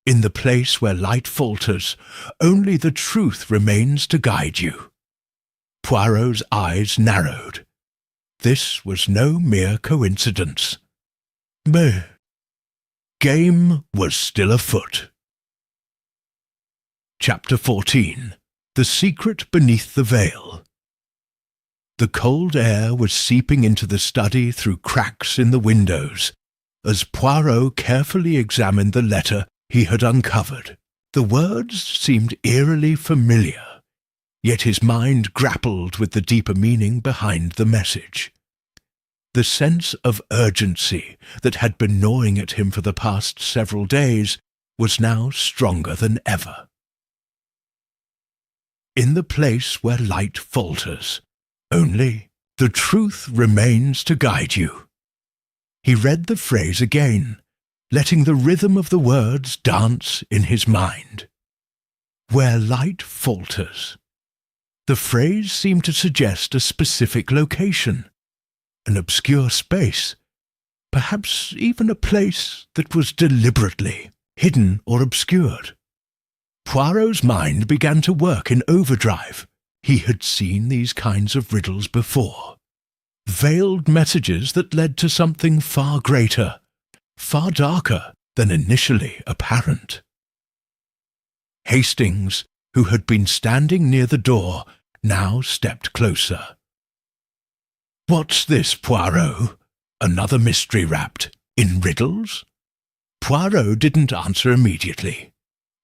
"In the place where light falters, only the truth remains to guide you." Poirot's eyes narrowed. This was no mere coincidence. The game was still afoot. Chapter 14. The Secret Beneath the Veil. The cold air was seeping into the study through cracks in the windows, as Poirot carefully examined the letter he had uncovered. The words seemed eerily familiar, yet his mind grappled with the deeper meaning behind the message. The sense of urgency that had been gnawing at him for the past several days was now stronger than ever. In the place where light falters, only the truth remains to guide you. He read the phrase again, letting the rhythm of the words dance in his mind. Where light falters. The phrase seemed to suggest a specific location, an obscure space, perhaps even a place that was deliberately hidden or obscured. Poirot's mind began to work in overdrive. He had seen these kinds of riddles before. Veiled messages that led to something far greater, far darker than initially apparent. Hastings, who had been standing near the door, now stepped closer. "What's this, Poirot? Another mystery wrapped in riddles?" Poirot didn't answer immediately.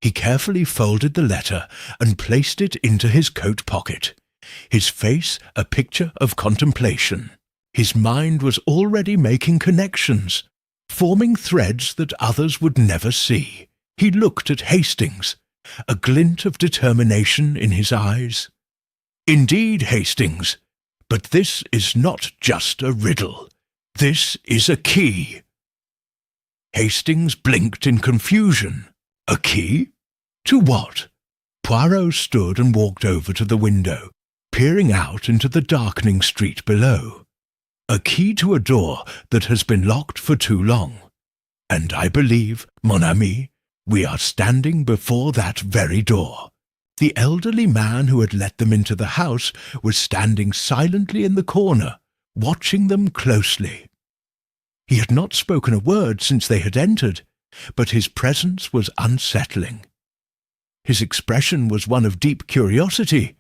He carefully folded the letter and placed it into his coat pocket, his face a picture of contemplation. His mind was already making connections, forming threads that others would never see. He looked at Hastings, a glint of determination in his eyes. "Indeed, Hastings, but this is not just a riddle. This is a key." Hastings blinked in confusion. A key? To what? Poirot stood and walked over to the window, peering out into the darkening street below. A key to a door that has been locked for too long. And I believe, mon ami, we are standing before that very door. The elderly man who had let them into the house was standing silently in the corner, watching them closely. He had not spoken a word since they had entered, but his presence was unsettling. His expression was one of deep curiosity,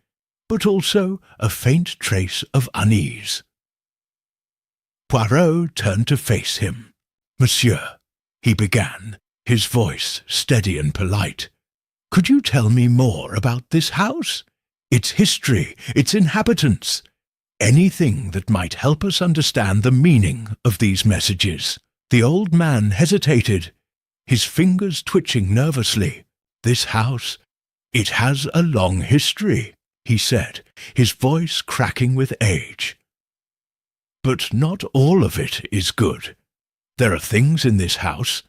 but also a faint trace of unease. Poirot turned to face him. "Monsieur," he began, his voice steady and polite, "could you tell me more about this house? Its history, its inhabitants? Anything that might help us understand the meaning of these messages?" The old man hesitated, his fingers twitching nervously. "This house, it has a long history," he said, his voice cracking with age. "But not all of it is good. There are things in this house,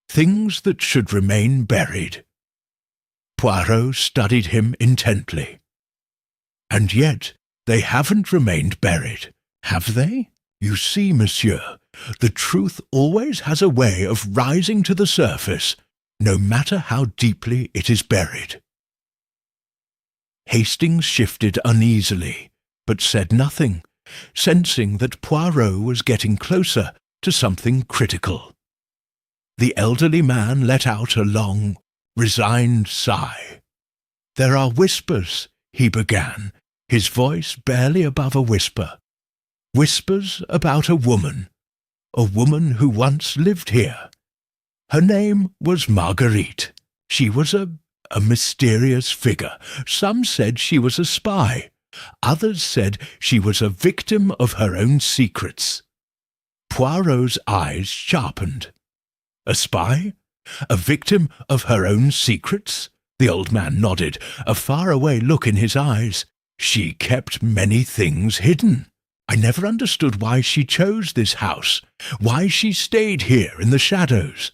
things that should remain buried." Poirot studied him intently. "And yet they haven't remained buried, have they? You see, monsieur, the truth always has a way of rising to the surface, no matter how deeply it is buried." Hastings shifted uneasily, but said nothing, sensing that Poirot was getting closer to something critical. The elderly man let out a long, resigned sigh. "There are whispers," he began, his voice barely above a whisper. "Whispers about a woman who once lived here. Her name was Marguerite. She was a mysterious figure. Some said she was a spy. Others said she was a victim of her own secrets." Poirot's eyes sharpened. "A spy? A victim of her own secrets?" The old man nodded, a faraway look in his eyes. "She kept many things hidden. I never understood why she chose this house, why she stayed here in the shadows.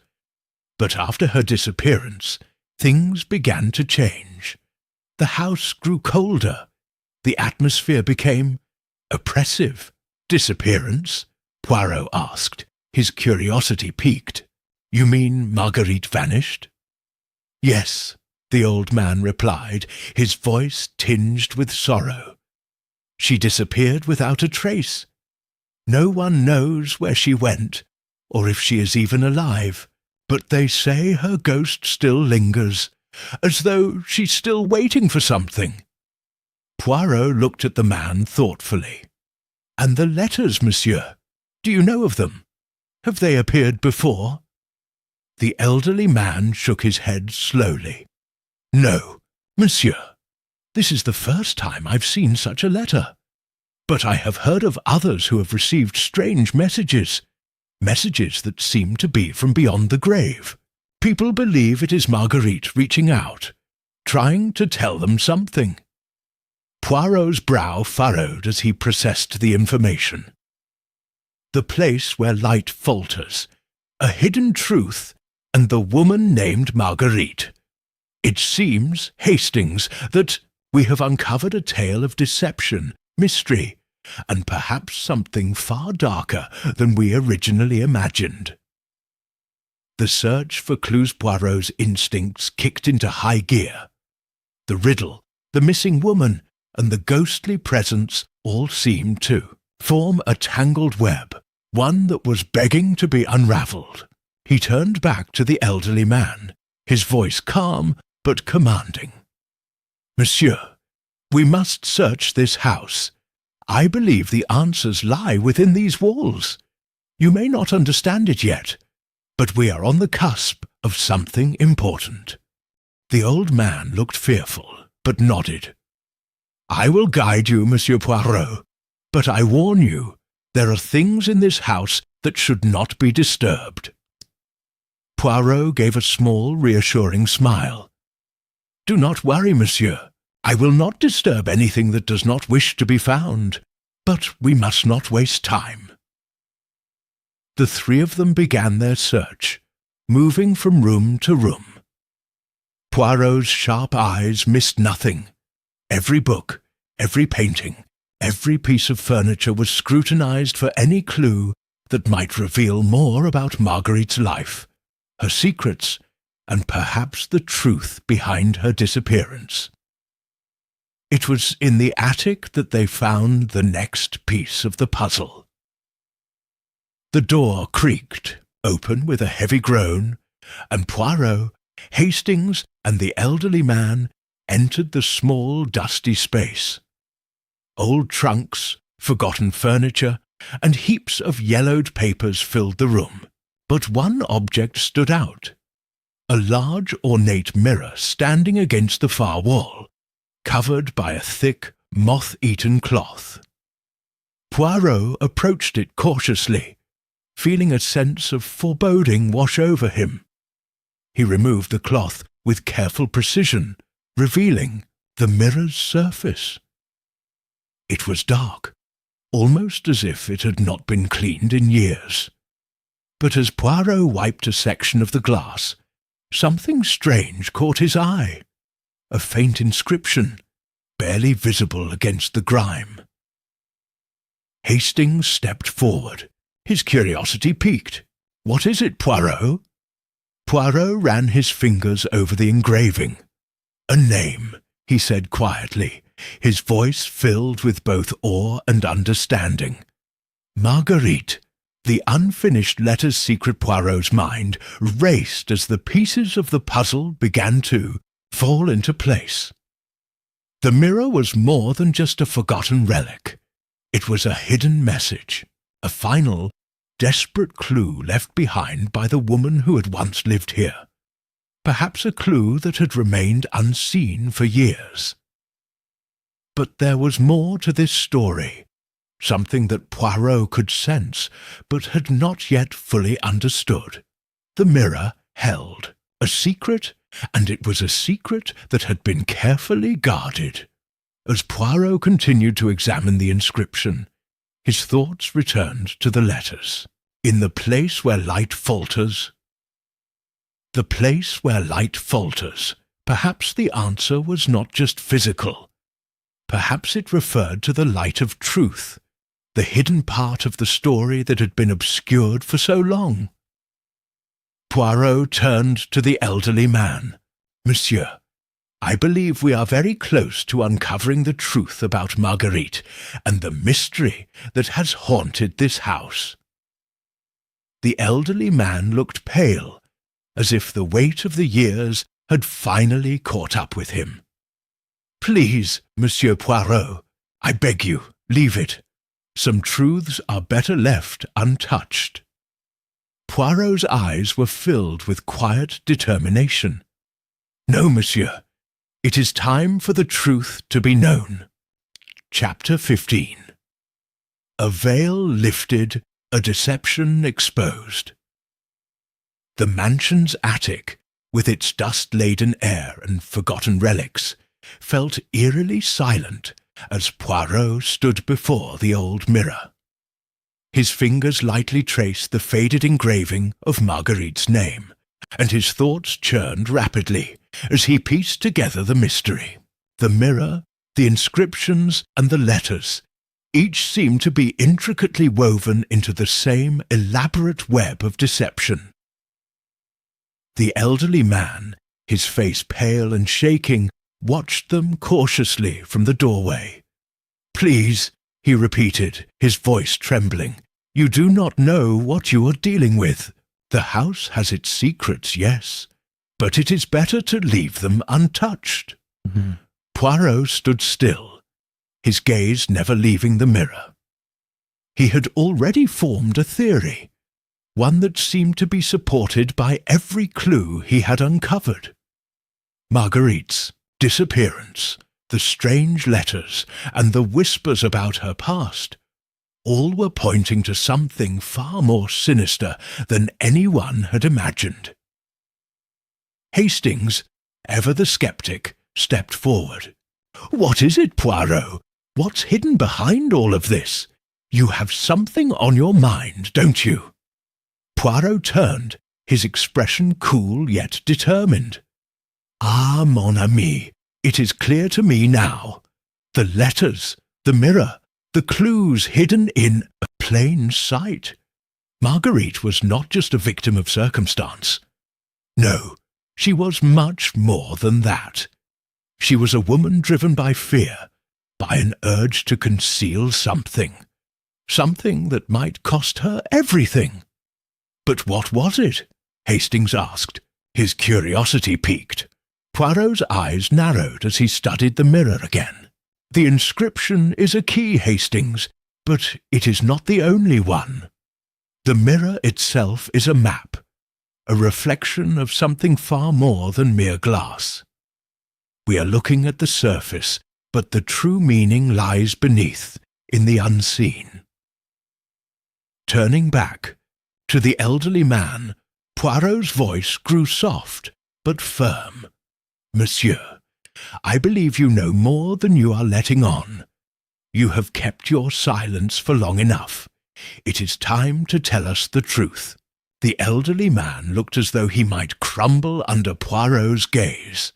But after her disappearance, things began to change. The house grew colder. The atmosphere became oppressive." "Disappearance?" Poirot asked, his curiosity piqued. "You mean Marguerite vanished?" "Yes," the old man replied, his voice tinged with sorrow. She disappeared without a trace. No one knows where she went, or if she is even alive, but they say her ghost still lingers, as though she's still waiting for something." Poirot looked at the man thoughtfully. "And the letters, monsieur? Do you know of them? Have they appeared before?" The elderly man shook his head slowly. "No, monsieur. This is the first time I've seen such a letter. But I have heard of others who have received strange messages that seem to be from beyond the grave. People believe it is Marguerite reaching out, trying to tell them something." Poirot's brow furrowed as he processed the information. The place where light falters, a hidden truth, and the woman named Marguerite. It seems, Hastings, that we have uncovered a tale of deception, mystery, and perhaps something far darker than we originally imagined. The search for clues Poirot's instincts kicked into high gear. The riddle, the missing woman, and the ghostly presence all seemed to form a tangled web, one that was begging to be unravelled. He turned back to the elderly man, his voice calm but commanding. "Monsieur, we must search this house. I believe the answers lie within these walls. You may not understand it yet, but we are on the cusp of something important." The old man looked fearful, but nodded. "I will guide you, Monsieur Poirot, but I warn you, there are things in this house that should not be disturbed." Poirot gave a small, reassuring smile. "Do not worry, monsieur. I will not disturb anything that does not wish to be found, but we must not waste time." The three of them began their search, moving from room to room. Poirot's sharp eyes missed nothing. Every book, every painting, every piece of furniture was scrutinized for any clue that might reveal more about Marguerite's life, her secrets, and perhaps the truth behind her disappearance. It was in the attic that they found the next piece of the puzzle. The door creaked, open with a heavy groan, and Poirot, Hastings, and the elderly man entered the small, dusty space. Old trunks, forgotten furniture, and heaps of yellowed papers filled the room. But one object stood out. A large, ornate mirror standing against the far wall, covered by a thick, moth-eaten cloth. Poirot approached it cautiously, feeling a sense of foreboding wash over him. He removed the cloth with careful precision, revealing the mirror's surface. It was dark, almost as if it had not been cleaned in years. But as Poirot wiped a section of the glass, something strange caught his eye. A faint inscription, barely visible against the grime. Hastings stepped forward, his curiosity piqued. "What is it, Poirot?" Poirot ran his fingers over the engraving. "A name," he said quietly, his voice filled with both awe and understanding. "Marguerite." The unfinished letters secret Poirot's mind raced as the pieces of the puzzle began to fall into place. The mirror was more than just a forgotten relic. It was a hidden message, a final, desperate clue left behind by the woman who had once lived here. Perhaps a clue that had remained unseen for years. But there was more to this story, something that Poirot could sense, but had not yet fully understood. The mirror held a secret, and it was a secret that had been carefully guarded. As Poirot continued to examine the inscription, his thoughts returned to the letters. "In the place where light falters." The place where light falters. Perhaps the answer was not just physical. Perhaps it referred to the light of truth, the hidden part of the story that had been obscured for so long. Poirot turned to the elderly man. "Monsieur, I believe we are very close to uncovering the truth about Marguerite and the mystery that has haunted this house." The elderly man looked pale, as if the weight of the years had finally caught up with him. "Please, Monsieur Poirot, I beg you, leave it. Some truths are better left untouched." Poirot's eyes were filled with quiet determination. "No, monsieur. It is time for the truth to be known." Chapter 15. A veil lifted, a deception exposed. The mansion's attic, with its dust-laden air and forgotten relics, felt eerily silent as Poirot stood before the old mirror. His fingers lightly traced the faded engraving of Marguerite's name, and his thoughts churned rapidly as he pieced together the mystery. The mirror, the inscriptions, and the letters, each seemed to be intricately woven into the same elaborate web of deception. The elderly man, his face pale and shaking, watched them cautiously from the doorway. "Please," he repeated, his voice trembling, "you do not know what you are dealing with. The house has its secrets, yes, but it is better to leave them untouched." Poirot stood still, his gaze never leaving the mirror. He had already formed a theory, one that seemed to be supported by every clue he had uncovered. Marguerite's disappearance, the strange letters, and the whispers about her past, all were pointing to something far more sinister than anyone had imagined. Hastings, ever the skeptic, stepped forward. "What is it, Poirot? What's hidden behind all of this? You have something on your mind, don't you?" Poirot turned, his expression cool yet determined. "Ah, mon ami, it is clear to me now. The letters, the mirror, the clues hidden in plain sight. Marguerite was not just a victim of circumstance. No, she was much more than that. She was a woman driven by fear, by an urge to conceal something that might cost her everything." "But what was it?" Hastings asked, his curiosity piqued. Poirot's eyes narrowed as he studied the mirror again. "The inscription is a key, Hastings, but it is not the only one. The mirror itself is a map, a reflection of something far more than mere glass. We are looking at the surface, but the true meaning lies beneath, in the unseen." Turning back, to the elderly man, Poirot's voice grew soft but firm. "Monsieur, I believe you know more than you are letting on. You have kept your silence for long enough. It is time to tell us the truth." The elderly man looked as though he might crumble under Poirot's gaze.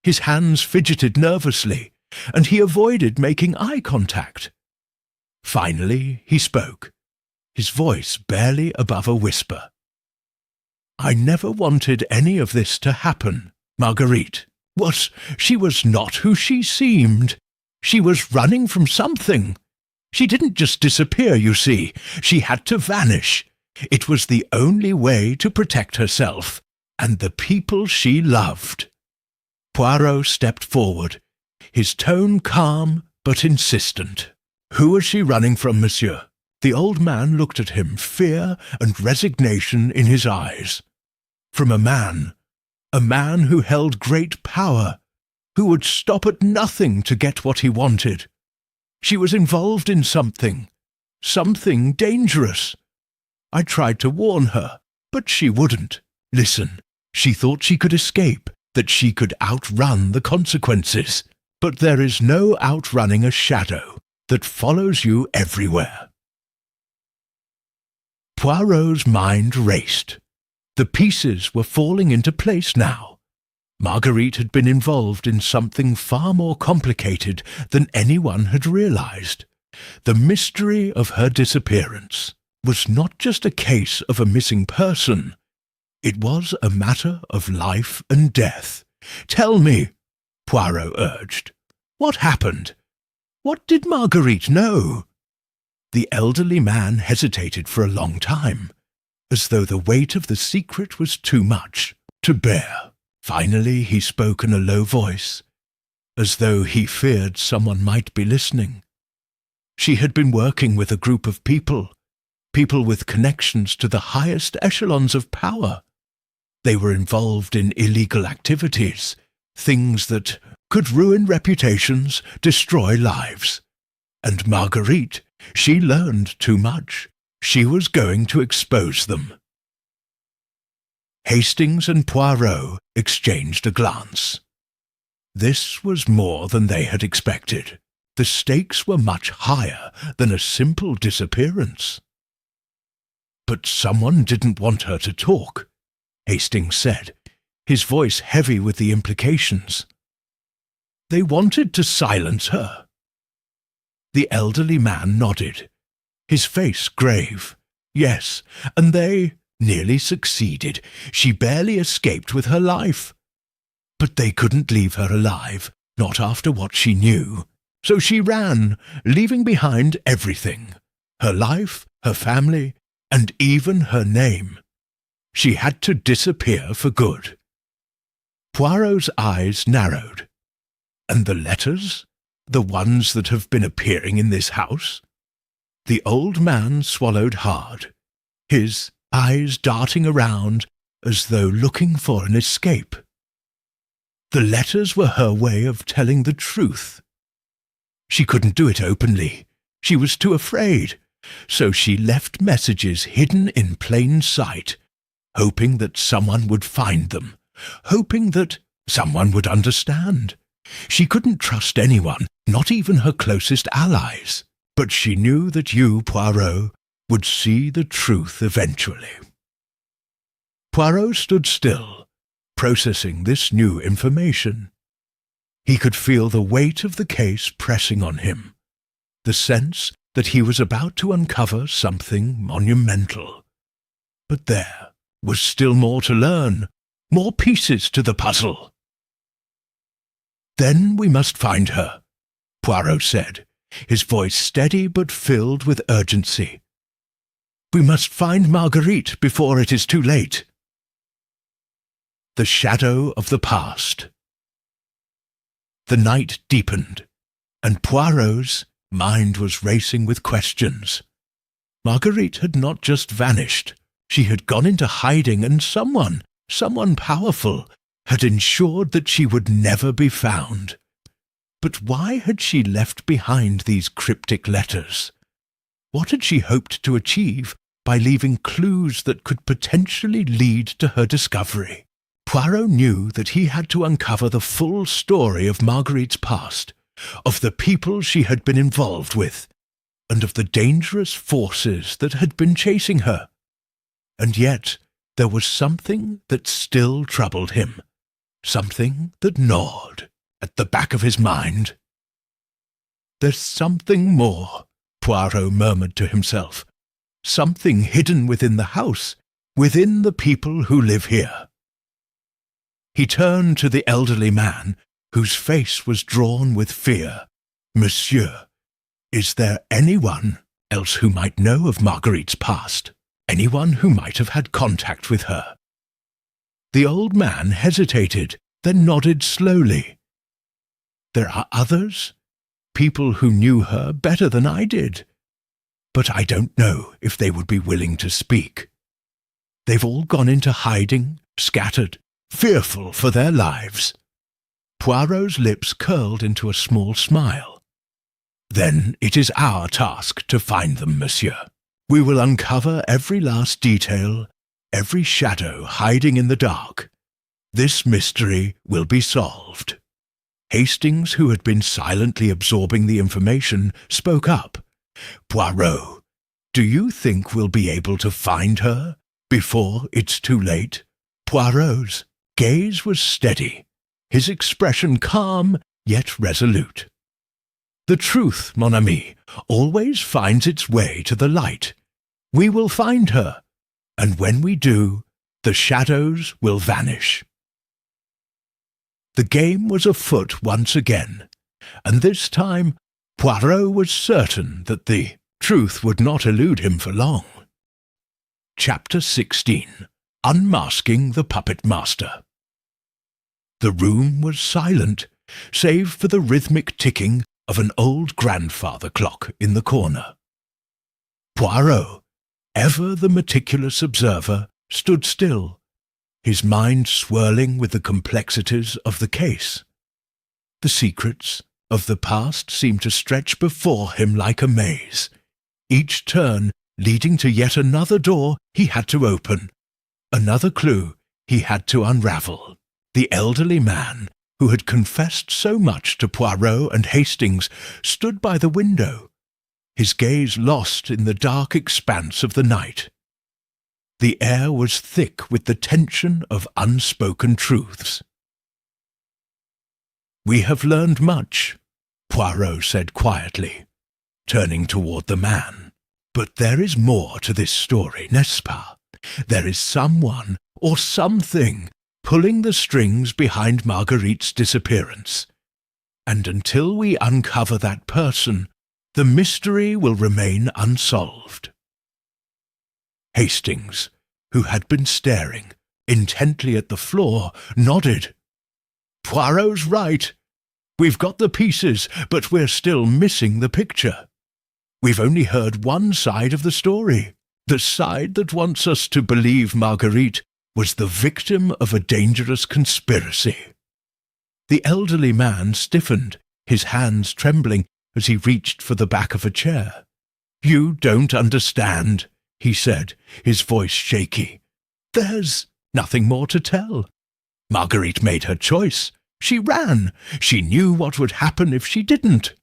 His hands fidgeted nervously, and he avoided making eye contact. Finally he spoke, his voice barely above a whisper. "I never wanted any of this to happen. Marguerite she was not who she seemed. She was running from something. She didn't just disappear, you see. She had to vanish. It was the only way to protect herself and the people she loved." Poirot stepped forward, his tone calm but insistent. "Who was she running from, monsieur?" The old man looked at him, fear and resignation in his eyes. "From a man who held great power, who would stop at nothing to get what he wanted. She was involved in something dangerous. I tried to warn her, but she wouldn't. Listen, she thought she could escape, that she could outrun the consequences. But there is no outrunning a shadow that follows you everywhere." Poirot's mind raced. The pieces were falling into place now. Marguerite had been involved in something far more complicated than anyone had realized. The mystery of her disappearance was not just a case of a missing person. It was a matter of life and death. "Tell me," Poirot urged. "What happened? What did Marguerite know?" The elderly man hesitated for a long time, as though the weight of the secret was too much to bear. Finally he spoke in a low voice, as though he feared someone might be listening. She had been working with a group of people with connections to the highest echelons of power. They were involved in illegal activities, things that could ruin reputations, destroy lives. And Marguerite, she learned too much. She was going to expose them. Hastings and Poirot exchanged a glance. This was more than they had expected. The stakes were much higher than a simple disappearance. "But someone didn't want her to talk," Hastings said, his voice heavy with the implications. "They wanted to silence her." The elderly man nodded, his face grave. "Yes, and they nearly succeeded. She barely escaped with her life. But they couldn't leave her alive, not after what she knew. So she ran, leaving behind everything, her life, her family, and even her name. She had to disappear for good." Poirot's eyes narrowed. "And the letters? The ones that have been appearing in this house?" The old man swallowed hard, his eyes darting around as though looking for an escape. The letters were her way of telling the truth. She couldn't do it openly. She was too afraid. So she left messages hidden in plain sight, hoping that someone would find them, hoping that someone would understand. She couldn't trust anyone, not even her closest allies. But she knew that you, Poirot, would see the truth eventually. Poirot stood still, processing this new information. He could feel the weight of the case pressing on him, the sense that he was about to uncover something monumental. But there was still more to learn, more pieces to the puzzle. "Then we must find her," Poirot said, his voice steady but filled with urgency. "We must find Marguerite before it is too late." The shadow of the past. The night deepened, and Poirot's mind was racing with questions. Marguerite had not just vanished. She had gone into hiding, and someone powerful, had ensured that she would never be found. But why had she left behind these cryptic letters? What had she hoped to achieve by leaving clues that could potentially lead to her discovery? Poirot knew that he had to uncover the full story of Marguerite's past, of the people she had been involved with, and of the dangerous forces that had been chasing her. And yet there was something that still troubled him, something that gnawed at the back of his mind. "There's something more," Poirot murmured to himself, "something hidden within the house, within the people who live here." He turned to the elderly man, whose face was drawn with fear. "Monsieur, is there anyone else who might know of Marguerite's past? Anyone who might have had contact with her?" The old man hesitated, then nodded slowly. "There are others, people who knew her better than I did, but I don't know if they would be willing to speak. They've all gone into hiding, scattered, fearful for their lives." Poirot's lips curled into a small smile. "Then it is our task to find them, monsieur. We will uncover every last detail, every shadow hiding in the dark. This mystery will be solved." Hastings, who had been silently absorbing the information, spoke up. "Poirot, do you think we'll be able to find her before it's too late?" Poirot's gaze was steady, his expression calm yet resolute. "The truth, mon ami, always finds its way to the light. We will find her, and when we do, the shadows will vanish." The game was afoot once again, and this time Poirot was certain that the truth would not elude him for long. Chapter 16. Unmasking the Puppet Master. The room was silent, save for the rhythmic ticking of an old grandfather clock in the corner. Poirot, ever the meticulous observer, stood still, his mind swirling with the complexities of the case. The secrets of the past seemed to stretch before him like a maze, each turn leading to yet another door he had to open, another clue he had to unravel. The elderly man, who had confessed so much to Poirot and Hastings, stood by the window, his gaze lost in the dark expanse of the night. The air was thick with the tension of unspoken truths. "We have learned much," Poirot said quietly, turning toward the man. "But there is more to this story, n'est-ce pas? There is someone or something pulling the strings behind Marguerite's disappearance. And until we uncover that person, the mystery will remain unsolved." Hastings, who had been staring intently at the floor, nodded. "Poirot's right. We've got the pieces, but we're still missing the picture. We've only heard one side of the story, the side that wants us to believe Marguerite was the victim of a dangerous conspiracy." The elderly man stiffened, his hands trembling as he reached for the back of a chair. "You don't understand," he said, his voice shaky. "There's nothing more to tell. Marguerite made her choice. She ran. She knew what would happen if she didn't."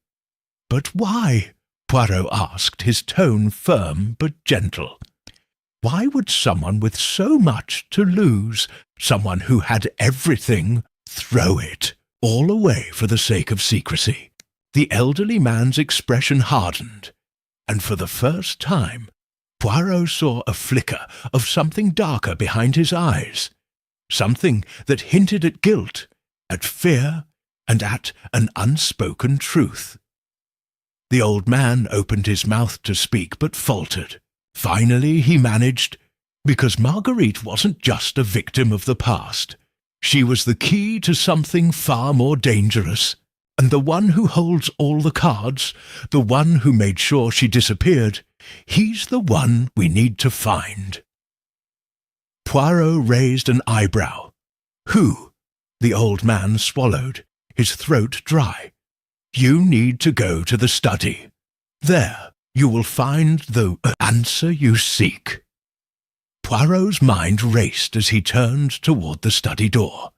"But why?" Poirot asked, his tone firm but gentle. Why would someone with so much to lose, someone who had everything, throw it all away for the sake of secrecy? The elderly man's expression hardened, and for the first time Poirot saw a flicker of something darker behind his eyes, something that hinted at guilt, at fear, and at an unspoken truth. The old man opened his mouth to speak, but faltered. Finally he managed, "Because Marguerite wasn't just a victim of the past. She was the key to something far more dangerous, and the one who holds all the cards, the one who made sure she disappeared, he's the one we need to find." Poirot raised an eyebrow. "Who?" The old man swallowed, his throat dry. "You need to go to the study. There you will find the answer you seek." Poirot's mind raced as he turned toward the study door.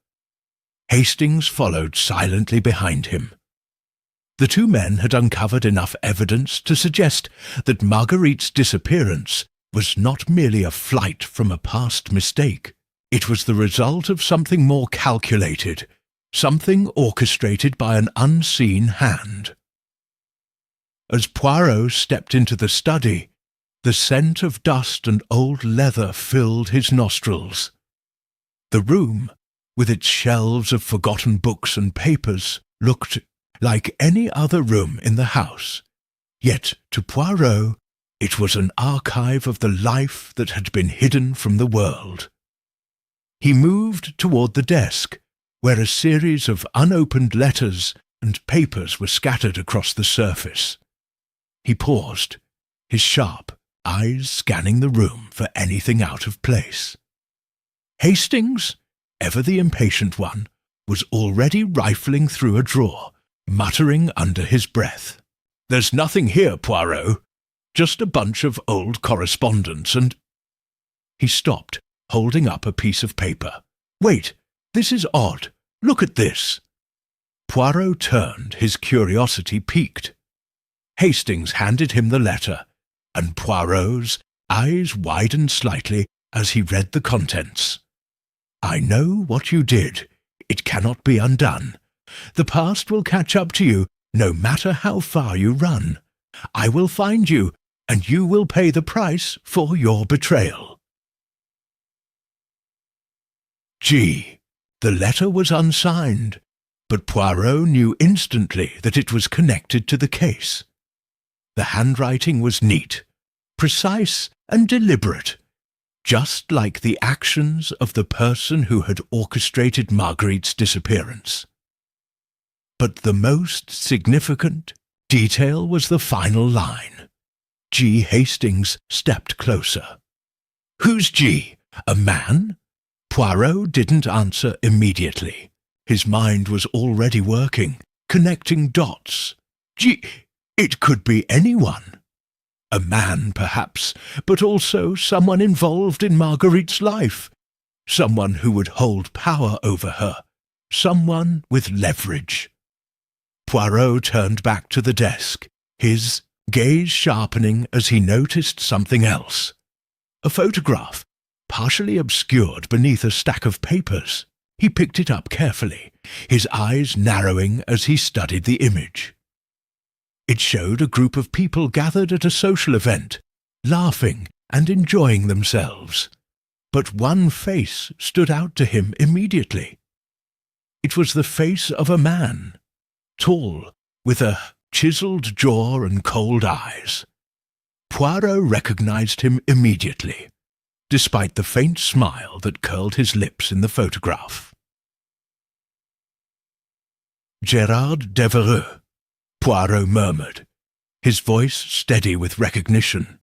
Hastings followed silently behind him. The two men had uncovered enough evidence to suggest that Marguerite's disappearance was not merely a flight from a past mistake. It was the result of something more calculated, something orchestrated by an unseen hand. As Poirot stepped into the study, the scent of dust and old leather filled his nostrils. The room, with its shelves of forgotten books and papers, looked like any other room in the house. Yet to Poirot it was an archive of the life that had been hidden from the world. He moved toward the desk, where a series of unopened letters and papers were scattered across the surface. He paused, his sharp eyes scanning the room for anything out of place. Hastings, ever the impatient one, was already rifling through a drawer, muttering under his breath. "There's nothing here, Poirot. Just a bunch of old correspondence and—" He stopped, holding up a piece of paper. "Wait, this is odd. Look at this." Poirot turned, his curiosity piqued. Hastings handed him the letter, and Poirot's eyes widened slightly as he read the contents. "I know what you did. It cannot be undone. The past will catch up to you, no matter how far you run. I will find you, and you will pay the price for your betrayal." Gee, the letter was unsigned, but Poirot knew instantly that it was connected to the case. The handwriting was neat, precise and deliberate, just like the actions of the person who had orchestrated Marguerite's disappearance. But the most significant detail was the final line. G. Hastings stepped closer. "Who's G? A man?" Poirot didn't answer immediately. His mind was already working, connecting dots. G. It could be anyone. A man, perhaps, but also someone involved in Marguerite's life. Someone who would hold power over her. Someone with leverage. Poirot turned back to the desk, his gaze sharpening as he noticed something else. A photograph, partially obscured beneath a stack of papers. He picked it up carefully, his eyes narrowing as he studied the image. It showed a group of people gathered at a social event, laughing and enjoying themselves. But one face stood out to him immediately. It was the face of a man, tall, with a chiseled jaw and cold eyes. Poirot recognized him immediately, despite the faint smile that curled his lips in the photograph. "Gérard Devereux," Poirot murmured, his voice steady with recognition.